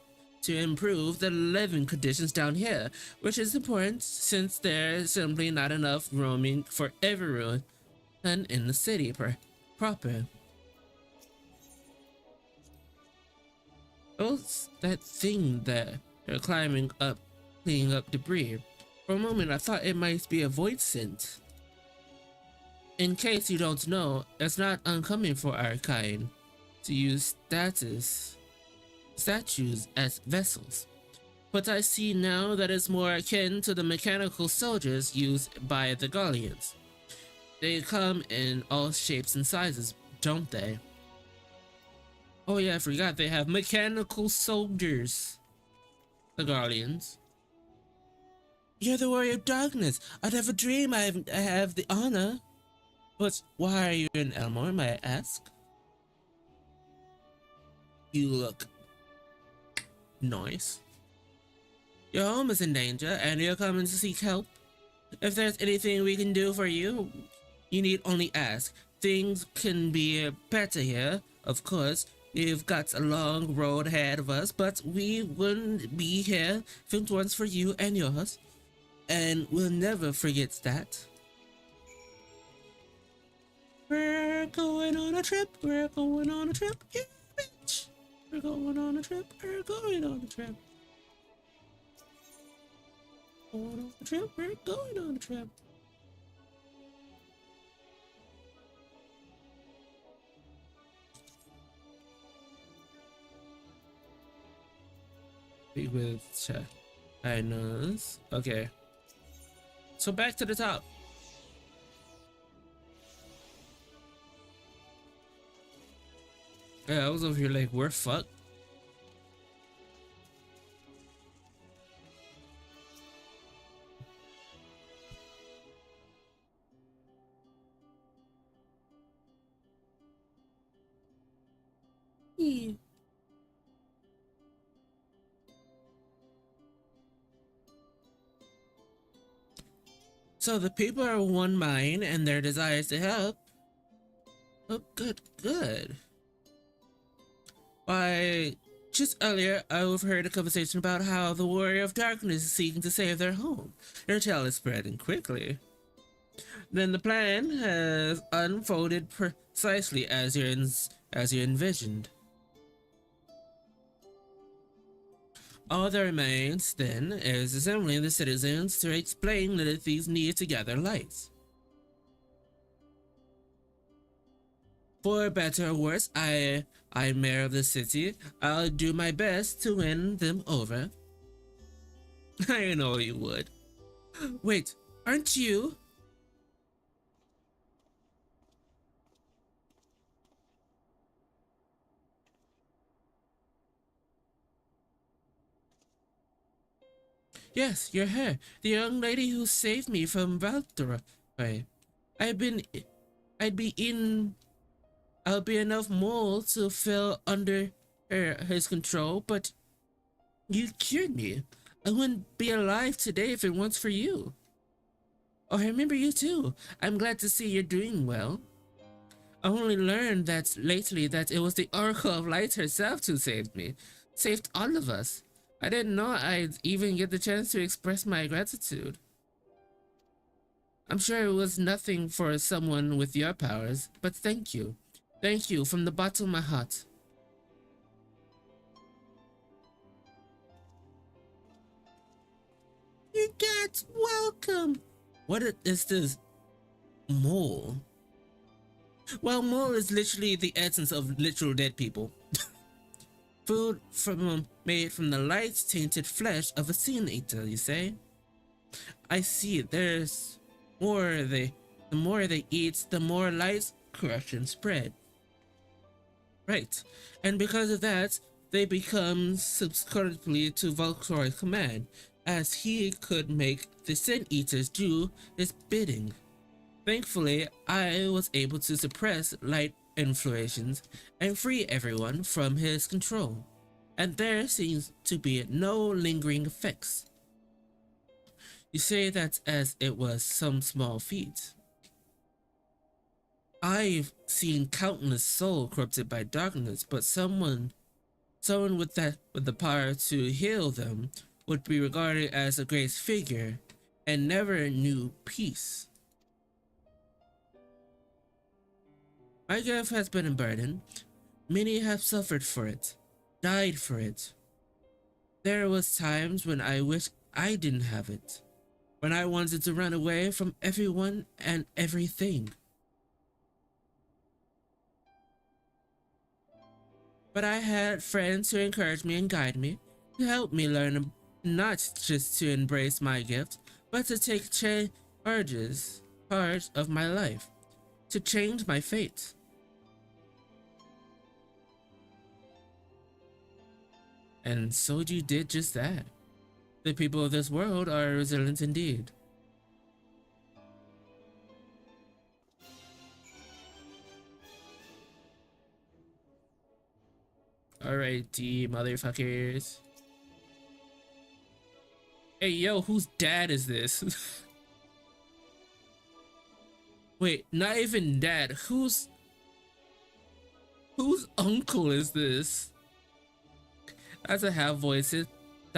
to improve the living conditions down here, which is important since there's simply not enough roaming for everyone in the city proper. What's that thing that they're climbing up, cleaning up debris? For a moment I thought it might be a void scent. In case you don't know, it's not uncommon for our kind to use statues as vessels, but I see now that it's more akin to the mechanical soldiers used by the Gallians. They come in all shapes and sizes, don't they? Oh yeah, I forgot they have mechanical soldiers. The Guardians. You're the Warrior of Darkness. I'd never dream I have the honor. But why are you in Elmore, may I ask? You look nice. Your home is in danger and you're coming to seek help. If there's anything we can do for you, you need only ask. Things can be better here, of course. We've got a long road ahead of us, but we wouldn't be here if it weren't for you and yours. And we'll never forget that. We're going on a trip, we're going on a trip, yeah, bitch. We're going on a trip, we're going on a trip. Going on a trip, we're going on a trip. With China's. Okay. So back to the top. Yeah, I was over here like, we're fucked. Yeah. So the people are one mind and their desires to help. Oh, good, good. Why, just earlier I overheard a conversation about how the Warrior of Darkness is seeking to save their home. Your tale is spreading quickly. Then the plan has unfolded precisely as you envisioned. All that remains, then, is assembling the citizens to explain that these need to gather lights. For better or worse, I'm mayor of the city. I'll do my best to win them over. I know you would. Wait, aren't you? Yes, you're her. The young lady who saved me from Valtera. Right. I've been... I'd be in... I'll be enough mole to fell under his control, but you cured me. I wouldn't be alive today if it weren't for you. Oh, I remember you too. I'm glad to see you're doing well. I only learned that lately that it was the Oracle of Light herself who saved me. Saved all of us. I didn't know I'd even get the chance to express my gratitude. I'm sure it was nothing for someone with your powers, but thank you. Thank you from the bottom of my heart. You got welcome. What is this? Mole? Well, mole is literally the essence of literal dead people. Food made from the light-tainted flesh of a sin eater, you say? I see. There's more the more they eat, the more light corruption spread. Right, and because of that, they become subsequently to Valkyri's command, as he could make the sin eaters do his bidding. Thankfully, I was able to suppress light influences and free everyone from his control, and there seems to be no lingering effects. You say that as it was some small feat. I've seen countless souls corrupted by darkness, but someone with the power to heal them would be regarded as a great figure and never knew peace. My gift has been a burden. Many have suffered for it, died for it. There was times when I wished I didn't have it, when I wanted to run away from everyone and everything. But I had friends who encouraged me and guided me, to help me learn not just to embrace my gift, but to take charge of my life, to change my fate. And so you did just that. The people of this world are resilient indeed. Alrighty, motherfuckers. Hey, yo, whose dad is this? Wait, not even dad. Whose uncle is this? That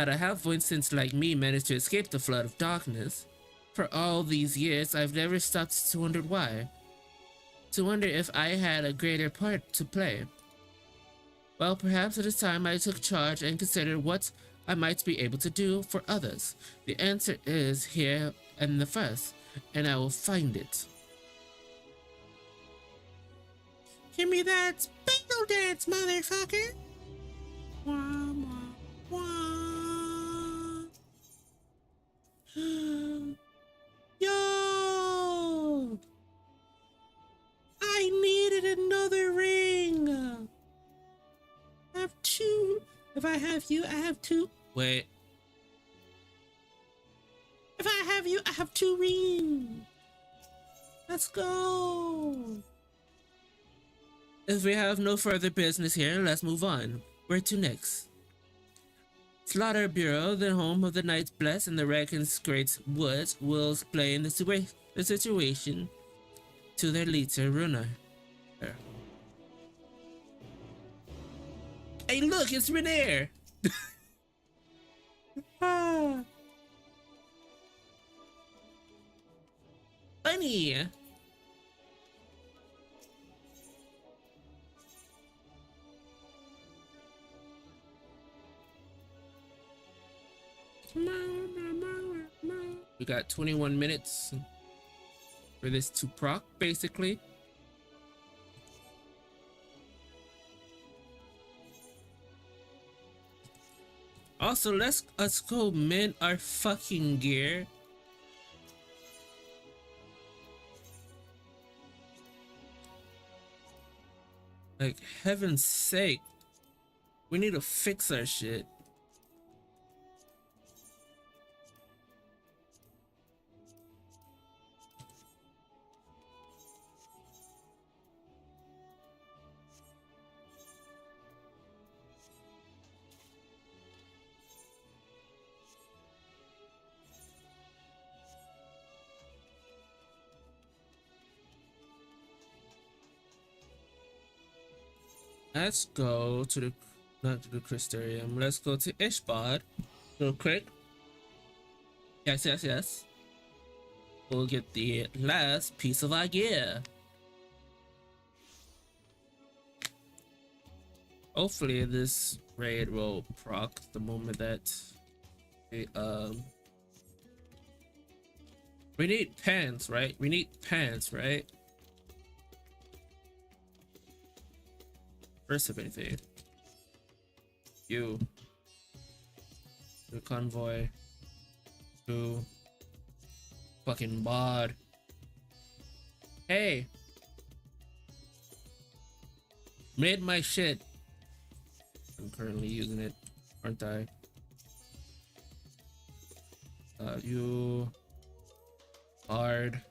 a half-voice since like me managed to escape the flood of darkness. For all these years, I've never stopped to wonder why. To wonder if I had a greater part to play. Well, perhaps it is time I took charge and considered what I might be able to do for others. The answer is here in the verse, and I will find it. Give me that bingo dance, motherfucker! Wah, wah, wah. Yo! I needed another ring! I have two. If I have you, I have two. Wait. If I have you, I have two rings. Let's go. If we have no further business here, let's move on. Where to next? Slaughter Bureau, the home of the Knights Blessed and the Reckon's Great Woods, will explain the situation to their leader, Runa. Hey, look, it's Renair! Ah. Bunny! We got 21 minutes for this to proc, basically. Also, let's go mint our fucking gear. Like, heaven's sake. We need to fix our shit. Let's go to the, not to the Crystarium. Let's go to Ishbad real quick. Yes, yes, yes. We'll get the last piece of our gear. Hopefully this raid will proc the moment that we need pants, right? We need pants, right? First of anything. You. The convoy. To fucking bod. Hey. Made my shit. I'm currently using it, aren't I? You. Hard.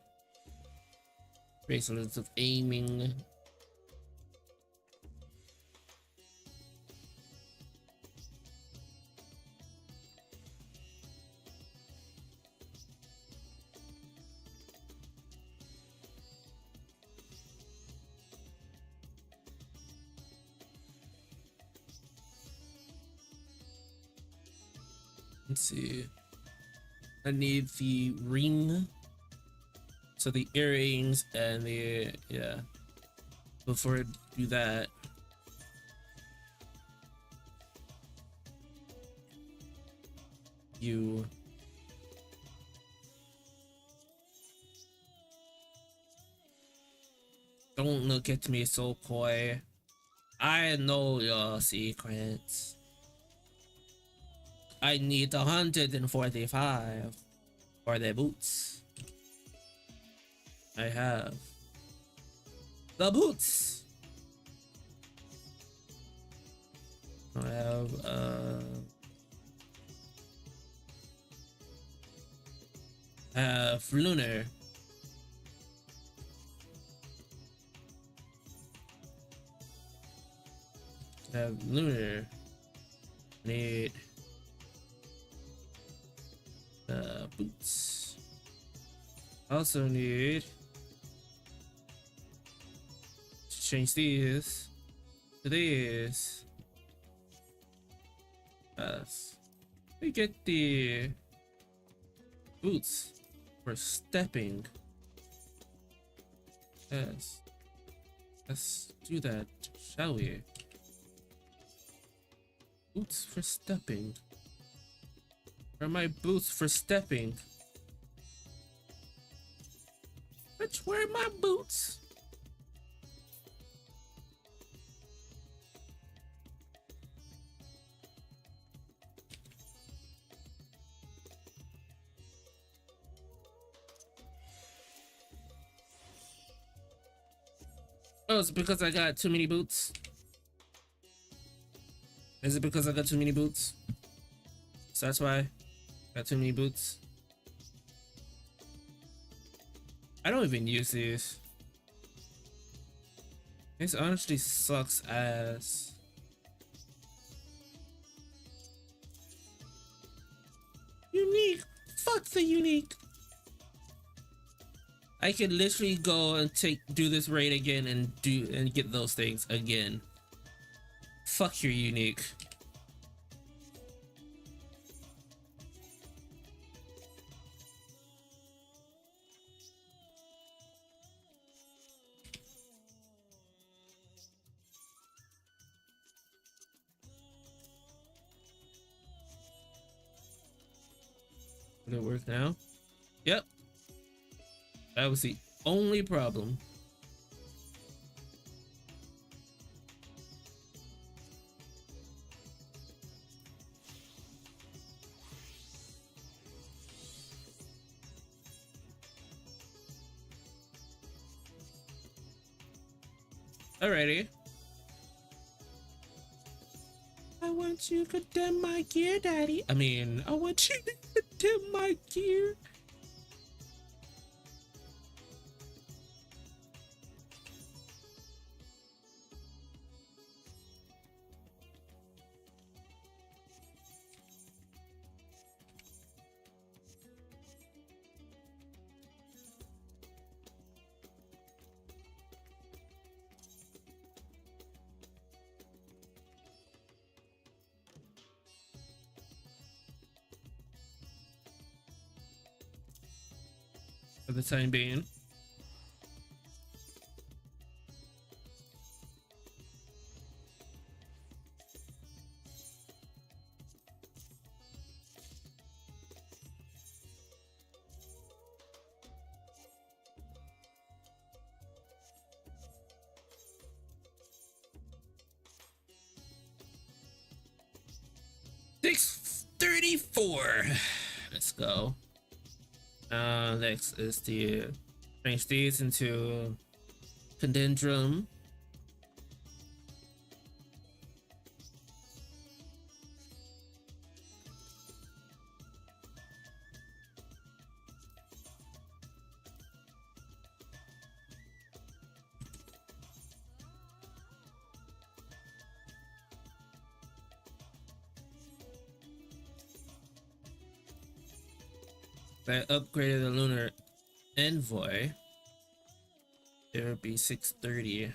Bracelets of aiming. Let's see. I need the ring. So the earrings and the, yeah. Before I do that. You. Don't look at me so coy. I know your secrets. I need 145 for the boots. I have the boots. I have lunar. I have lunar. Need boots. Also need to change these to these. Yes. We get the boots for stepping. Yes. Let's do that, shall we? Boots for stepping. Where are my boots for stepping? Where are my boots? Oh, it's because I got too many boots. Is it because I got too many boots? So that's why I got too many boots. I don't even use these. This honestly sucks ass. Unique. Fuck the unique. I could literally go and do this raid again and get those things again. Fuck your unique. Will it work now? Yep. That was the only problem. Alrighty. I want you to condemn my gear, Daddy. I mean, I want you to condemn my gear. For the time being. $634. Let's go. Next is the change these into Condendrum. If I upgraded the Lunar Envoy, it would be 630.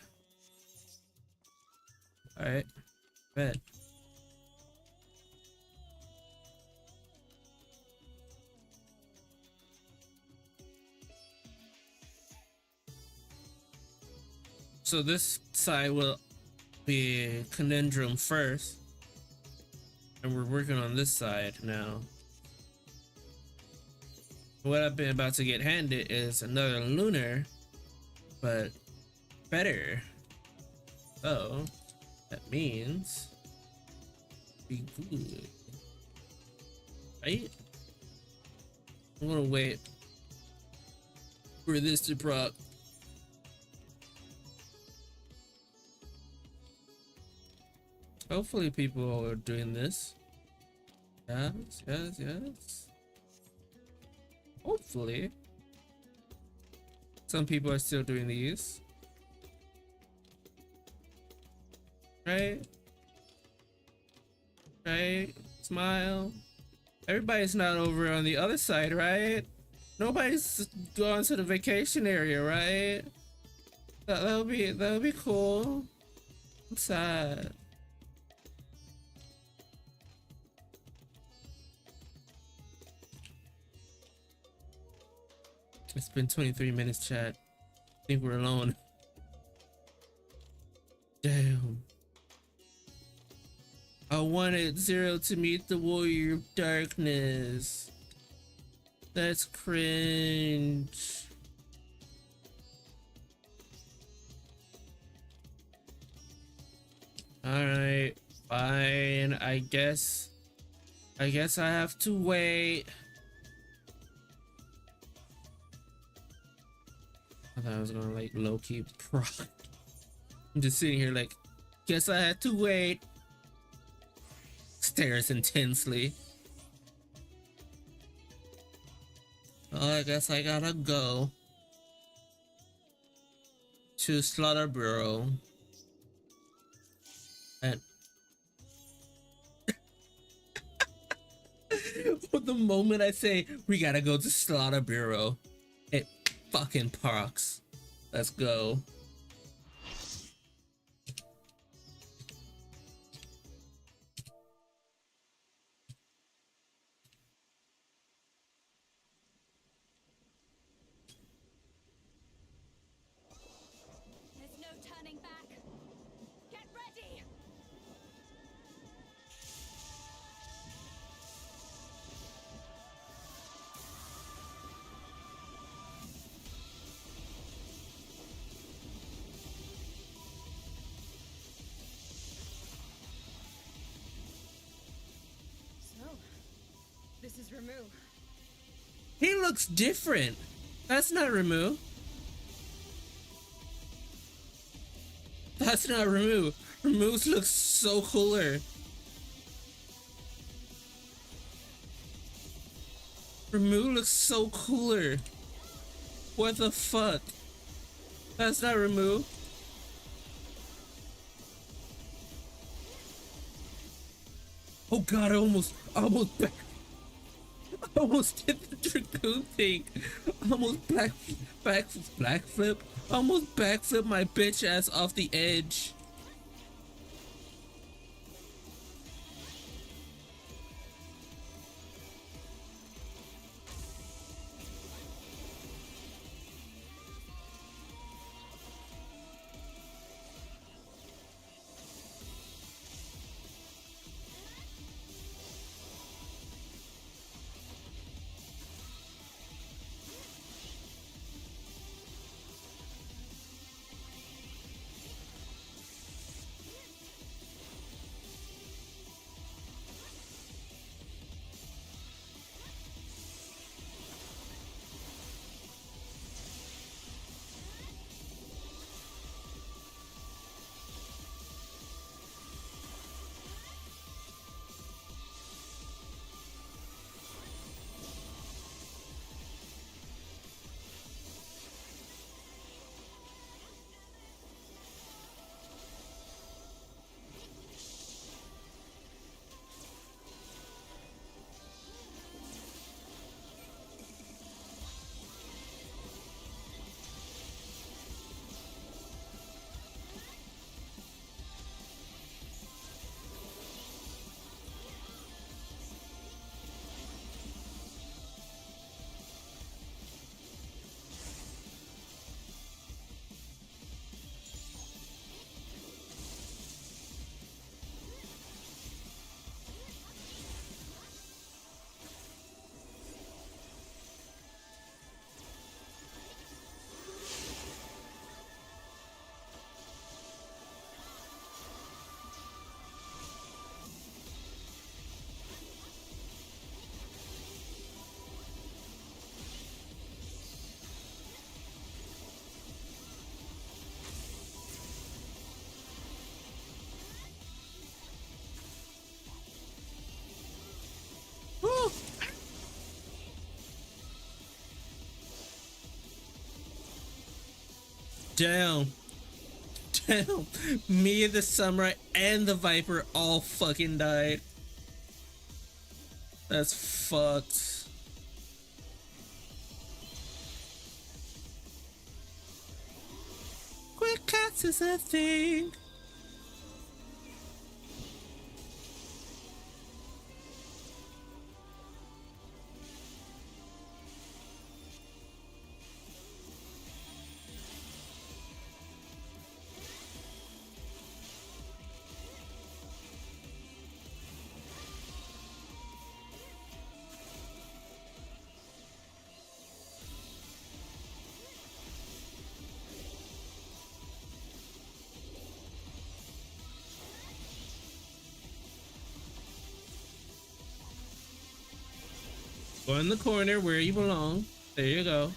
Alright, bet. So this side will be Conundrum first, and we're working on this side now. What I've been about to get handed is another lunar, but better. So that means be good, right? I'm gonna wait for this to proc. Hopefully people are doing this. Yes, yes, yes. Hopefully. Some people are still doing these. Right? Right? Smile. Everybody's not over on the other side, right? Nobody's gone to the vacation area, right? That'll be cool. I'm sad. It's been 23 minutes, chat. I think we're alone. Damn. I wanted Zero to meet the Warrior of Darkness. That's cringe. Alright, fine. I guess I have to wait. I thought I was gonna like low-key proc. I'm just sitting here like, guess I had to wait. Stares intensely. Well, I guess I gotta go to Slaughter Bureau. And the moment I say we gotta go to Slaughter Bureau, it fucking parks. Let's go. There's no turning back. Get ready. So, this is Ramu. He looks different. That's not Ramu. The That's not Remu. Remu's looks so cooler. Remu looks so cooler. What the fuck? That's not Remu. Oh god, I almost did the Dragoon thing. I almost backflip. I almost backflip my bitch ass off the edge. Woo! Damn. Damn. Me and the Samurai and the Viper all fucking died. That's fucked. Quick cuts is a thing. Go in the corner where you belong. There you go.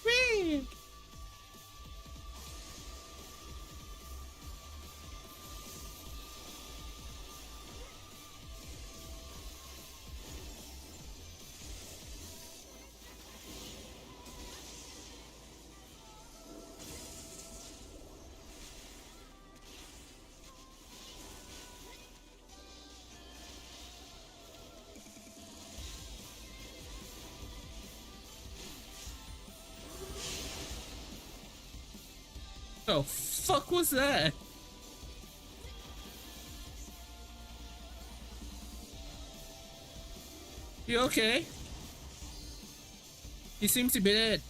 Whee! Oh, fuck was that? You okay? He seems to be dead.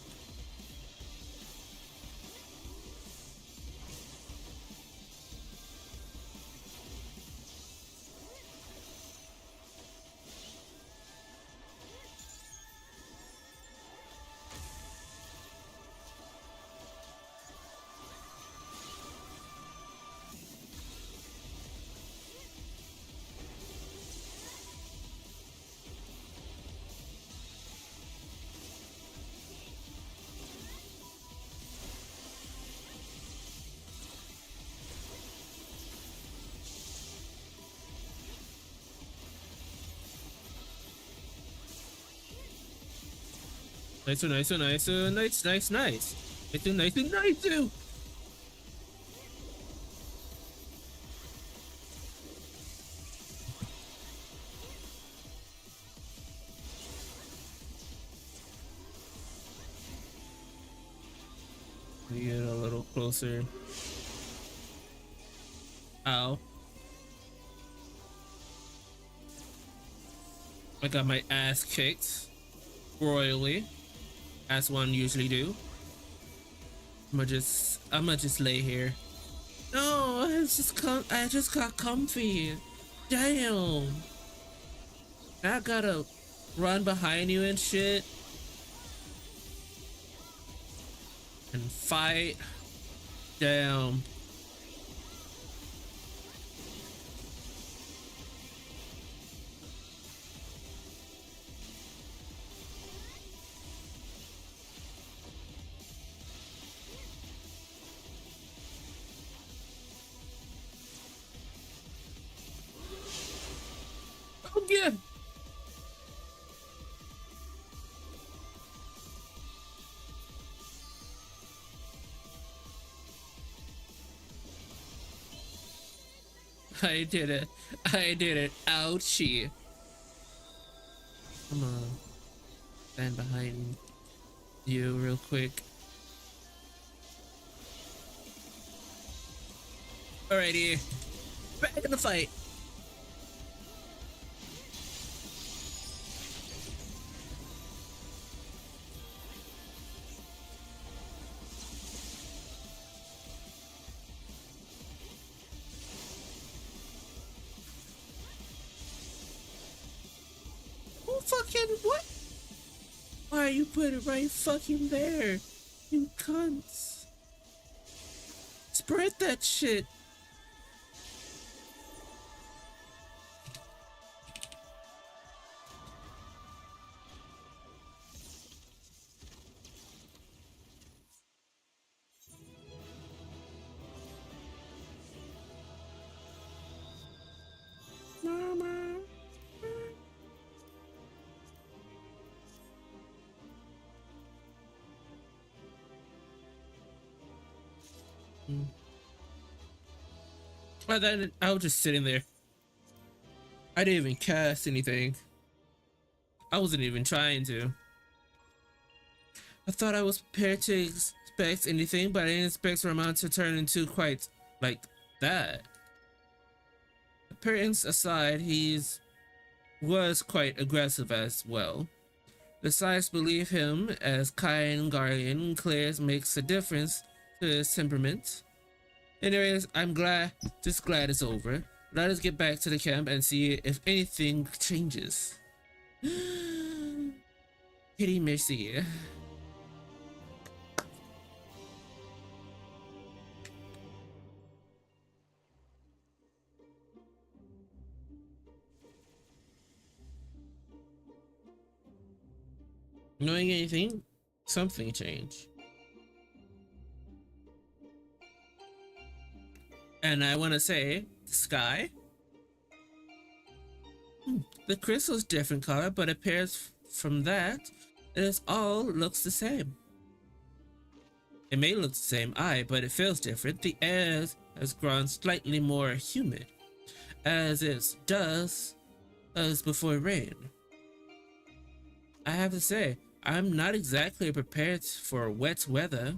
Nice, nice, nice, nice, nice, nice. Nice, nice, nice. Get a little closer. Ow. I got my ass kicked royally, as one usually do. I'ma just lay here. No, I just got comfy. Damn. I gotta run behind you and shit. And fight. Damn. Oh yeah. I did it. I did it. Ouchie. I'm gonna stand behind you real quick. Alrighty. Back in the fight. Oh, fucking what? Why you put it right fucking there? You cunts. Spread that shit. Mama. Well, then I was just sitting there. I didn't even cast anything. I wasn't even trying to. I thought I was prepared to expect anything, but I didn't expect Ramon to turn into quite like that. Appearance aside, was quite aggressive as well. The Sires believe him as kind guardian. Claire's makes a difference to his temperament. Anyways, I'm glad it's over. Let us get back to the camp and see if anything changes. Pity mercy. Knowing anything, something changed. And I want to say, the sky. The crystal's different color, but it appears from that, it all looks the same. It may look the same, but it feels different. The air has grown slightly more humid, as it does as before rain. I have to say, I'm not exactly prepared for wet weather.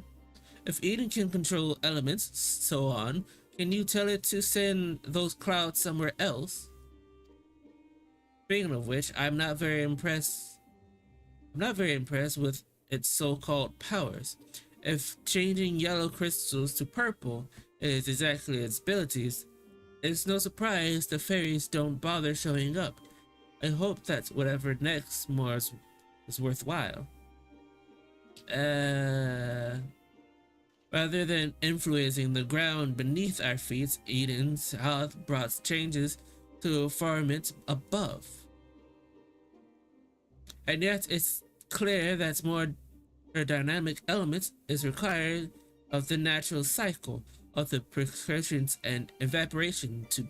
If Eden can control elements, so on, can you tell it to send those clouds somewhere else? Speaking of which, I'm not very impressed with its so-called powers. If changing yellow crystals to purple is exactly its abilities, it's no surprise the fairies don't bother showing up. I hope that whatever next more is worthwhile. Rather than influencing the ground beneath our feet, Eden's health brought changes to firmament above. And yet it's clear that more dynamic elements is required of the natural cycle of the precretions and evaporation to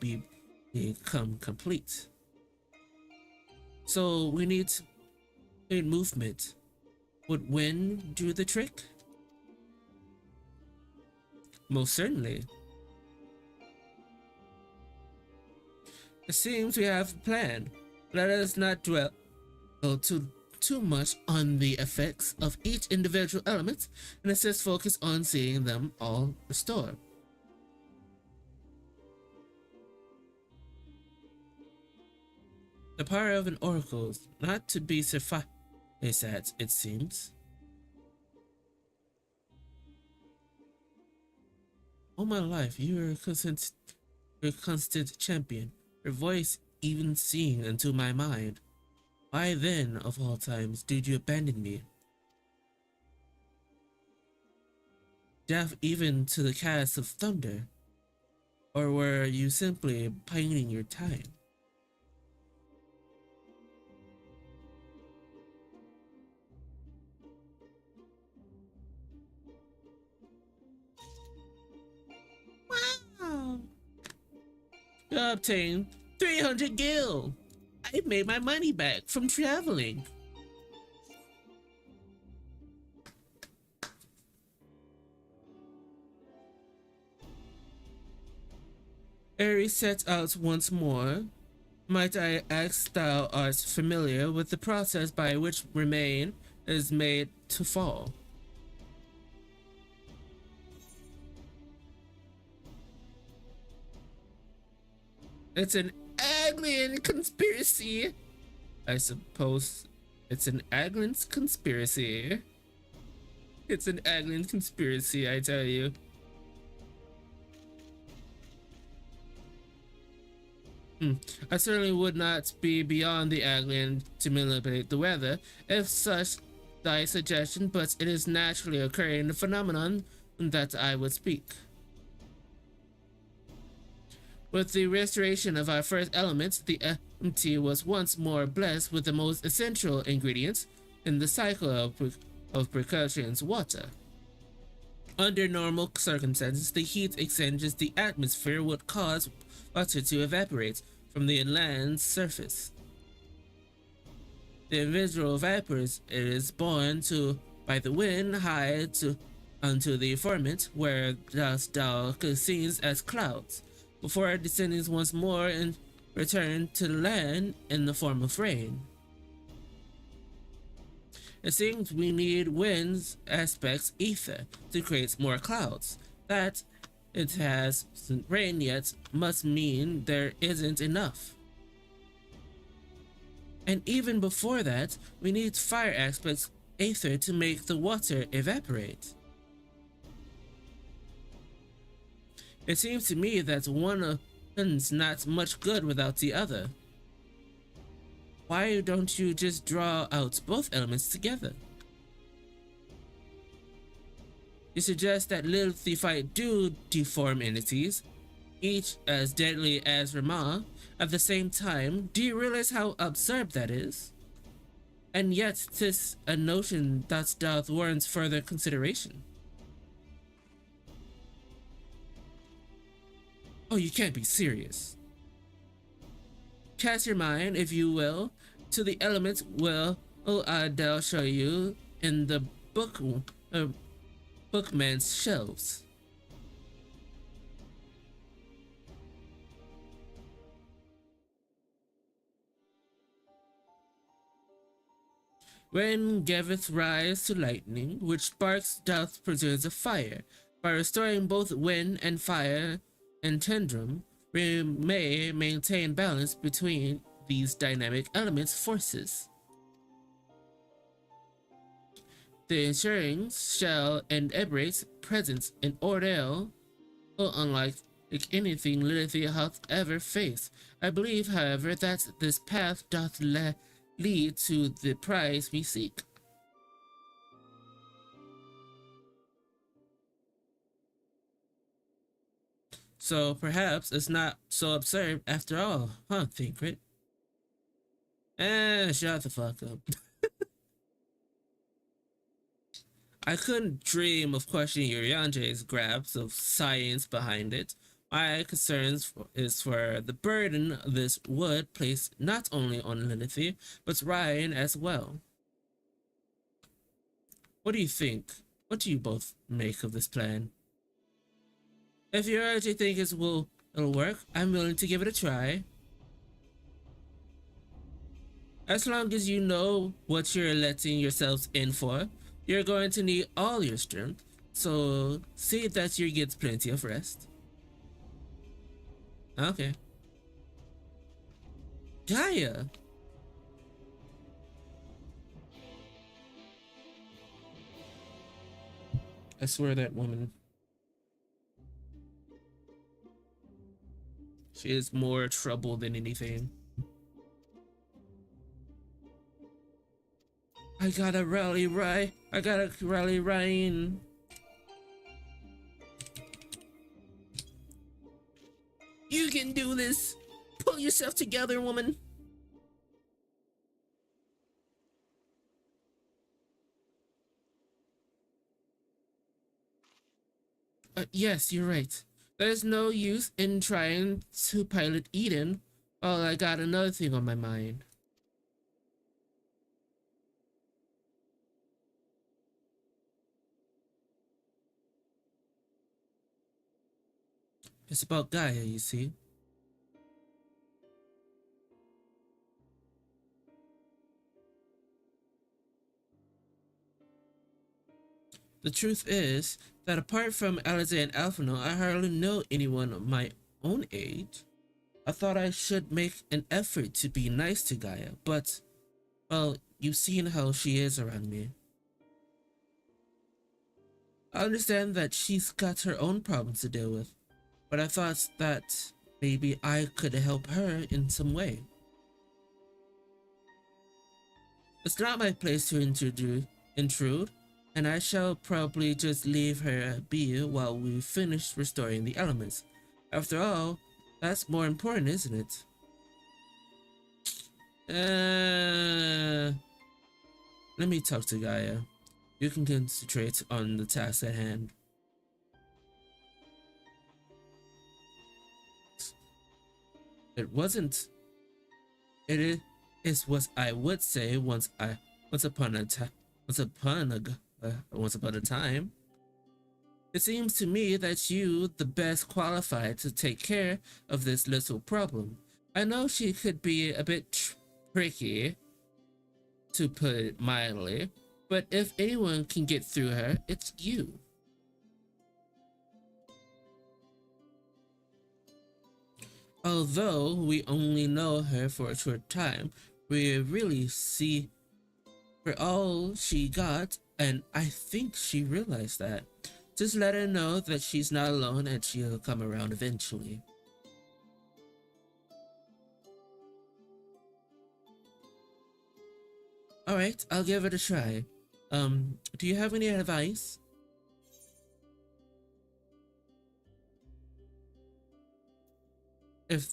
become complete. So we need movement. Would wind do the trick? Most certainly. It seems we have a plan. Let us not dwell too much on the effects of each individual element and instead focus on seeing them all restored. The power of an oracle is not to be surfaced at, it seems. All my life, you were a constant champion, your voice even seeing into my mind. Why then, of all times, did you abandon me? Deaf even to the cast of thunder? Or were you simply biding your time? Wow! You obtained 300 gil! I made my money back from traveling. Eri sets out once more. Might I ask, thou art familiar with the process by which remain is made to fall? It's an alien conspiracy. I suppose it's an alien conspiracy. It's an alien conspiracy, I tell you. I certainly would not be beyond the alien to manipulate the weather, if such thy suggestion, but it is naturally occurring phenomenon that I would speak. With the restoration of our first element, the MT was once more blessed with the most essential ingredients in the cycle of precautions, water. Under normal circumstances, the heat exchanges the atmosphere would cause water to evaporate from the land's surface. The invisible vapors it is borne by the wind high onto the firmament, where dust dark seen as clouds, before descending once more and return to the land in the form of rain. It seems we need wind's aspects ether to create more clouds. That it has rain yet must mean there isn't enough. And even before that, we need fire aspects ether to make the water evaporate. It seems to me that one of them's not much good without the other. Why don't you just draw out both elements together? You suggest that Lilithite do deform entities, each as deadly as Rama, at the same time. Do you realize how absurd that is? And yet 'tis a notion that doth warrant further consideration. Oh, you can't be serious. Cast your mind, if you will, to the elements I'll show you in the bookman's shelves. When giveth rise to lightning, which sparks doth produce a fire. By restoring both wind and fire and tendrum, we may maintain balance between these dynamic elements forces. The ensuring shall enable presence in ordeal, unlike anything Lilith hath ever faced. I believe, however, that this path doth lead to the prize we seek. So perhaps it's not so absurd after all, huh, Thinkrit? Shut the fuck up. I couldn't dream of questioning your Yanjay's grasp of science behind it. My concerns is for the burden this would place not only on Lilith, but Ryan as well. What do you think? What do you both make of this plan? If you already think it'll work, I'm willing to give it a try. As long as you know what you're letting yourselves in for, you're going to need all your strength, so see that you get plenty of rest. Okay. Gaia! I swear that woman. She is more trouble than anything. I gotta rally Ryan. You can do this. Pull yourself together, woman. Yes, you're right. There's no use in trying to pilot Eden while I got another thing on my mind. It's about Gaia, you see. The truth is that apart from Alize and Alphino, I hardly know anyone of my own age. I thought I should make an effort to be nice to Gaia, but, well, you've seen how she is around me. I understand that she's got her own problems to deal with, but I thought that maybe I could help her in some way. It's not my place to intrude, and I shall probably just leave her be while we finish restoring the elements. After all, that's more important, isn't it? Let me talk to Gaia. You can concentrate on the task at hand. It wasn't. It is what I would say once upon a time. It seems to me that you the best qualified to take care of this little problem. I know she could be a bit tricky, to put it mildly, but if anyone can get through her, it's you. Although we only know her for a short time, we really see her all she got, and I think she realized that. Just let her know that she's not alone and she'll come around eventually. Alright, I'll give it a try. Do you have any advice? If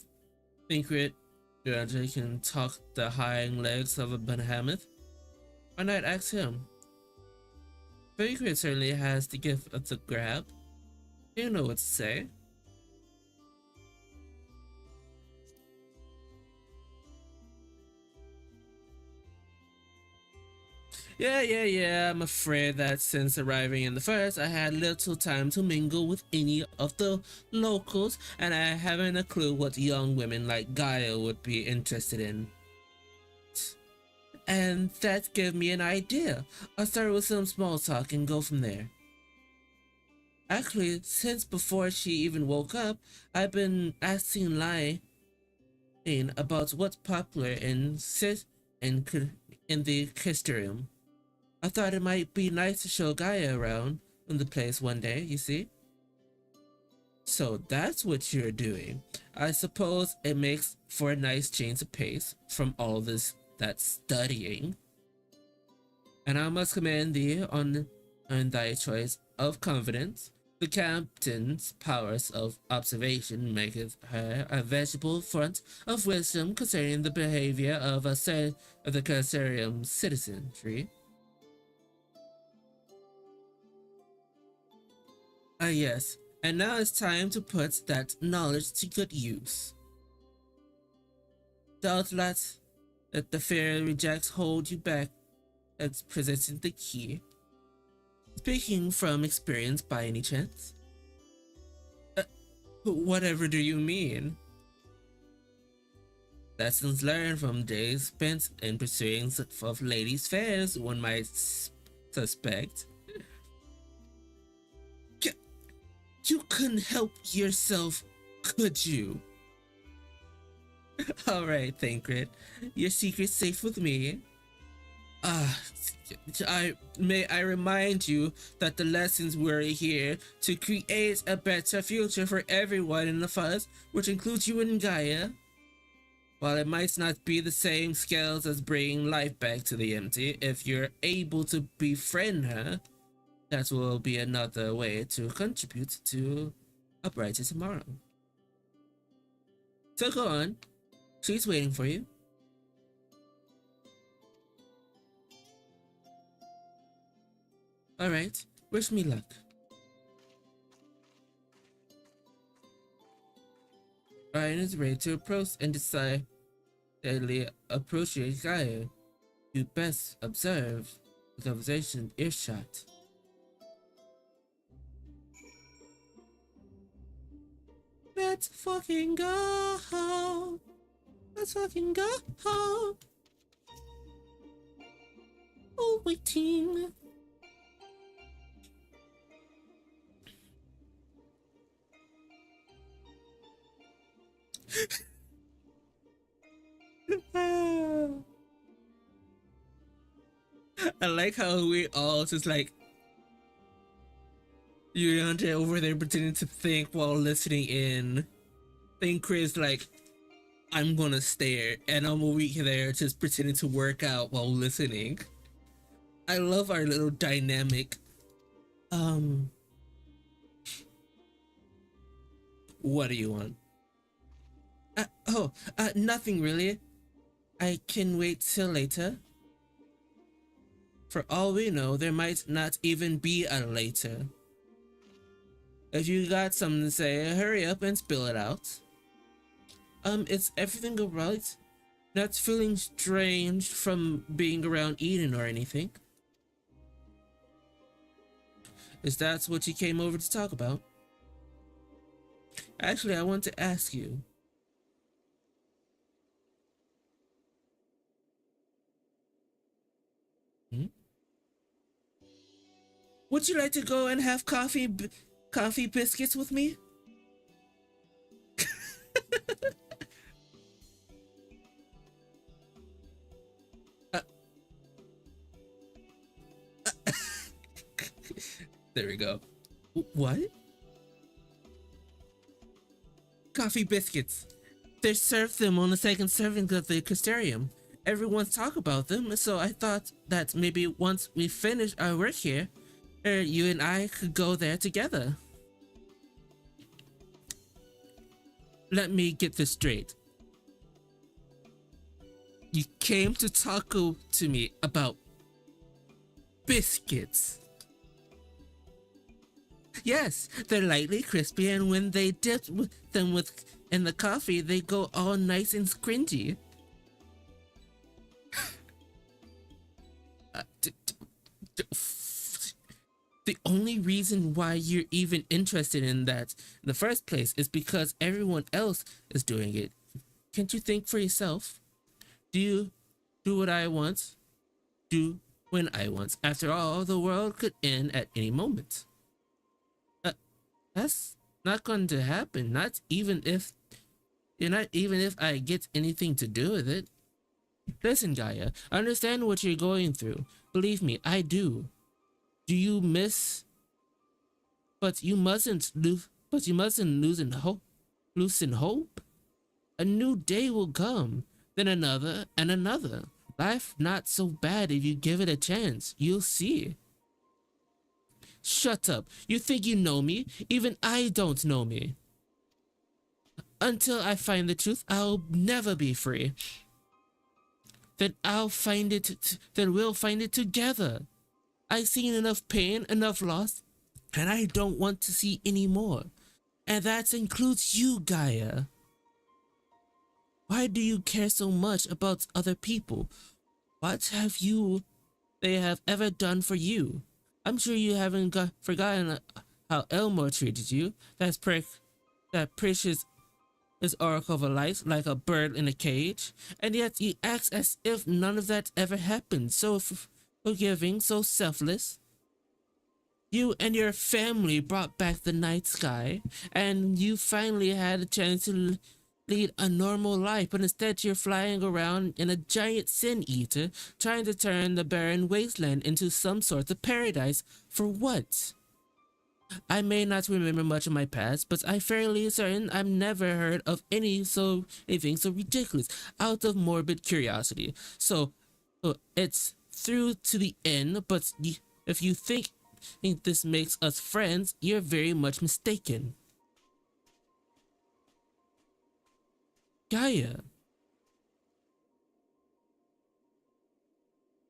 Thinkrit can talk the hind legs of a behemoth, why not ask him? Thinkrit certainly has the gift of the grab. You know what to say. Yeah, I'm afraid that since arriving in the forest, I had little time to mingle with any of the locals, and I haven't a clue what young women like Gaia would be interested in. And that gave me an idea. I'll start with some small talk and go from there. Actually, since before she even woke up, I've been asking Lai about what's popular in the Kisterium. I thought it might be nice to show Gaia around in the place one day, you see? So that's what you're doing. I suppose it makes for a nice change of pace from all that studying. And I must commend thee on thy choice of confidence. The captain's powers of observation maketh her a vegetable font of wisdom concerning the behavior of the Kisterium citizenry. Yes, and now it's time to put that knowledge to good use. Don't let the fear rejects hold you back at presenting the key. Speaking from experience by any chance? Whatever do you mean? Lessons learned from days spent in pursuing of ladies' fairs, one might suspect. You couldn't help yourself, could you? Alright, Thancred. Your secret's safe with me. May I remind you that the lessons were here to create a better future for everyone in the fuzz, which includes you and Gaia. While it might not be the same scales as bringing life back to the empty, if you're able to befriend her, that will be another way to contribute to a brighter tomorrow. So go on. She's waiting for you. Alright, wish me luck. Ryan is ready to approach and decide deadly approach Gaia. You best observe the conversation earshot. Let's fucking go. Let's fucking go. Oh, waiting. I like how we all just like Yurante over there pretending to think while listening in. Think Chris like, I'm gonna stare, and I'm over there just pretending to work out while listening. I love our little dynamic. What do you want? Nothing really. I can wait till later. For all we know, there might not even be a later. If you got something to say, hurry up and spill it out. Is everything alright? Not feeling strange from being around Eden or anything? Is that what you came over to talk about? Actually, I want to ask you. Would you like to go and have coffee biscuits with me? There we go. What? Coffee biscuits. They serve them on the second serving of the Custarium. Everyone's talk about them, so I thought that maybe once we finish our work here, you and I could go there together. Let me get this straight. You came to talk to me about biscuits. Yes, they're lightly crispy, and when they dip them in the coffee, they go all nice and cringy. The only reason why you're even interested in that in the first place is because everyone else is doing it. Can't you think for yourself? Do you do what I want? Do when I want. After all, the world could end at any moment. That's not going to happen. Not even if I get anything to do with it. Listen, Gaia, I understand what you're going through. Believe me, I do. Do you miss? But you mustn't loosen hope. A new day will come, then another and another. Life not so bad if you give it a chance. You'll see. Shut up. You think you know me? Even I don't know me. Until I find the truth, I'll never be free. Then we'll find it together. I've seen enough pain, enough loss, and I don't want to see any more. And that includes you, Gaia. Why do you care so much about other people? What have they ever done for you? I'm sure you haven't forgotten how Elmore treated you. That precious is oracle of a light, like a bird in a cage, and yet you act as if none of that ever happened. So forgiving, so selfless. You and your family brought back the night sky, and you finally had a chance to lead a normal life, but instead you're flying around in a giant sin eater, trying to turn the barren wasteland into some sort of paradise. For what? I may not remember much of my past, but I'm fairly certain I've never heard of anything so ridiculous out of morbid curiosity. So, it's through to the end, but if you think this makes us friends, you're very much mistaken. Gaia.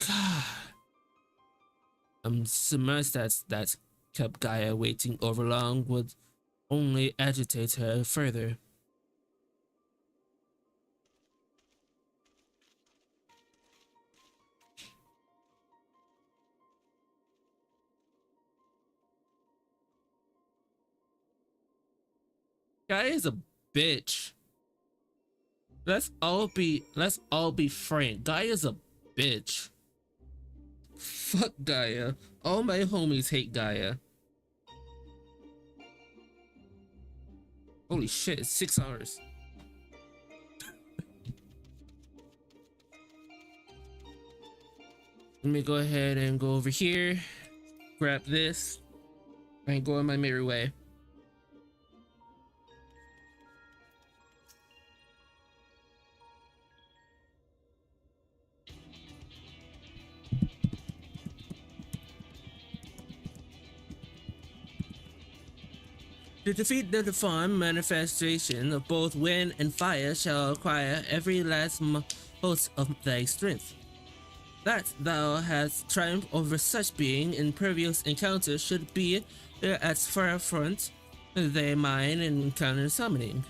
God. So much that's kept Gaia waiting over long would only agitate her further. Gaia is a bitch. Let's all be frank. Gaia's a bitch. Fuck Gaia. All my homies hate Gaia. Holy shit, it's 6 hours. Let me go ahead and go over here, grab this, and go on my merry way. To defeat the deformed manifestation of both wind and fire shall acquire every last host of thy strength. That thou hast triumphed over such being in previous encounters should be at forefront thy mind in encounter summoning.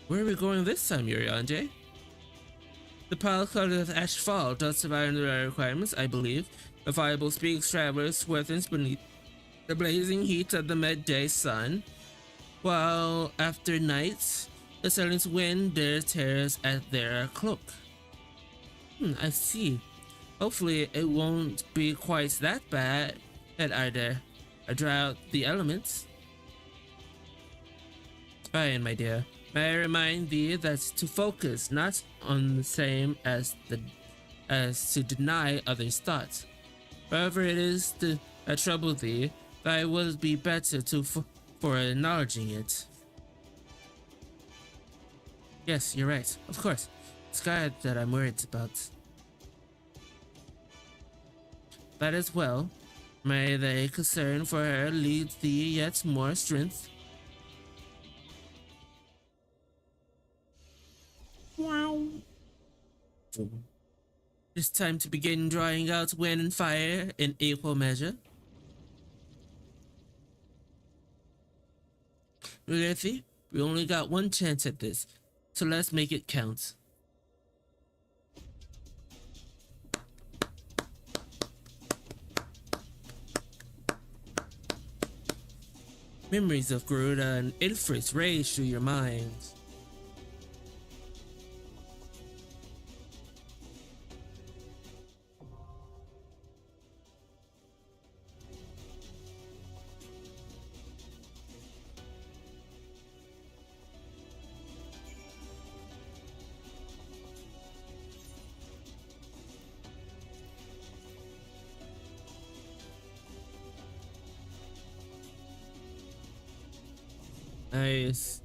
Where are we going this time, Yurianje? The pile colored ashfall does survive the requirements, I believe. The viable speaks travelers sweatings beneath the blazing heat of the midday sun, while after nights, the silent wind tears at their cloak. I see. Hopefully it won't be quite that bad at either. I draw out the elements. Fine, my dear. May I remind thee that to focus not on the same as to deny others' thoughts. Whatever it is that trouble thee, thy would be better for acknowledging it. Yes, you're right. Of course. It's Gaia that I'm worried about. That as well. May thy concern for her lead thee yet more strength. Wow. It's time to begin drawing out wind and fire in equal measure. Lethy, we only got one chance at this, so let's make it count. Memories of Garuda and Ilfris race through your minds. Nice.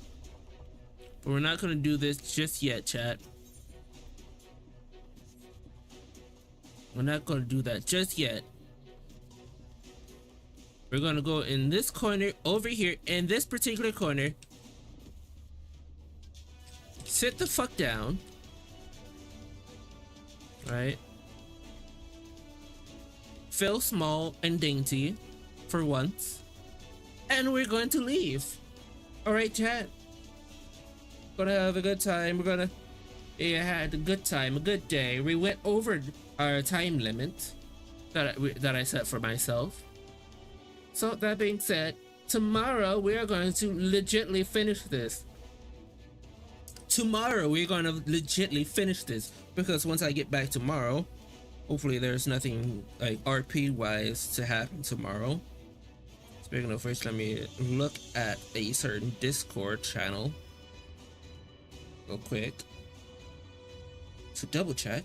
But we're not gonna do this just yet, chat. We're not gonna do that just yet. We're gonna go in this corner over here, in this particular corner. Sit the fuck down. Right? Feel small and dainty for once. And we're going to leave. Alright, chat. Gonna have a good time. We're gonna We had a good time, a good day. We went over our time limit that I set for myself. So that being said, tomorrow we are going to legitly finish this. Tomorrow we're going to legitly finish this, because once I get back tomorrow, hopefully there's nothing like RP wise to happen tomorrow. Speaking of which, let me look at a certain Discord channel real quick to double check.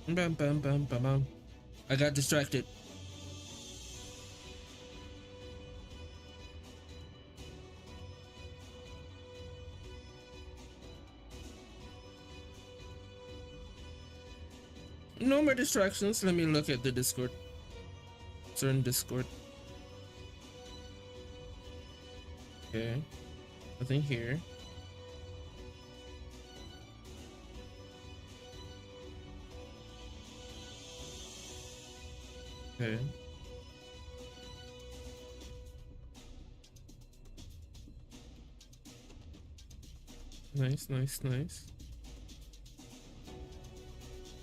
Bum, bum, bum, bum, bum. I got distracted. No more distractions. Let me look at the Discord. Certain Discord. Okay. Nothing here. Okay. Nice, nice, nice.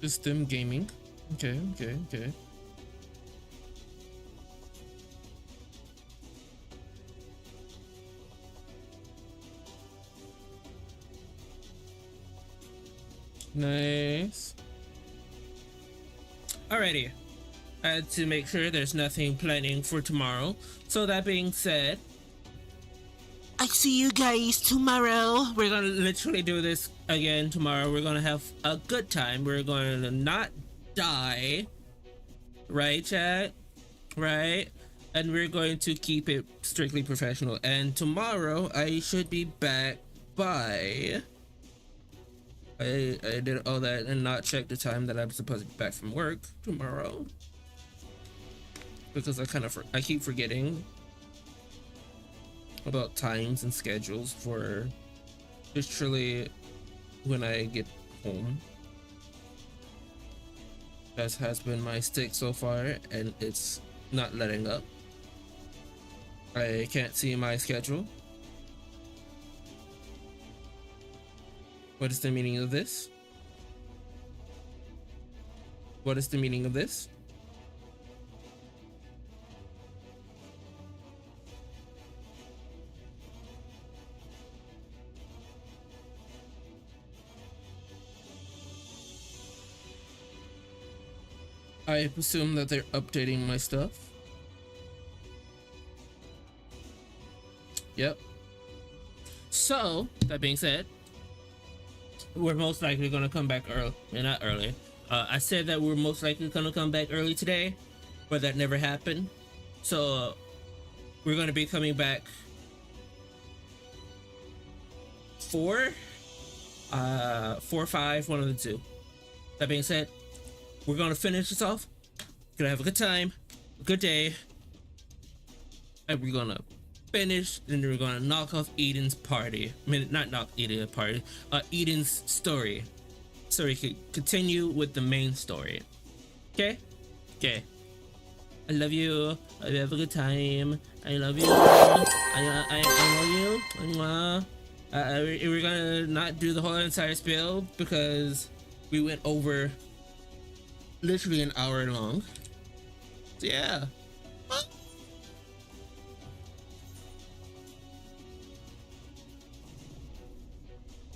System gaming. Okay, okay, okay. Nice. Alrighty. I had to make sure there's nothing planning for tomorrow. So that being said, I see you guys tomorrow. We're gonna literally do this again tomorrow. We're gonna have a good time. We're going to not die. Right, chat? Right? And we're going to keep it strictly professional. And tomorrow, I should be back by... I did all that and not check the time that I'm supposed to be back from work tomorrow. Because I keep forgetting about times and schedules for literally when I get home. That has been my stick so far, and it's not letting up. I can't see my schedule. What is the meaning of this? What is the meaning of this? I presume that they're updating my stuff. Yep. So, that being said, we're most likely gonna come back early. Not early. I said that we're most likely gonna come back early today, but that never happened. So we're gonna be coming back 4, 5, one of the two. That being said, we're gonna finish this off. Gonna have a good time, a good day, and we're gonna finish, and we're gonna knock off Eden's party. I mean, not knock Eden's party, Eden's story, so we can continue with the main story. Okay? Okay. I love you. I have a good time. I love you. I love you. Mwah. We're gonna not do the whole entire spiel because we went over literally an hour long. So yeah.